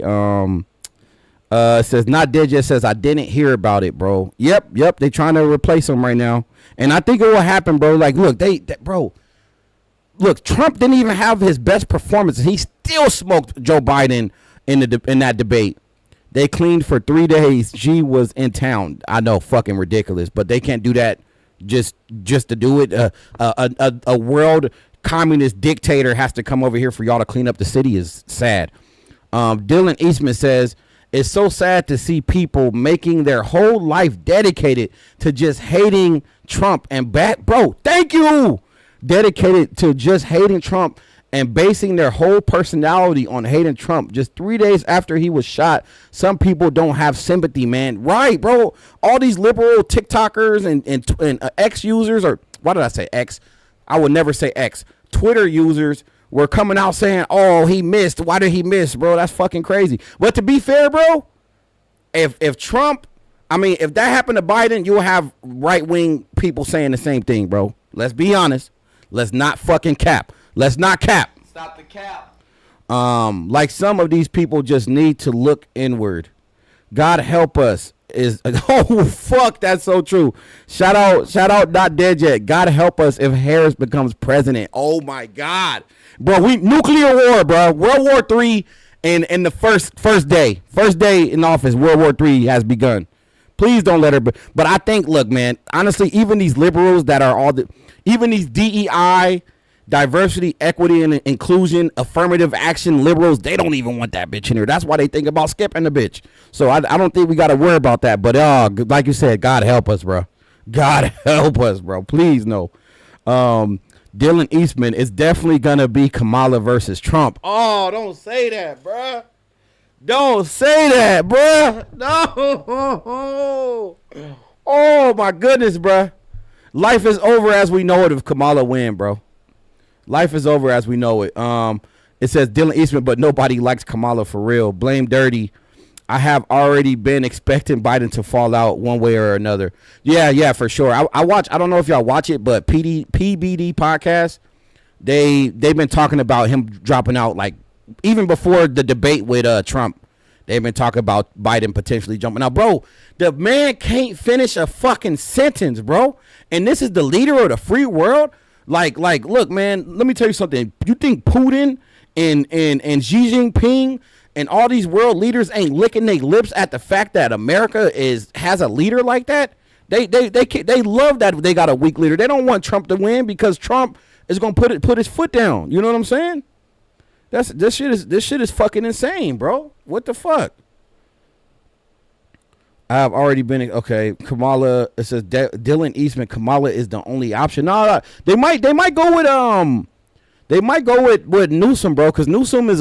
It says not dead yet. Says I didn't hear about it, bro. Yep. They trying to replace him right now, and I think it will happen, bro. Like, look, bro. Look, Trump didn't even have his best performance. He still smoked Joe Biden in that debate. They cleaned for 3 days. G was in town. I know, fucking ridiculous, but they can't do that just to do it. A world communist dictator has to come over here for y'all to clean up the city is sad. Dylan Eastman says, it's so sad to see people making their whole life dedicated to just hating Trump and bro, thank you. Dedicated to just hating Trump and basing their whole personality on hating Trump. Just 3 days after he was shot, some people don't have sympathy, man. Right, bro. All these liberal TikTokers and X users, or why did I say X? I would never say X. Twitter users were coming out saying, oh, he missed. Why did he miss, bro? That's fucking crazy. But to be fair, bro, if Trump, if that happened to Biden, you'll have right-wing people saying the same thing, bro. Let's be honest. Let's not fucking cap. Let's not cap. Stop the cap. Like some of these people just need to look inward. God help us is oh fuck, that's so true. Shout out not dead yet. God help us if Harris becomes president. Oh my God. Bro, we nuclear war, bro. World War III in the first day in office, World War III has begun. Please don't let her but I think, look, man, honestly, even these liberals that are even these DEI, diversity, equity, and inclusion, affirmative action liberals, they don't even want that bitch in here. That's why they think about skipping the bitch. So I don't think we got to worry about that. But like you said, God help us, bro. God help us, bro. Please, no. Dylan Eastman is definitely going to be Kamala versus Trump. Oh, don't say that, bro. Don't say that, bro. No. Oh, my goodness, bro. Life is over as we know it if Kamala win, bro. Life is over as we know it. It says Dylan Eastman, but nobody likes Kamala for real. Blame Dirty. I have already been expecting Biden to fall out one way or another. Yeah, for sure. I watch. I don't know if y'all watch it, but PBD podcast. They've been talking about him dropping out, like even before the debate with Trump. They've been talking about Biden potentially jumping out. Bro, the man can't finish a fucking sentence, bro. And this is the leader of the free world. Like, look, man, let me tell you something. You think Putin and Xi Jinping and all these world leaders ain't licking their lips at the fact that America has a leader like that? They love that they got a weak leader. They don't want Trump to win because Trump is gonna put his foot down. You know what I'm saying? This shit is fucking insane, bro. What the fuck? I've already been okay. Kamala. It says Dylan Eastman. Kamala is the only option. No, they might go with Newsom, bro. Because Newsom is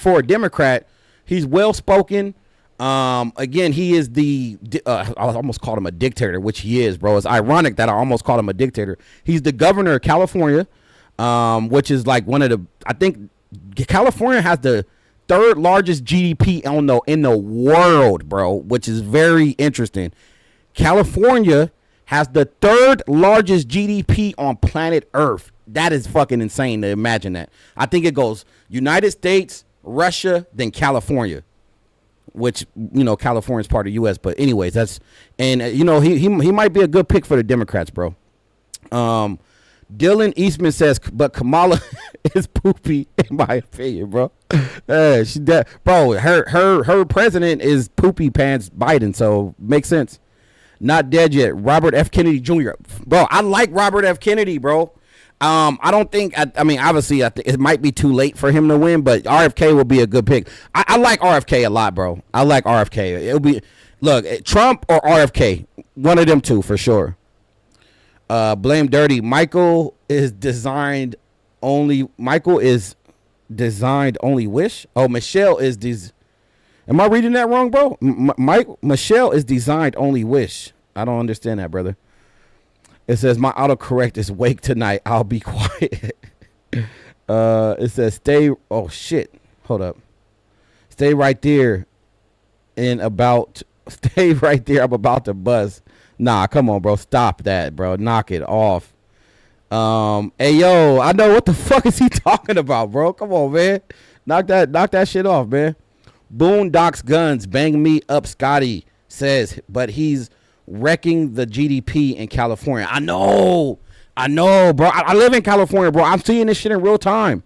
for a Democrat, he's well spoken. Again, he is I almost called him a dictator, which he is, bro. It's ironic that I almost called him a dictator. He's the governor of California, which is like I think California has the third largest GDP in the world, bro, which is very interesting. California has the third largest GDP on planet Earth. That is fucking insane to imagine that. I think it goes United States, Russia, then California, which, California is part of the U.S. But anyways, he might be a good pick for the Democrats, bro. Dylan Eastman says, but Kamala is poopy in my opinion, bro. Bro, her president is poopy pants Biden, so makes sense. Not dead yet. Robert F. Kennedy Jr. Bro, I like Robert F. Kennedy, bro. I don't think. Obviously, I think it might be too late for him to win, but RFK will be a good pick. I like RFK a lot, bro. I like RFK. It'll be Trump or RFK, one of them two for sure. Blame Dirty. Michael is designed only wish. Oh, Michelle is am I reading that wrong, bro? Michelle is designed only wish. I don't understand that, brother. It says my autocorrect is wake tonight. I'll be quiet. It says stay. Oh shit. Hold up. Stay right there. Stay right there. I'm about to buzz. Nah, come on, bro. Stop that, bro. Knock it off. Hey yo, I know what the fuck is he talking about, bro. Come on, man. Knock that shit off, man. Boondocks Guns, bang me up, Scotty says, but he's wrecking the GDP in California. I know, bro. I live in California, bro. I'm seeing this shit in real time.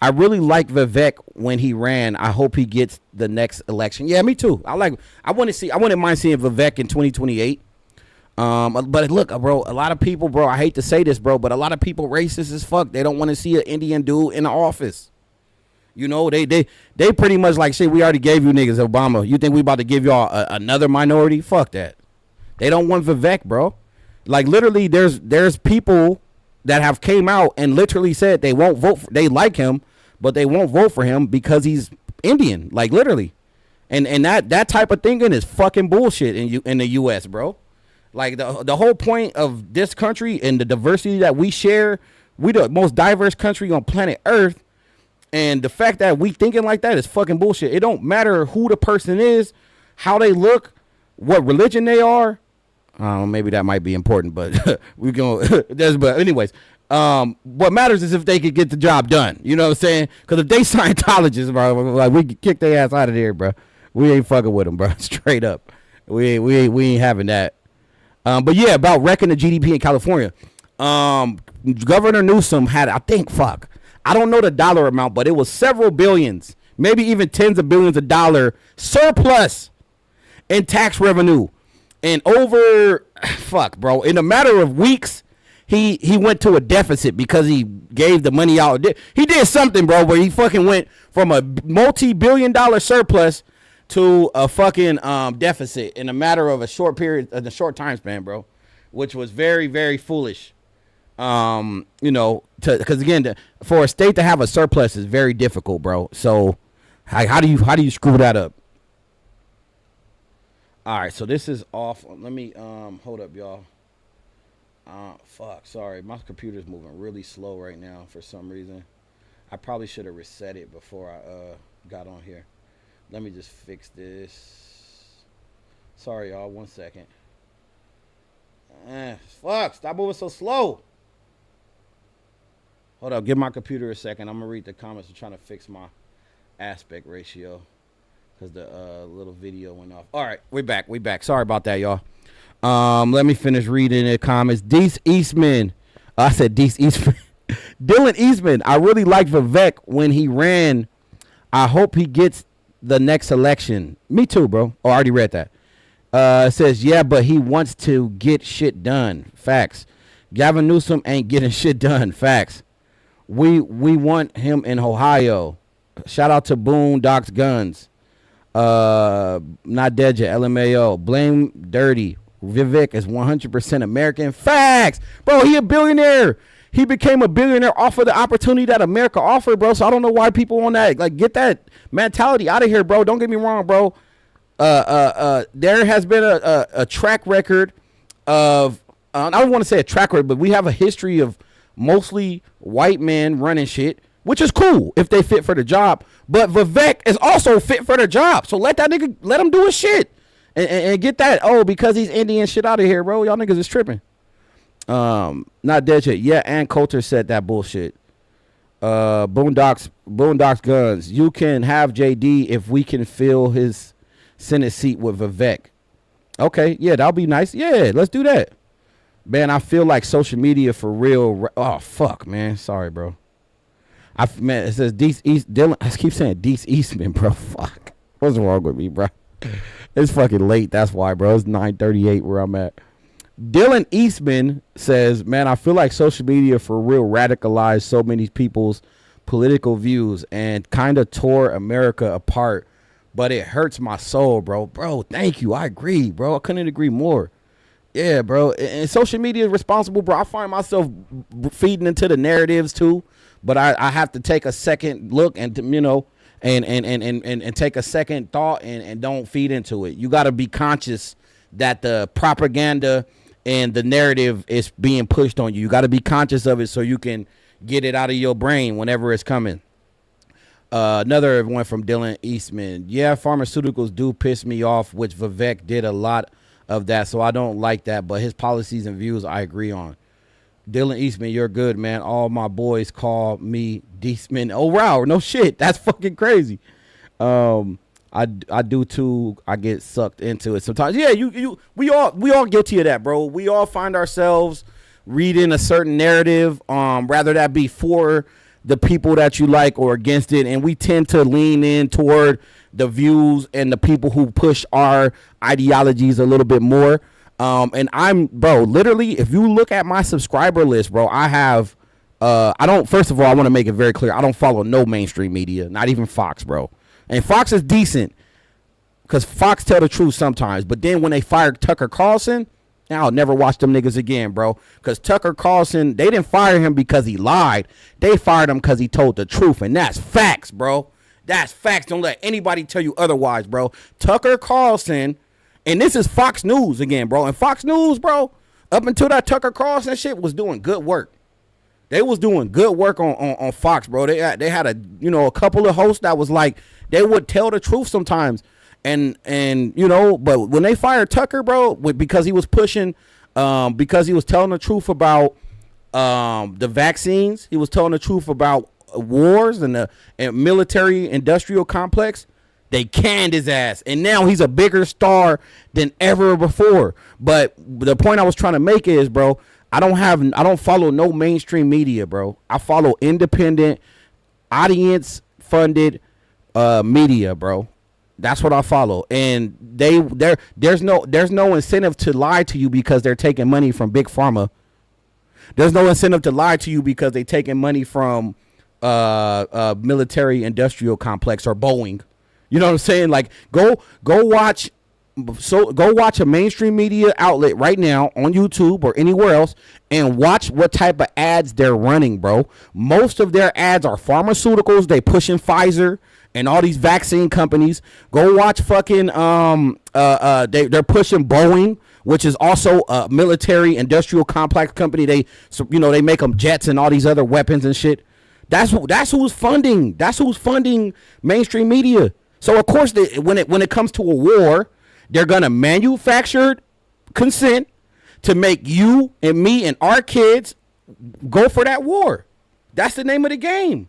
I really like Vivek when he ran. I hope he gets the next election. Yeah, me too. I wouldn't mind seeing Vivek in 2028. But look, bro, a lot of people, bro, I hate to say this, bro, but a lot of people racist as fuck. They don't want to see an Indian dude in the office. You know, they pretty much like, shit, we already gave you niggas Obama. You think we about to give y'all another minority? Fuck that. They don't want Vivek, bro. Like, literally, there's people that have came out and literally said they won't vote they like him, but they won't vote for him because he's Indian. Like, literally. And that type of thinking is fucking bullshit in the US, bro. Like, the whole point of this country and the diversity that we share, we the most diverse country on planet Earth. And the fact that we thinking like that is fucking bullshit. It don't matter who the person is, how they look, what religion they are. Maybe that might be important, but we're going to, but anyways, what matters is if they could get the job done. You know what I'm saying? Because if they Scientologists, bro, like, we could kick their ass out of there, bro. We ain't fucking with them, bro. Straight up. We ain't having that. But yeah, about wrecking the GDP in California. Governor Newsom had, I don't know the dollar amount, but it was several billions, maybe even tens of billions of dollars surplus in tax revenue. And bro, in a matter of weeks, he went to a deficit because he gave the money out. He did something, bro, where he fucking went from a multi-billion-dollar surplus to a fucking deficit in a matter of a short time span, bro, which was very, very foolish. You know, because again, for a state to have a surplus is very difficult, bro. So how do you screw that up? All right, so this is off. Let me hold up, y'all. Sorry, my computer's moving really slow right now for some reason. I probably should have reset it before I got on here. Let me just fix this. Sorry, y'all. 1 second. Stop moving so slow. Hold up. Give my computer a second. I'm going to read the comments. I'm trying to fix my aspect ratio because the little video went off. All right. We're back. Sorry about that, y'all. Let me finish reading the comments. Deece Eastman. I said Deece Eastman. Dylan Eastman. I really liked Vivek when he ran. I hope he gets the next election. Me too, bro. Oh, I already read that. It says, yeah, but he wants to get shit done. Facts. Gavin Newsom ain't getting shit done. Facts. We want him in Ohio. Shout out to Boondocks Guns. Not dead yet. LMAO. Blame Dirty. Vivek is 100% American. Facts. Bro, he a billionaire. He became a billionaire off of the opportunity that America offered, bro. So I don't know why people on that, like, get that mentality out of here, bro. Don't get me wrong, bro. There has been a track record of, I don't want to say a track record, but we have a history of mostly white men running shit, which is cool if they fit for the job. But Vivek is also fit for the job. So let him do his shit and get that, because he's Indian shit out of here, bro. Y'all niggas is tripping. Not dead yet. Yeah, Ann Coulter said that bullshit. Boondocks Guns. You can have JD if we can fill his Senate seat with Vivek. Okay, yeah, that'll be nice. Yeah, let's do that. Man, I feel like social media for real. Oh, fuck, man. Sorry, bro. Man, it says Deece East. Dylan, I keep saying Deece Eastman, bro. Fuck. What's wrong with me, bro? It's fucking late. That's why, bro. It's 9:38 where I'm at. Dylan Eastman says, man, I feel like social media for real radicalized so many people's political views and kind of tore America apart, but it hurts my soul, bro. Bro, thank you. I agree, bro. I couldn't agree more. Yeah, bro. And social media is responsible, bro. I find myself feeding into the narratives too, but I have to take a second look and, you know, and take a second thought and don't feed into it. You got to be conscious that the propaganda and the narrative is being pushed on you. You got to be conscious of it so you can get it out of your brain whenever it's coming. Another one from Dylan Eastman. Yeah, pharmaceuticals do piss me off, which Vivek did a lot of that, so I don't like that, but his policies and views I agree on. Dylan Eastman, you're good, man. All my boys call me Deastman. Oh, wow, no shit. That's fucking crazy. I do too. I get sucked into it sometimes. Yeah, we all guilty of that, bro. We all find ourselves reading a certain narrative, rather that be for the people that you like or against it, and we tend to lean in toward the views and the people who push our ideologies a little bit more. And I'm, bro, literally, if you look at my subscriber list, bro, I have, first of all, I want to make it very clear. I don't follow no mainstream media, not even Fox, bro. And Fox is decent because Fox tell the truth sometimes. But then when they fired Tucker Carlson, I'll never watch them niggas again, bro. Because Tucker Carlson, they didn't fire him because he lied. They fired him because he told the truth. And that's facts, bro. That's facts. Don't let anybody tell you otherwise, bro. Tucker Carlson, and this is Fox News again, bro. And Fox News, bro, up until that Tucker Carlson shit was doing good work. They was doing good work on Fox, bro. They had a couple of hosts that was like, they would tell the truth sometimes. And but when they fired Tucker, bro, because he was pushing, because he was telling the truth about the vaccines, he was telling the truth about wars and the military industrial complex, they canned his ass. And now he's a bigger star than ever before. But the point I was trying to make is, bro, I don't follow no mainstream media, bro. I follow independent, audience funded media, bro. That's what I follow. And there's no incentive to lie to you because they're taking money from Big Pharma. There's no incentive to lie to you because they're taking money from military industrial complex or Boeing. You know what I'm saying? Like go watch a mainstream media outlet right now on YouTube or anywhere else and watch what type of ads they're running, bro. Most of their ads are pharmaceuticals. They pushing Pfizer and all these vaccine companies. Go watch fucking they're pushing Boeing, which is also a military industrial complex company. They make them jets and all these other weapons and shit. That's who's funding. That's who's funding mainstream media. So of course when it comes to a war, they're gonna manufacture consent to make you and me and our kids go for that war. That's the name of the game.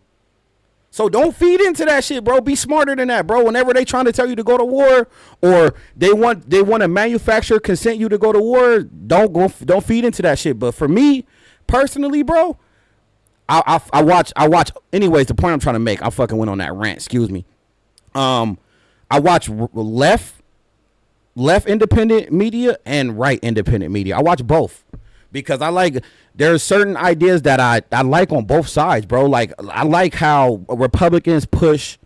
So don't feed into that shit, bro. Be smarter than that, bro. Whenever they trying to tell you to go to war or they want to manufacture consent you to go to war, don't feed into that shit. But for me personally, bro, I watch. Anyways, the point I'm trying to make, I fucking went on that rant. Excuse me. I watch left independent media and right independent media. I watch both because there's certain ideas that I like on both sides, bro. Like I like how Republicans push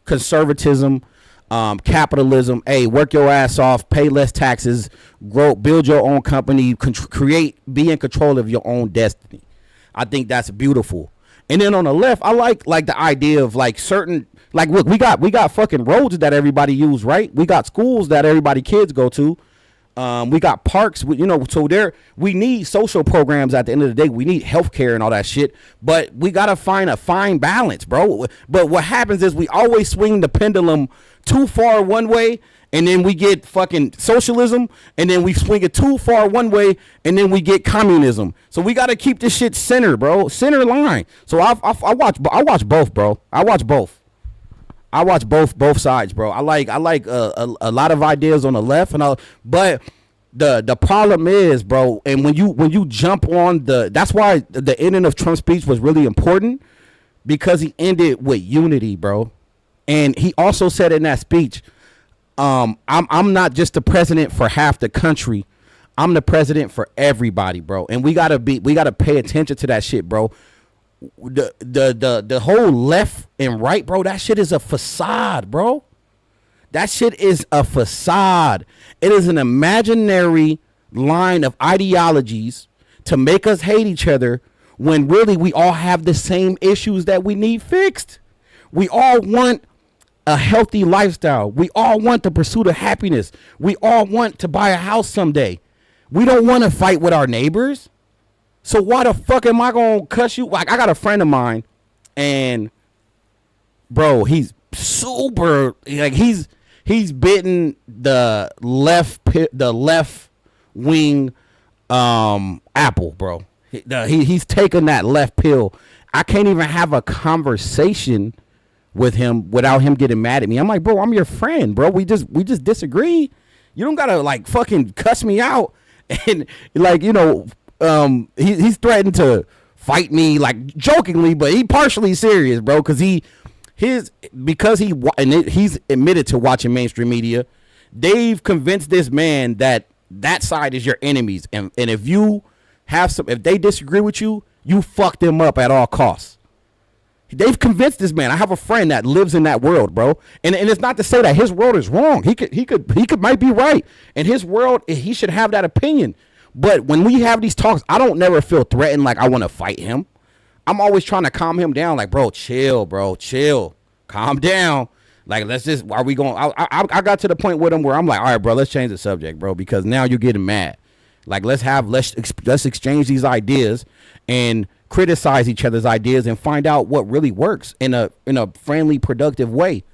conservatism, capitalism. Hey, work your ass off, pay less taxes, grow, build your own company, be in control of your own destiny. I think that's beautiful. And then on the left, I like the idea of like certain, like, look, we got fucking roads that everybody use, right? We got schools that kids go to. We got parks, so we need social programs at the end of the day. We need healthcare and all that shit, but we got to find a fine balance, bro. But what happens is we always swing the pendulum too far one way, and then we get fucking socialism, and then we swing it too far one way, and then we get communism. So we got to keep this shit center, bro, center line. So I watch both, bro. I watch both sides, bro. I like a lot of ideas on the left but the problem is, bro, and when you jump on that's why the ending of Trump's speech was really important, because he ended with unity, bro. And he also said in that speech, I'm not just the president for half the country. I'm the president for everybody, bro. And we gotta pay attention to that shit, bro. The whole left and right, bro, that shit is a facade, bro. That shit is a facade. It is an imaginary line of ideologies to make us hate each other when really we all have the same issues that we need fixed. We all want a healthy lifestyle. We all want the pursuit of happiness. We all want to buy a house someday. We don't want to fight with our neighbors. So why the fuck am I gonna cuss you? Like, I got a friend of mine, and bro, he's super, like, he's bitten the left wing apple, bro. He's taken that left pill. I can't even have a conversation with him without him getting mad at me. I'm like, bro, I'm your friend, bro. We just disagree. You don't gotta like fucking cuss me out. And like, you know, he's threatened to fight me, like, jokingly, but he partially serious, bro, because he's admitted to watching mainstream media. They've convinced this man that side is your enemies, and if you have if they disagree with you, you fuck them up at all costs. They've convinced this man. I have a friend that lives in that world, bro. And it's not to say that his world is wrong. He might be right. In his world, he should have that opinion. But when we have these talks, I don't never feel threatened like I want to fight him. I'm always trying to calm him down. Like, bro, chill, calm down. Like, let's just, are we going? I got to the point with him where I'm like, all right, bro, let's change the subject, bro, because now you're getting mad. Like, let's exchange these ideas and criticize each other's ideas and find out what really works in a friendly, productive way.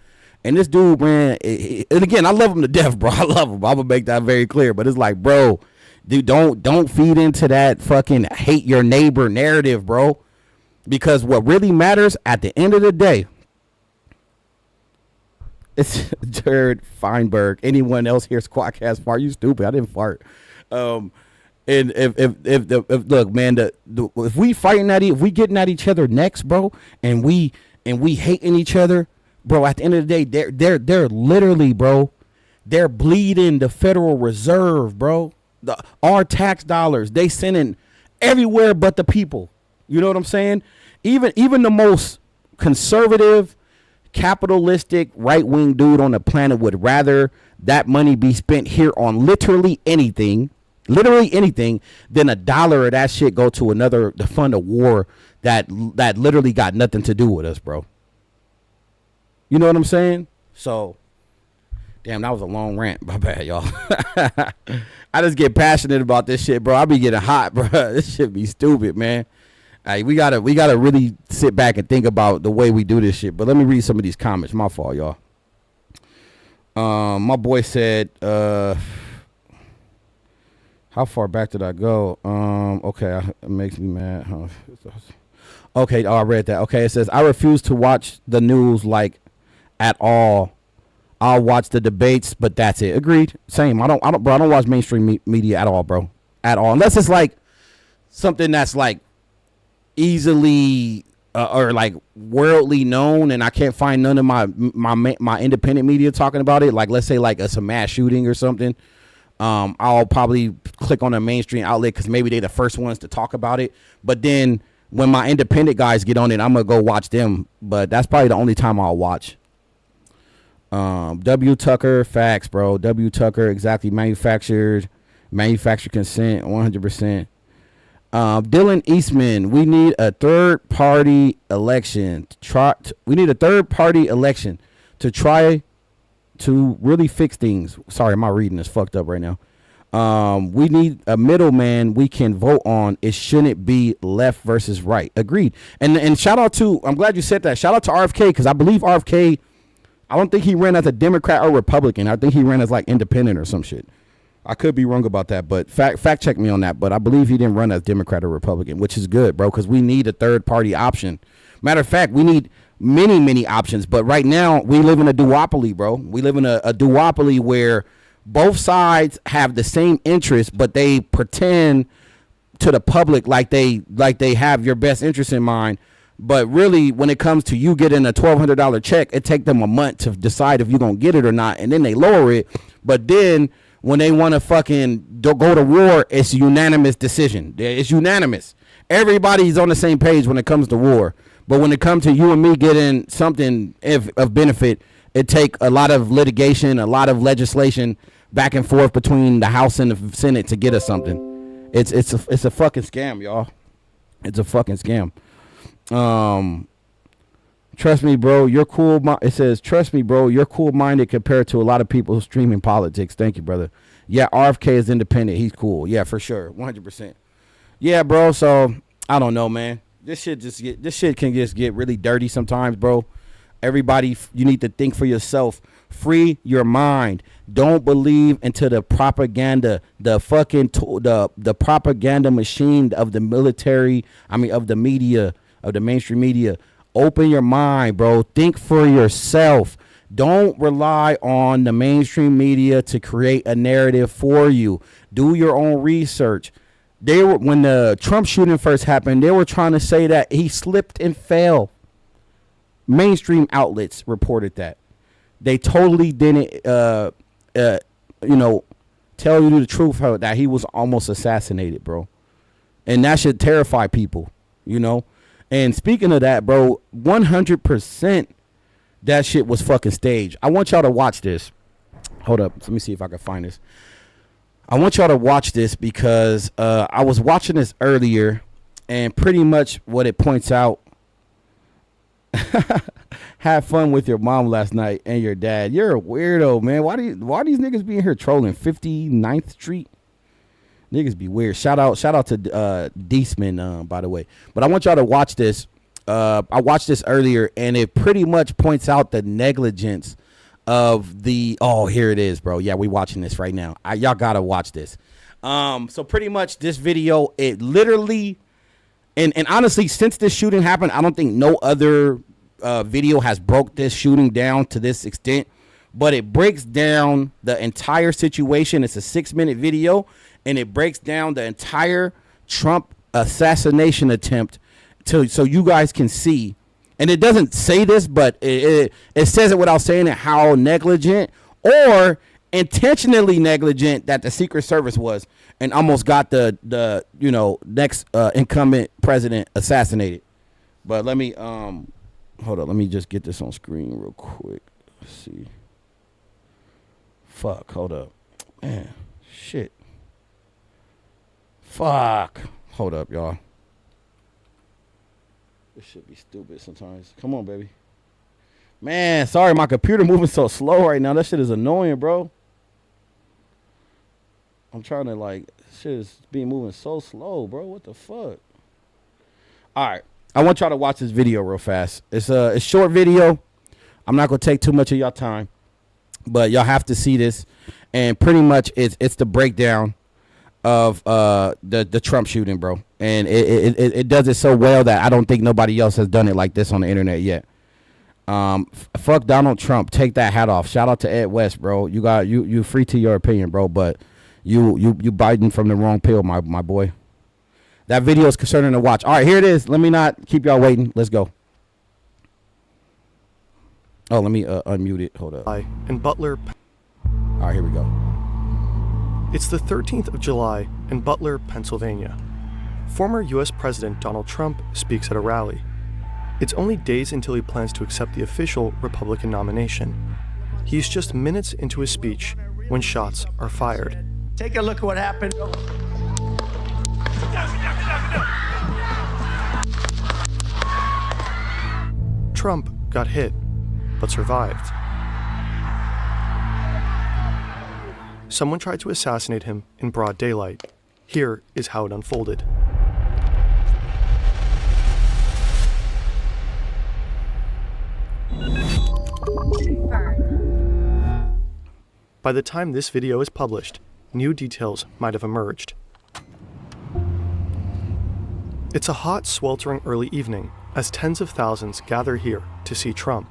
And this dude, man, and again, I love him to death, bro. I love him. I'm gonna make that very clear. But it's like, bro, dude, don't feed into that fucking hate your neighbor narrative, bro. Because what really matters at the end of the day, it's Jared Feinberg. Anyone else here Squadcast fart? You stupid. I didn't fart. And if look, man, if we fighting if we getting at each other next, bro, and we hating each other, bro, at the end of the day, they're literally, bro, they're bleeding the Federal Reserve, bro. Our tax dollars, they sending everywhere but the people. You know what I'm saying? Even the most conservative, capitalistic, right-wing dude on the planet would rather that money be spent here on literally anything, than $1 of that shit go to fund a war that literally got nothing to do with us, bro. You know what I'm saying? So, damn, that was a long rant. My bad, y'all. I just get passionate about this shit, bro. I be getting hot, bro. This shit be stupid, man. Like, we gotta really sit back and think about the way we do this shit. But let me read some of these comments. My fault, y'all. My boy said, how far back did I go? Okay, it makes me mad. Okay, I read that. Okay, it says, I refuse to watch the news, like, at all. I'll watch the debates, but that's it. Agreed. Same. I don't watch mainstream media at all, bro. At all. Unless it's like something that's like easily or like worldly known, and I can't find none of my independent media talking about it. Like, let's say like it's a mass shooting or something. I'll probably click on a mainstream outlet because maybe they're the first ones to talk about it. But then when my independent guys get on it, I'm gonna go watch them. But that's probably the only time I'll watch. W. Tucker, facts, bro. W. Tucker, exactly. Manufacturer consent, 100%. Dylan Eastman, we need a third party election to try to really fix things. Sorry, my reading is fucked up right now. We need a middleman we can vote on. It shouldn't be left versus right. Agreed. And shout out to, I'm glad you said that. Shout out to RFK, because I believe RFK, I don't think he ran as a Democrat or Republican. I think he ran as like independent or some shit. I could be wrong about that, but fact check me on that. But I believe he didn't run as Democrat or Republican, which is good, bro, because we need a third party option. Matter of fact, we need many options. But right now, we live in a duopoly, bro. We live in a duopoly where both sides have the same interest, but they pretend to the public like they have your best interest in mind. But really, when it comes to you getting a $1,200 check, it take them a month to decide if you're going to get it or not. And then they lower it. But then when they want to fucking go to war, it's a unanimous decision. It's unanimous. Everybody's on the same page when it comes to war. But when it comes to you and me getting something of benefit, it take a lot of litigation, a lot of legislation back and forth between the House and the Senate to get us something. It's a fucking scam, y'all. It's a fucking scam. Trust me, bro, you're cool. It says, trust me, bro, you're cool-minded compared to a lot of people streaming politics. Thank you, brother. Yeah, RFK is independent. He's cool. Yeah, for sure. 100%. Yeah, bro. So I don't know, man. This shit can just get really dirty sometimes, bro. Everybody, you need to think for yourself. Free your mind. Don't believe into the propaganda, the fucking the propaganda machine of the military. I mean, of the media, of the mainstream media. Open your mind, bro. Think for yourself. Don't rely on the mainstream media to create a narrative for you. Do your own research. When the Trump shooting first happened, they were trying to say that he slipped and fell. Mainstream outlets reported that. They totally didn't, tell you the truth that he was almost assassinated, bro. And that should terrify people, you know. And speaking of that, bro, 100% that shit was fucking staged. I want y'all to watch this. Hold up. Let me see if I can find this. I want y'all to watch this because I was watching this earlier, and pretty much what it points out. Have fun with your mom last night and your dad. You're a weirdo, man. Why these niggas be in here trolling 59th Street? Niggas be weird. Shout out to Deesman, by the way. But I want y'all to watch this. I watched this earlier, and it pretty much points out the negligence of the. Oh, here it is, bro. Yeah, we watching this right now. Y'all gotta watch this. So pretty much this video, it literally, and honestly, since this shooting happened, I don't think no other video has broke this shooting down to this extent. But it breaks down the entire situation. It's a 6-minute video, and it breaks down the entire Trump assassination attempt so you guys can see. And it doesn't say this, but it says it without saying it, how negligent or intentionally negligent that the Secret Service was and almost got the next incumbent president assassinated. But let me hold up, let me just get this on screen real quick. Let's see. Fuck, hold up. Man, shit. Fuck. Hold up, y'all. This shit be stupid sometimes. Come on, baby. Man, sorry, my computer moving so slow right now. That shit is annoying, bro. I'm trying to shit is being moving so slow, bro. What the fuck? All right. I want y'all to watch this video real fast. It's a short video. I'm not gonna take too much of y'all time, but y'all have to see this. And pretty much it's the breakdown of the Trump shooting, bro. And it does it so well that I don't think nobody else has done it like this on the internet yet. Fuck Donald Trump. Take that hat off. Shout out to Ed West, bro. You free to your opinion, bro, but you biting from the wrong pill, my boy. That video is concerning to watch. All right, here it is. Let me not keep y'all waiting. Let's go. Oh, let me unmute it. Hold up. In Butler. All right, here we go. It's the 13th of July in Butler, Pennsylvania. Former U.S. President Donald Trump speaks at a rally. It's only days until he plans to accept the official Republican nomination. He's just minutes into his speech when shots are fired. Take a look at what happened. Trump got hit, but survived. Someone tried to assassinate him in broad daylight. Here is how it unfolded. By the time this video is published, new details might have emerged. It's a hot, sweltering early evening as tens of thousands gather here to see Trump.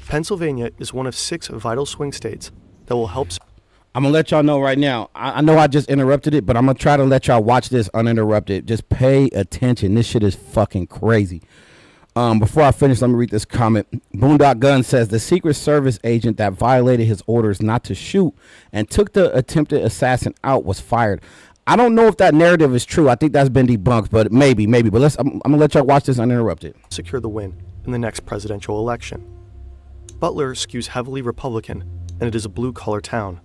Pennsylvania is one of 6 vital swing states that will help. I'm going to let y'all know right now. I know I just interrupted it, but I'm going to try to let y'all watch this uninterrupted. Just pay attention. This shit is fucking crazy. Before I finish, let me read this comment. Boondock Gun says the Secret Service agent that violated his orders not to shoot and took the attempted assassin out was fired. I don't know if that narrative is true. I think that's been debunked, but maybe. But I'm going to let y'all watch this uninterrupted. Secure the win in the next presidential election. Butler skews heavily Republican, and it is a blue-collar town.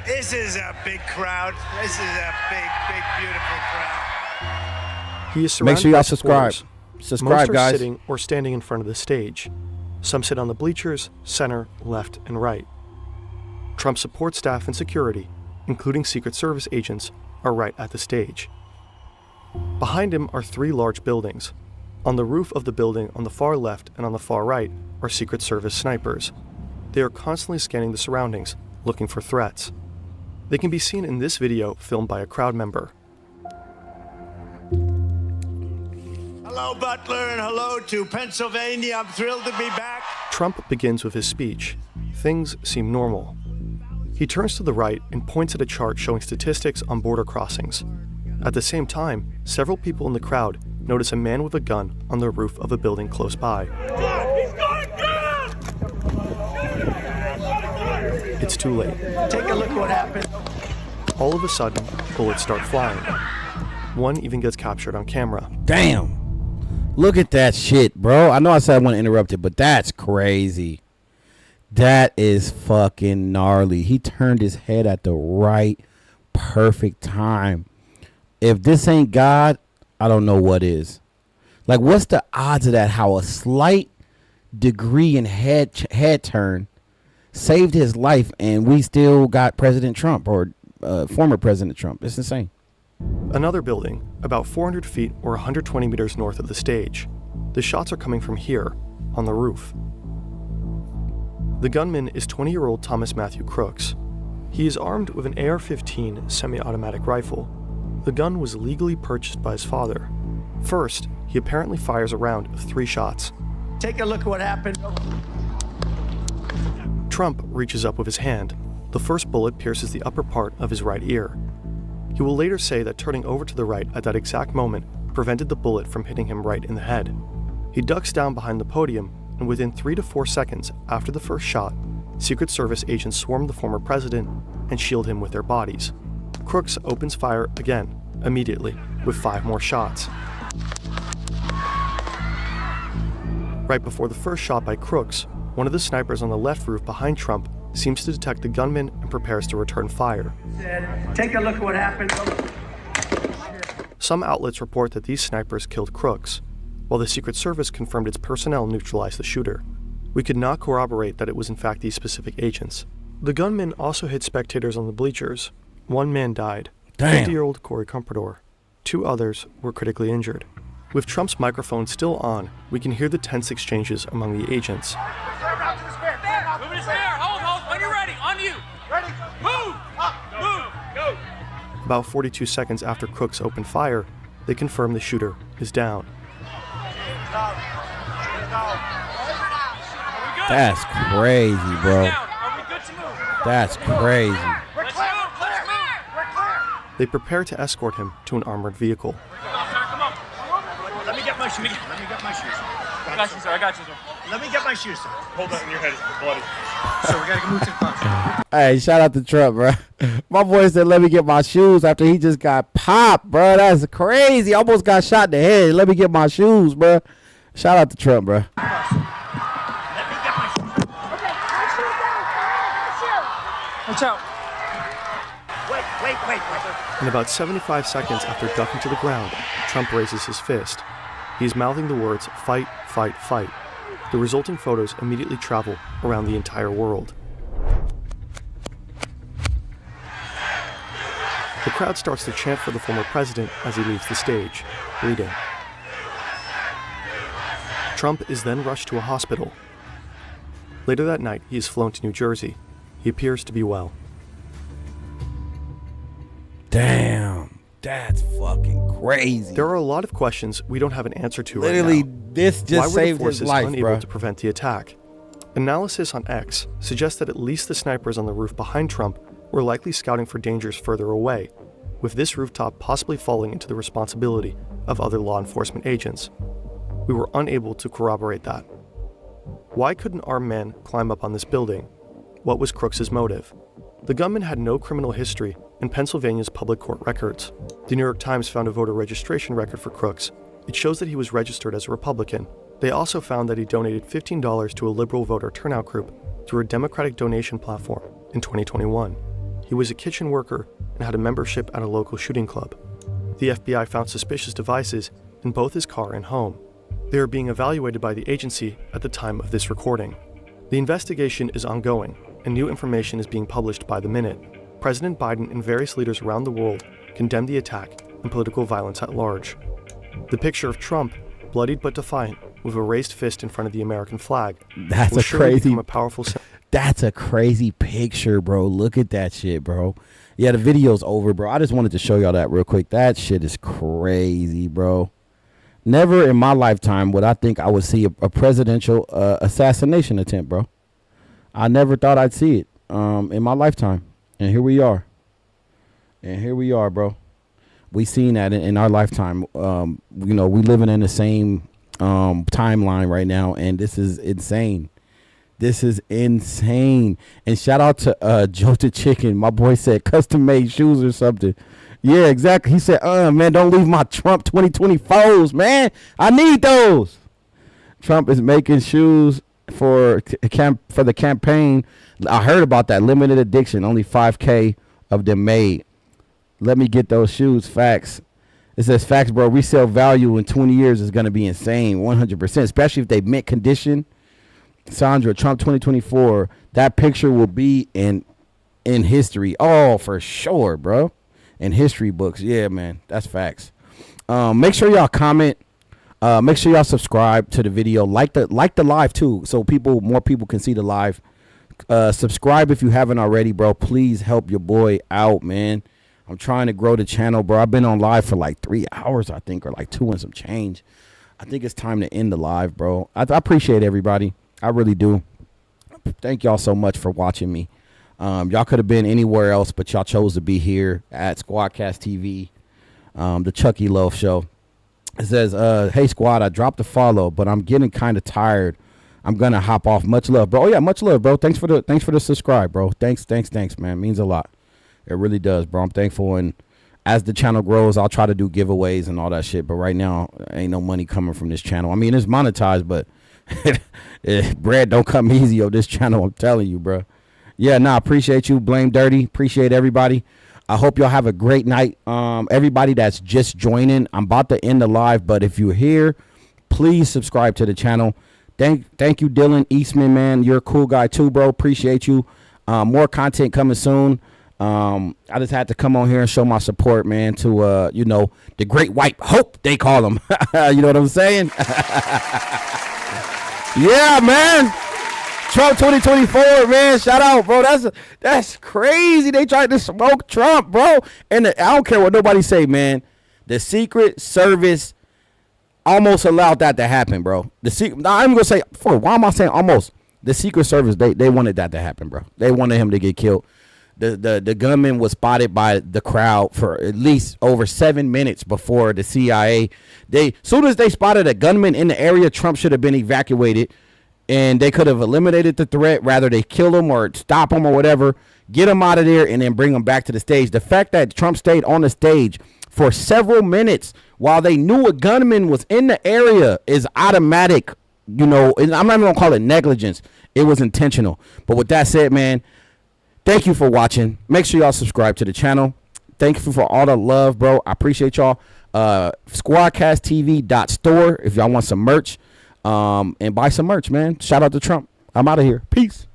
This is a big crowd. This is a big, beautiful crowd. He is surrounded Make sure y'all by subscribe. supporters. Subscribe, Most are guys. sitting or standing in front of the stage. Some sit on the bleachers, center, left, and right. Trump support staff and security including Secret Service agents, are right at the stage. Behind him are 3 large buildings. On the roof of the building on the far left and on the far right are Secret Service snipers. They are constantly scanning the surroundings, looking for threats. They can be seen in this video filmed by a crowd member. Hello, Butler, and hello to Pennsylvania. I'm thrilled to be back. Trump begins with his speech. Things seem normal. He turns to the right and points at a chart showing statistics on border crossings. At the same time, several people in the crowd notice a man with a gun on the roof of a building close by. It's too late. Take a look what happened. All of a sudden, bullets start flying. One even gets captured on camera. Damn. Look at that shit, bro. I know I said I want to interrupt it, but that's crazy. That is fucking gnarly. He turned his head at the right, perfect time. If this ain't God, I don't know what is. Like, what's the odds of that? How a slight degree in head turn saved his life, and we still got President Trump, or former President Trump. It's insane. Another building, about 400 feet or 120 meters north of the stage. The shots are coming from here, on the roof. The gunman is 20-year-old Thomas Matthew Crooks. He is armed with an AR-15 semi-automatic rifle. The gun was legally purchased by his father. First, he apparently fires a round of 3 shots. Take a look what happened. Trump reaches up with his hand. The first bullet pierces the upper part of his right ear. He will later say that turning over to the right at that exact moment prevented the bullet from hitting him right in the head. He ducks down behind the podium, and within 3 to 4 seconds after the first shot, Secret Service agents swarm the former president and shield him with their bodies. Crooks opens fire again, immediately, with 5 more shots. Right before the first shot by Crooks, one of the snipers on the left roof behind Trump seems to detect the gunman and prepares to return fire. Take a look what happened. Some outlets report that these snipers killed Crooks, while the Secret Service confirmed its personnel neutralized the shooter. We could not corroborate that it was in fact these specific agents. The gunman also hit spectators on the bleachers. 1 man died, 50-year-old Corey Comprador. 2 others were critically injured. With Trump's microphone still on, we can hear the tense exchanges among the agents. Moving his hair. Hold. When you're ready. On you. Ready. Move. Move. Go. About 42 seconds after Crooks opened fire, they confirm the shooter is down. That's crazy, bro. Are we good to move? That's crazy. Let's move. They prepare to escort him to an armored vehicle. Come on. Let me get my shoes. I got you, sir. Let me get my shoes, sir. Hold that in your head. It's bloody. So we gotta move to the car. Hey, shout out to Trump, bro. My boy said, let me get my shoes after he just got popped, bro. That's crazy. Almost got shot in the head. Let me get my shoes, bro. Shout out to Trump, bro. Watch out. Wait. In about 75 seconds after ducking to the ground, Trump raises his fist. He's mouthing the words, "Fight, fight, fight." The resulting photos immediately travel around the entire world. The crowd starts to chant for the former president as he leaves the stage, bleeding. Trump is then rushed to a hospital. Later that night, he is flown to New Jersey. He appears to be well. Damn. That's fucking crazy. There are a lot of questions we don't have an answer to Literally, right now. this Why just were the saved his forces life, unable bro. to prevent the attack? Analysis on X suggests that at least the snipers on the roof behind Trump were likely scouting for dangers further away, with this rooftop possibly falling into the responsibility of other law enforcement agents. We were unable to corroborate that. Why could an armed man climb up on this building? What was Crooks' motive? The gunman had no criminal history in Pennsylvania's public court records. The New York Times found a voter registration record for Crooks. It shows that he was registered as a Republican. They also found that he donated $15 to a liberal voter turnout group through a Democratic donation platform in 2021. He was a kitchen worker and had a membership at a local shooting club. The FBI found suspicious devices in both his car and home. They are being evaluated by the agency at the time of this recording. The investigation is ongoing, and new information is being published by the minute. President Biden and various leaders around the world condemned the attack and political violence at large. The picture of Trump, bloodied but defiant, with a raised fist in front of the American flag, That's will a surely crazy. become a powerful That's a crazy picture, bro. Look at that shit, bro. Yeah, the video's over, bro. I just wanted to show y'all that real quick. That shit is crazy, bro. Never in my lifetime would I think I would see a presidential assassination attempt, bro. I never thought I'd see it in my lifetime. And here we are. Bro. We seen that in our lifetime. We living in the same timeline right now, and this is insane. And shout out to Jolted Chicken. My boy said custom made shoes or something. Yeah, exactly. He said, man, don't leave my Trump 2024s, man. I need those. Trump is making shoes for the campaign. I heard about that limited edition. Only 5K of them made. Let me get those shoes. Facts. It says facts, bro. Resale value in 20 years is going to be insane. 100%, especially if they mint condition. Sandra, Trump 2024. That picture will be in history. Oh, for sure, bro. In history books. Yeah, man. That's facts. Make sure y'all comment. Make sure y'all subscribe to the video. Like the live too, so more people can see the live. Subscribe if you haven't already, bro. Please help your boy out, man. I'm trying to grow the channel, bro. I've been on live for like 3 hours, I think, or like 2 and some change. I think it's time to end the live, bro. I appreciate everybody. I really do. Thank y'all so much for watching me. Y'all could have been anywhere else, but y'all chose to be here at Squadcast TV, the Chucky Loaf Show. It says, hey, Squad, I dropped a follow, but I'm getting kind of tired. I'm going to hop off. Much love, bro. Oh, yeah, much love, bro. Thanks for the subscribe, bro. Thanks, man. Means a lot. It really does, bro. I'm thankful. And as the channel grows, I'll try to do giveaways and all that shit. But right now, ain't no money coming from this channel. I mean, it's monetized, but bread don't come easy on this channel. I'm telling you, bro. Yeah, nah, appreciate you. Blame Dirty. Appreciate everybody. I hope y'all have a great night. Everybody that's just joining, I'm about to end the live, but if you're here, please subscribe to the channel. Thank you, Dylan Eastman, man. You're a cool guy too, bro. Appreciate you. More content coming soon. I just had to come on here and show my support, man, to the Great White Hope, they call him. You know what I'm saying? Yeah, man. Trump 2024, man. Shout out, bro. That's crazy. They tried to smoke Trump, bro. And I don't care what nobody say, man. The Secret Service almost allowed that to happen, bro. I'm gonna say, why am I saying almost? The Secret Service, they wanted that to happen, bro. They wanted him to get killed. The gunman was spotted by the crowd for at least over 7 minutes before the CIA. Soon as they spotted a gunman in the area, Trump should have been evacuated, and they could have eliminated the threat. Rather, they kill him or stop him or whatever, get him out of there, and then bring him back to the stage. The fact that Trump stayed on the stage for several minutes while they knew a gunman was in the area is automatic. I'm not even gonna call it negligence. It was intentional. But with that said, man, thank you for watching. Make sure y'all subscribe to the channel. Thank you for all the love, bro. I appreciate y'all. Squadcasttv.store if y'all want some merch. And buy some merch, man. Shout out to Trump. I'm out of here. Peace.